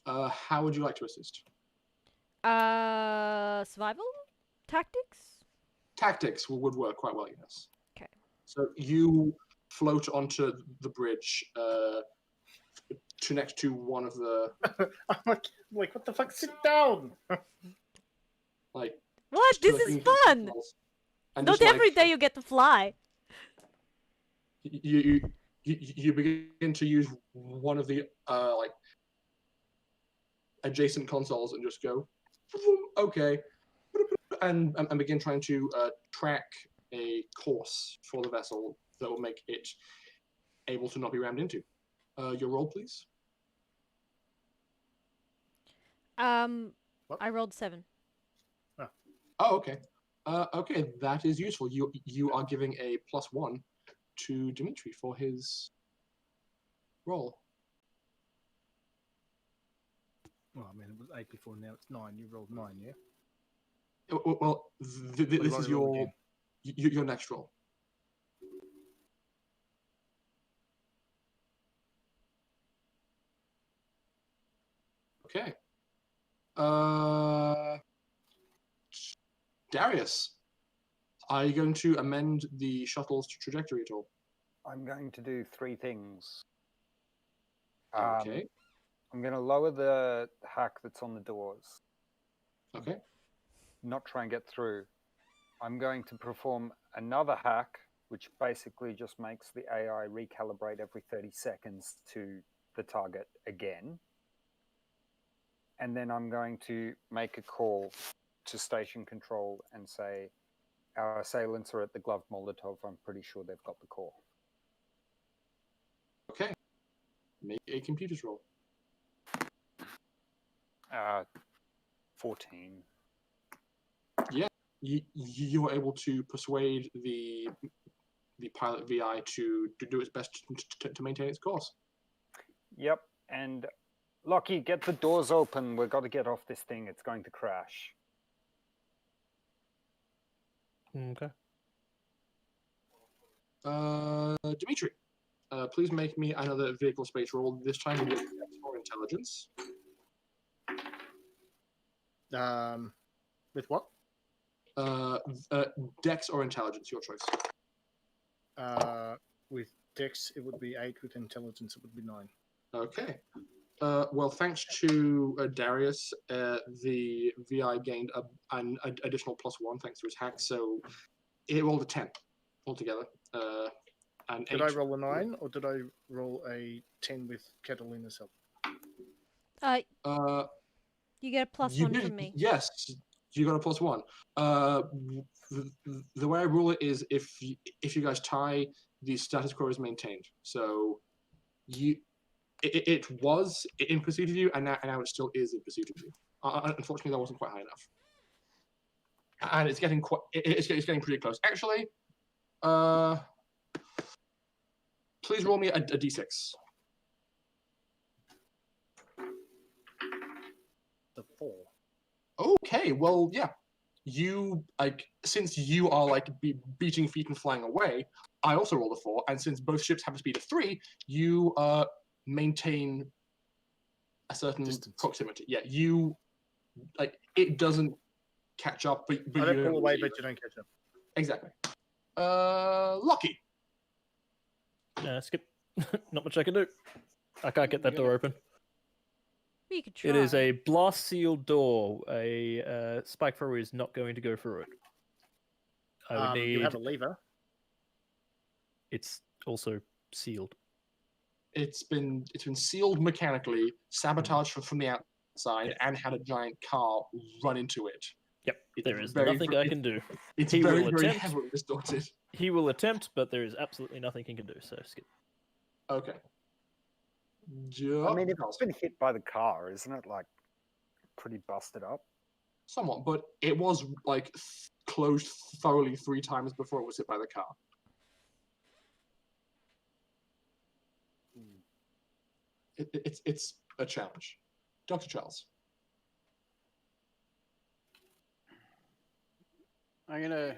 How would you like to assist? Survival? Tactics? Tactics would work quite well, yes. Okay. So you float onto the bridge to next to one of the I'm like, what the fuck? Sit down. like. What? two This or is three fun! consoles, and Not just, every day you get to fly. you begin to use one of the like adjacent consoles and just go okay, and begin trying to track a course for the vessel that will make it able to not be rammed into. Your roll, please. I rolled 7. Oh, okay. Okay, that is useful. You are giving a +1 to Dimitri for his roll. Well, I mean, it was 8 before, now it's 9. You rolled 9, yeah? Well, this is your next roll. Okay. Darius, are you going to amend the shuttle's trajectory at all? I'm going to do 3 things. Okay. I'm going to lower the hack that's on the doors. Okay. Not try and get through. I'm going to perform another hack, which basically just makes the AI recalibrate every 30 seconds to the target again. And then I'm going to make a call to station control and say, our assailants are at the glove Molotov. I'm pretty sure they've got the core. Okay. Make a computers roll. 14. Yeah, you were able to persuade the pilot VI to do its best to maintain its course. Yep, and Locky, get the doors open. We've got to get off this thing. It's going to crash. Okay. Dimitri, please make me another vehicle space roll. This time with more intelligence. With what? Dex or intelligence, your choice. With Dex, it would be 8. With intelligence, it would be 9. Okay. Well, thanks to Darius, the VI gained an additional +1 thanks to his hack, so it rolled a 10 altogether. And Did 8. I roll a 9 or did I roll a 10 with Catalina's help? You get a +1 from me. Yes, you got a +1. The way I rule it is if you guys tie, the status quo is maintained. So it was in pursuit of you, and now it still is in pursuit of you. Unfortunately, that wasn't quite high enough, and it's getting pretty close. Actually, please roll me a d6. The 4. Okay, well, yeah. You since you are beating feet and flying away, I also rolled a 4, and since both ships have a speed of 3, you maintain a certain distance. Proximity. Yeah, you it doesn't catch up, but I don't you pull away, but you don't catch up. Exactly. Locky. Skip. Not much I can do. I can't get that door open. You could try. It is a blast sealed door. A spike thrower is not going to go through it. I would need. You have a lever. It's also sealed. It's been sealed mechanically, sabotaged from the outside, and had a giant car run into it. Yep, It's there is very- nothing I can do. It's He very, will very attempt. heavily distorted. He will attempt, but there is absolutely nothing he can do. So skip. Okay. I mean, if it's been hit by the car, isn't it pretty busted up? Somewhat, but it was closed thoroughly 3 times before it was hit by the car. it's a challenge. Dr. Charles. I'm gonna.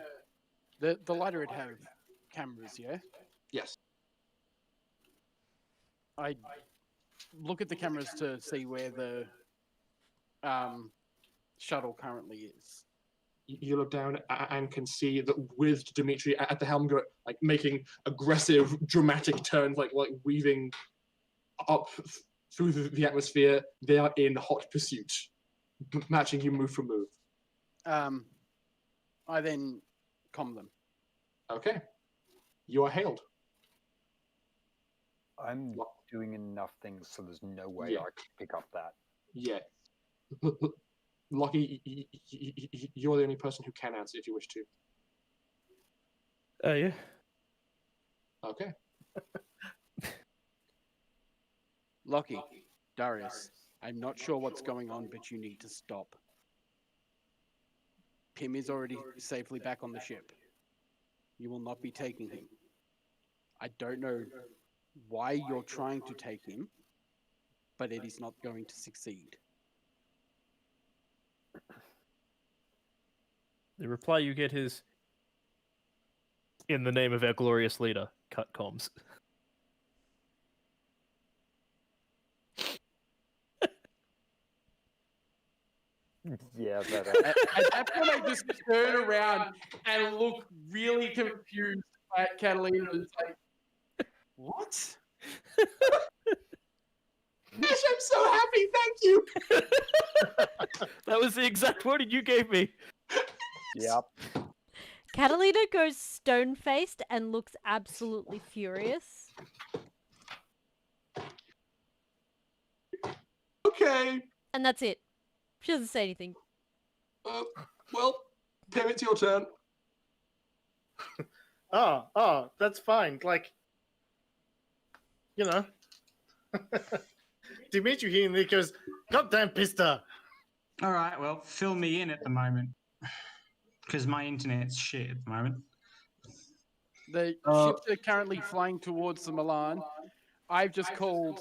The lighter would have cameras, yeah. Yes. I look at the cameras to see where the shuttle currently is. You look down and can see that with Dimitri at the helm, like making aggressive, dramatic turns, like weaving up through the atmosphere. They are in hot pursuit, matching you move for move. I then comm them. Okay, you are hailed. I'm doing enough things, so there's no way Yeah. I could pick up that. Yeah. Locky, you're the only person who can answer if you wish to. Yeah. Okay. Locky, Darius, I'm not sure what's going on, but you need to stop. PIMM is already safely back on the ship. You will not be taking him. I don't know why you're trying to take him, but it is not going to succeed. The reply you get is, "In the name of our glorious leader, cut comms." Yeah, that. At that point, I just turn around and look really confused at Katalina and say, "What?" Yes, I'm so happy. Thank you. That was the exact wording you gave me. Yep. Catalina goes stone-faced and looks absolutely furious. Okay. And that's it. She doesn't say anything. Well, Tim, it's your turn. Oh, that's fine. Like, you know. Dimitri here and he goes, "Goddamn pista." All right, well, fill me in at the moment. Because my internet's shit at the moment. The ships are currently flying towards the Milan. I've just called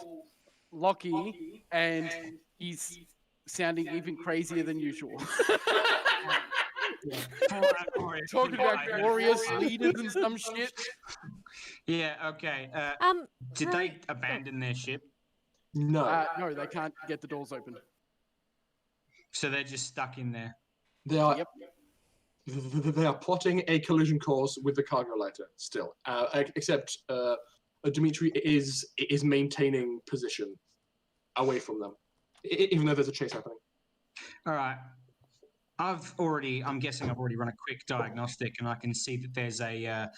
Locky, and he's sounding even crazier than usual. Talking about glorious leaders and some shit. Yeah, okay. Did they abandon their ship? No. No, they can't get the doors open. So they're just stuck in there. They are. Yep. They are plotting a collision course with the cargo lighter still, except Dimitri is maintaining position away from them, even though there's a chase happening. All right. I'm guessing I've already run a quick diagnostic, and I can see that there's a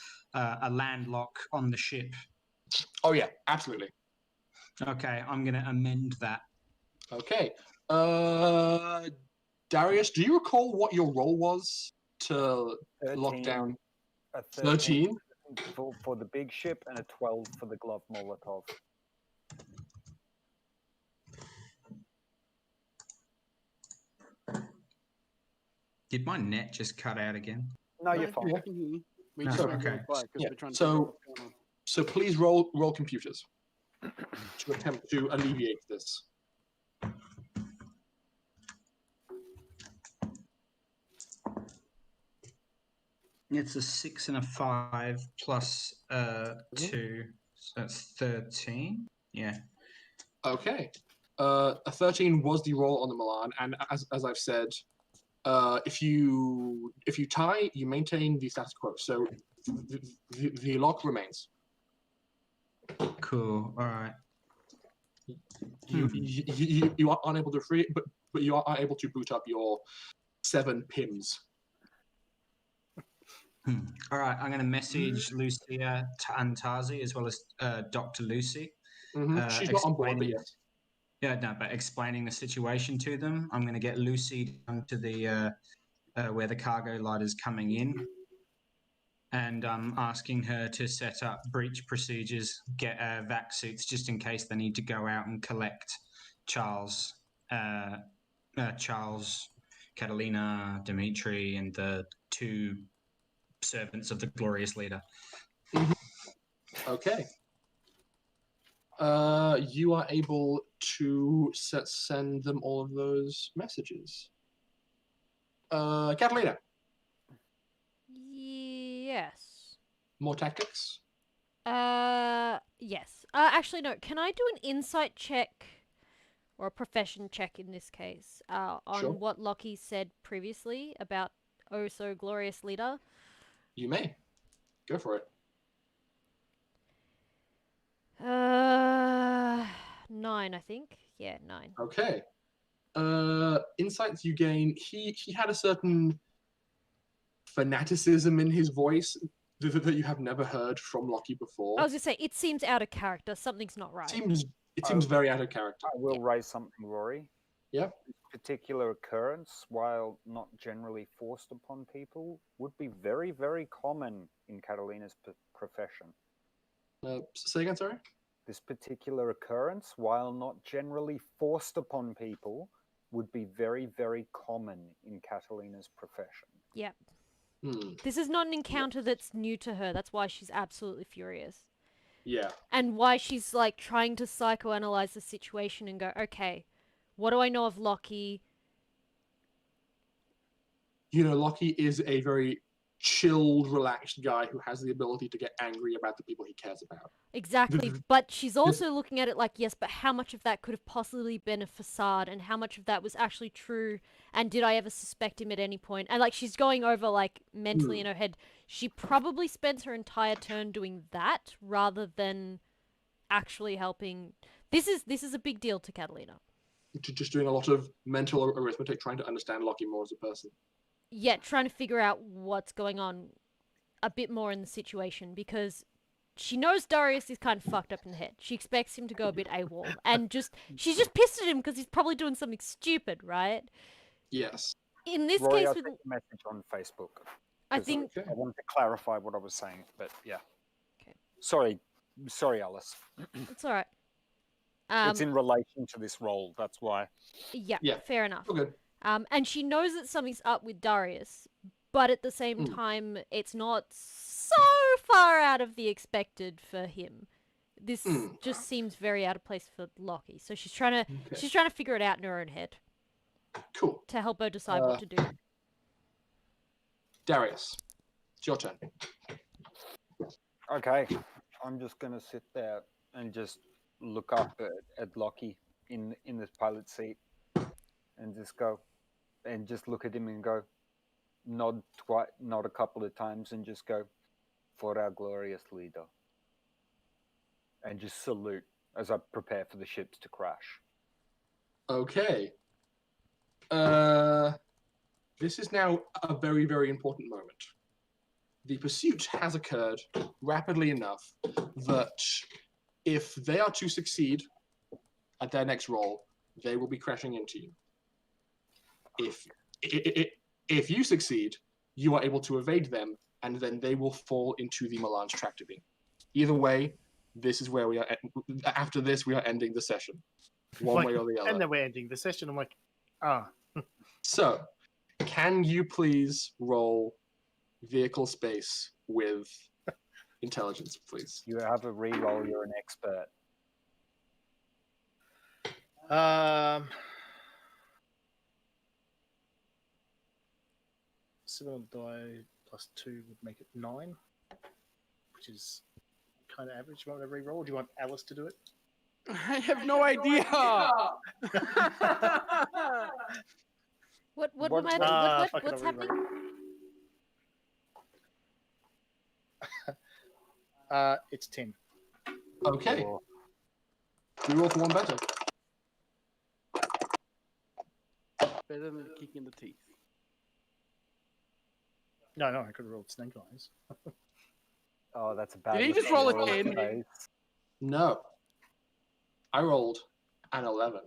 land lock on the ship. Oh yeah, absolutely. Okay, I'm going to amend that. Okay. Darius, do you recall what your role was to lock down? A 13? For the big ship and a 12 for the glove Molotov. Did my net just cut out again? No, you're fine. I can hear you. We No, just went okay. really quiet because Yeah, we're trying to so- figure out what's going on. So please roll computers to attempt to alleviate this. It's a 6 and a 5 plus 2, so that's 13. Yeah. Okay. A 13 was the roll on the Milan, and as I've said, if you tie, you maintain the status quo. So the lock remains. Cool. All right. You are unable to free it, but you are able to boot up your 7 PIMMs. All right. I'm going to message Lucia and Tazi as well as Dr. Lucy. She's not on board, but explaining- yes. Yeah, no, but explaining the situation to them. I'm going to get Lucy down to the where the cargo lighter's coming in, and I'm asking her to set up breach procedures, get vac suits just in case they need to go out and collect Charles, Katalina, Dimitri, and the 2 servants of the glorious leader. Okay. You are able to send them all of those messages. Katalina, Yes. more tactics? Yes. Actually, no. Can I do an insight check or a profession check in this case on Sure. what Locky said previously about Oh So Glorious Leader? You may. Go for it. 9, I think. Yeah, 9. Okay. Insights you gain. He had a certain fanaticism in his voice that you have never heard from Locky before. I was gonna say it seems out of character. Something's not right. It seems very out of character. I will raise something, Rory. Yeah. This particular occurrence, while not generally forced upon people, would be very, very common in Catalina's profession. Say again, sorry? This particular occurrence, while not generally forced upon people, would be very, very common in Catalina's profession. Yep. Hmm. This is not an encounter that's new to her. That's why she's absolutely furious. Yeah. And why she's like trying to psychoanalyze the situation and go, okay, what do I know of Locky? You know, Locky is a very chilled, relaxed guy who has the ability to get angry about the people he cares about. Exactly. But she's also looking at it like, yes, but how much of that could have possibly been a facade and how much of that was actually true? And did I ever suspect him at any point? And like she's going over like mentally in her head, she probably spends her entire turn doing that rather than actually helping. This is a big deal to Katalina. Just doing a lot of mental arithmetic, trying to understand Locky more as a person. Yeah, trying to figure out what's going on a bit more in the situation because she knows Darius is kind of fucked up in the head. She expects him to go a bit AWOL and she's just pissed at him because he's probably doing something stupid, right? Yes. In this Rory, case, I with sent a message on Facebook. I 'cause think I wanted to clarify what I was saying, but yeah. Okay. Sorry, Alice. it's all right. It's in relation to this role. That's why. Yeah, fair enough. Okay. And she knows that something's up with Darius, but at the same time, it's not so far out of the expected for him. This just seems very out of place for Locky. So she's trying to figure it out in her own head. Cool. To help her decide what to do. Darius, it's your turn. Okay, I'm just gonna sit there and just look up at Locky in this pilot seat, and just go, and just look at him and go, nod a couple of times, and just go, for our glorious leader, and just salute as I prepare for the ships to crash. Okay. This is now a very, very important moment. The pursuit has occurred rapidly enough that if they are to succeed at their next roll, they will be crashing into you. If you succeed, you are able to evade them, and then they will fall into the melange tractor beam. Either way, this is where we are. After this, we are ending the session, one way or the other. And then we're ending the session. I'm like, ah. So, can you please roll vehicle space with intelligence, please? You have a re-roll. You're an expert. 7 die plus 2 would make it 9, which is kind of average. Do you want me to re-roll? Or do you want Alice to do it? I have no idea. What's happening? It's 10. Okay. You roll for one better. Better than a kick in the teeth. No, I could have rolled snake eyes. Oh, that's a bad. Did he just roll a 10? No. I rolled an 11.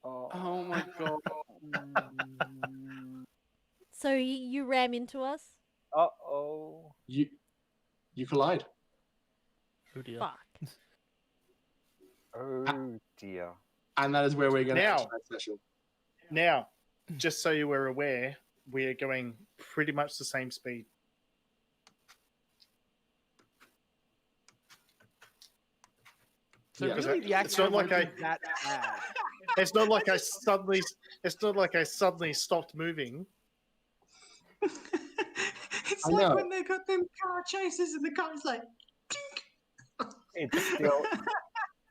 Oh my god. So you ram into us? Uh-oh. You collide. Oh dear. Fuck. Oh dear. And that is where we're going to Now. end that session. Now, just so you were aware, we're going pretty much the same speed. So Yeah. really, the It's not like accident wasn't that bad. It's not like I suddenly stopped moving. It's I like know. when they got them car chases and the car's like,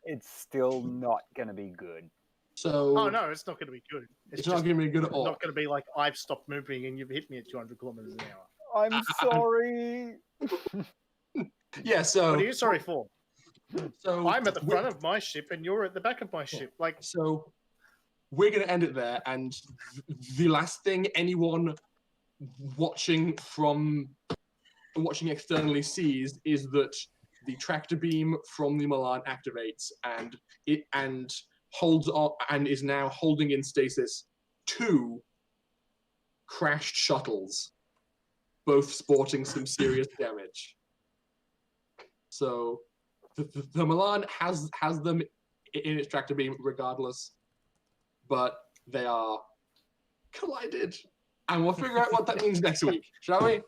It's still not going to be good. So Oh no, it's not going to be good. it's not going to be good at all. not going to be like I've stopped moving and you've hit me at 200 kilometers an hour. I'm sorry. Yeah. So What are you sorry for? So I'm at the front of my ship and you're at the back of my ship. Like, So we're going to end it there. And the last thing anyone watching externally sees is that the tractor beam from the Milan activates and holds on and is now holding in stasis 2 crashed shuttles, both sporting some serious damage. So the Milan has them in its tractor beam regardless, but they are collided. And we'll figure out what that means next week, shall we?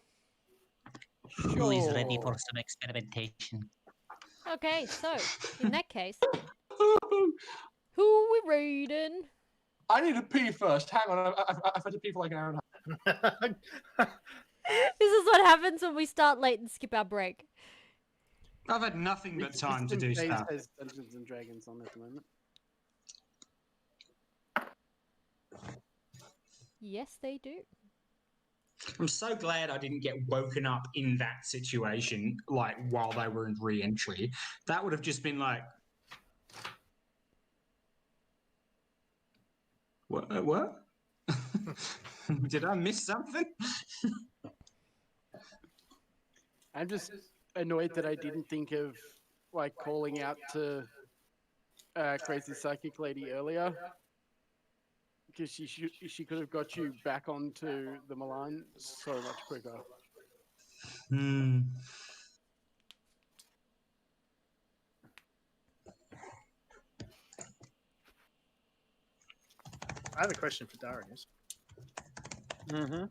Who is ready for some experimentation? Okay, so in that case, who are we raiding? I need to pee first. Hang on, I've had to pee for like an hour and a half. This is what happens when we start late and skip our break. I've had nothing but time to do System stuff. has Dungeons and Dragons on at the moment. Yes, they do. I'm so glad I didn't get woken up in that situation, like while they were in re-entry. That would have just been like, what? Did I miss something? I'm just annoyed that I didn't think of like calling out to Crazy Psychic Lady earlier, because she could have got you back onto the Milan so much quicker. Hmm. I have a question for Darius. Mm-hmm.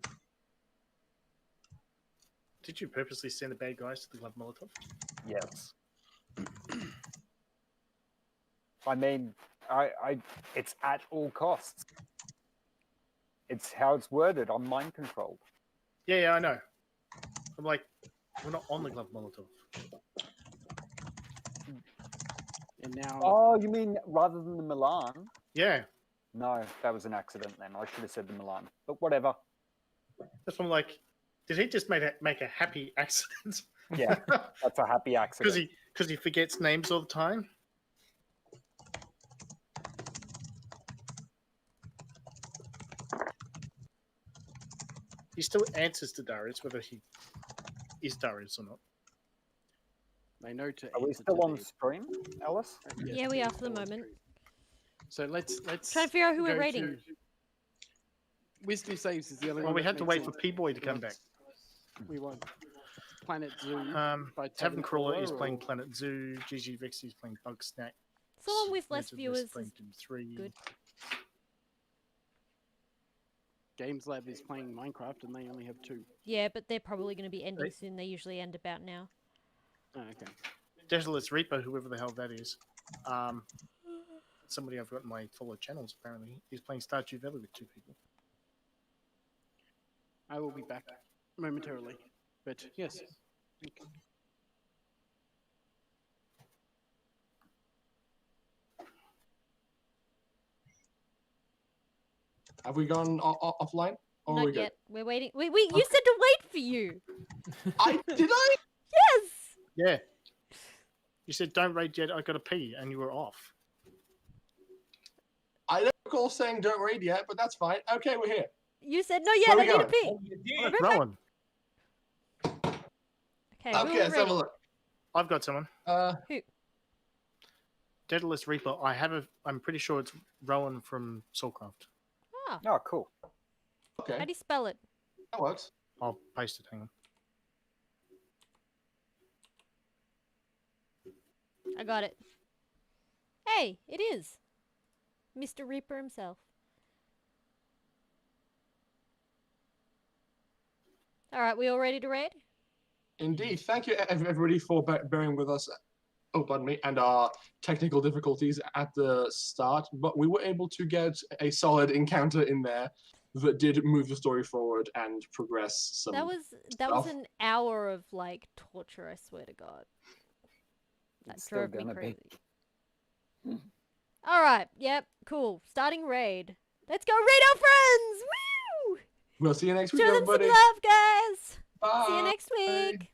Did you purposely send the bad guys to the Glove Molotov? Yes. I mean, it's at all costs. It's how it's worded. I'm mind controlled. Yeah, I know. I'm like, we're not on the Glove Molotov. And now, Oh, you mean rather than the Milan? Yeah, No, that was an accident then. I should have said the Milan. But whatever. that's what I'm like. Did he just make a happy accident? Yeah, that's a happy accident. Because he forgets names all the time. He still answers to Darius, whether he is Darius or not. I know to. Are we answer still to on the- stream, Alice? Yes, Yeah, we are for still the on moment. stream. So let's Trying to figure out who we're go raiding. to- Wisdom saves is the only Well, one. we that had to makes wait for sense. P-Boy to come back. We want Planet Zoo. by Tavern Crawler is or- playing Planet Zoo. GG Vixie is playing Bug Snack. Someone with less Legend is viewers playing is Doom 3. good. Games Lab is playing Minecraft, and they only have 2. Yeah, but they're probably going to be ending Right. soon. They usually end about now. Oh, okay. Desolate Reaper, whoever the hell that is. Somebody I've got in my follow channels apparently is playing Stardew Valley with 2 people. I will be back momentarily, but yes. Okay. Have we gone offline? Or are we Not good? yet. We're waiting. Wait, you said to wait for you. Did I? Yes. Yeah. You said don't raid yet, I gotta pee, and you were off. I don't recall saying don't raid yet, but that's fine. Okay, we're here. You said no yet. Where I we need to going? pee. Oh, Rowan, Okay. who are we Okay, let's have a raiding? look. I've got someone. Who? Daedalus Reaper. I'm pretty sure it's Rowan from Soulcraft. Ah, Oh, cool. Okay, how do you spell it? that works. I'll paste it, hang on. I got it. Hey, it is Mr. Reaper himself. All right, we all ready to raid? Indeed. Thank you, everybody, for bearing with us oh, pardon me, and our technical difficulties at the start, but we were able to get a solid encounter in there that did move the story forward and progress some. That was stuff. an hour of like torture. I swear to God, that It's still drove me gonna be. crazy. All right, yep, cool. Starting raid. Let's go raid our friends. Woo! We'll see you next week, Show them some everybody. love, guys. Bye. See you next week.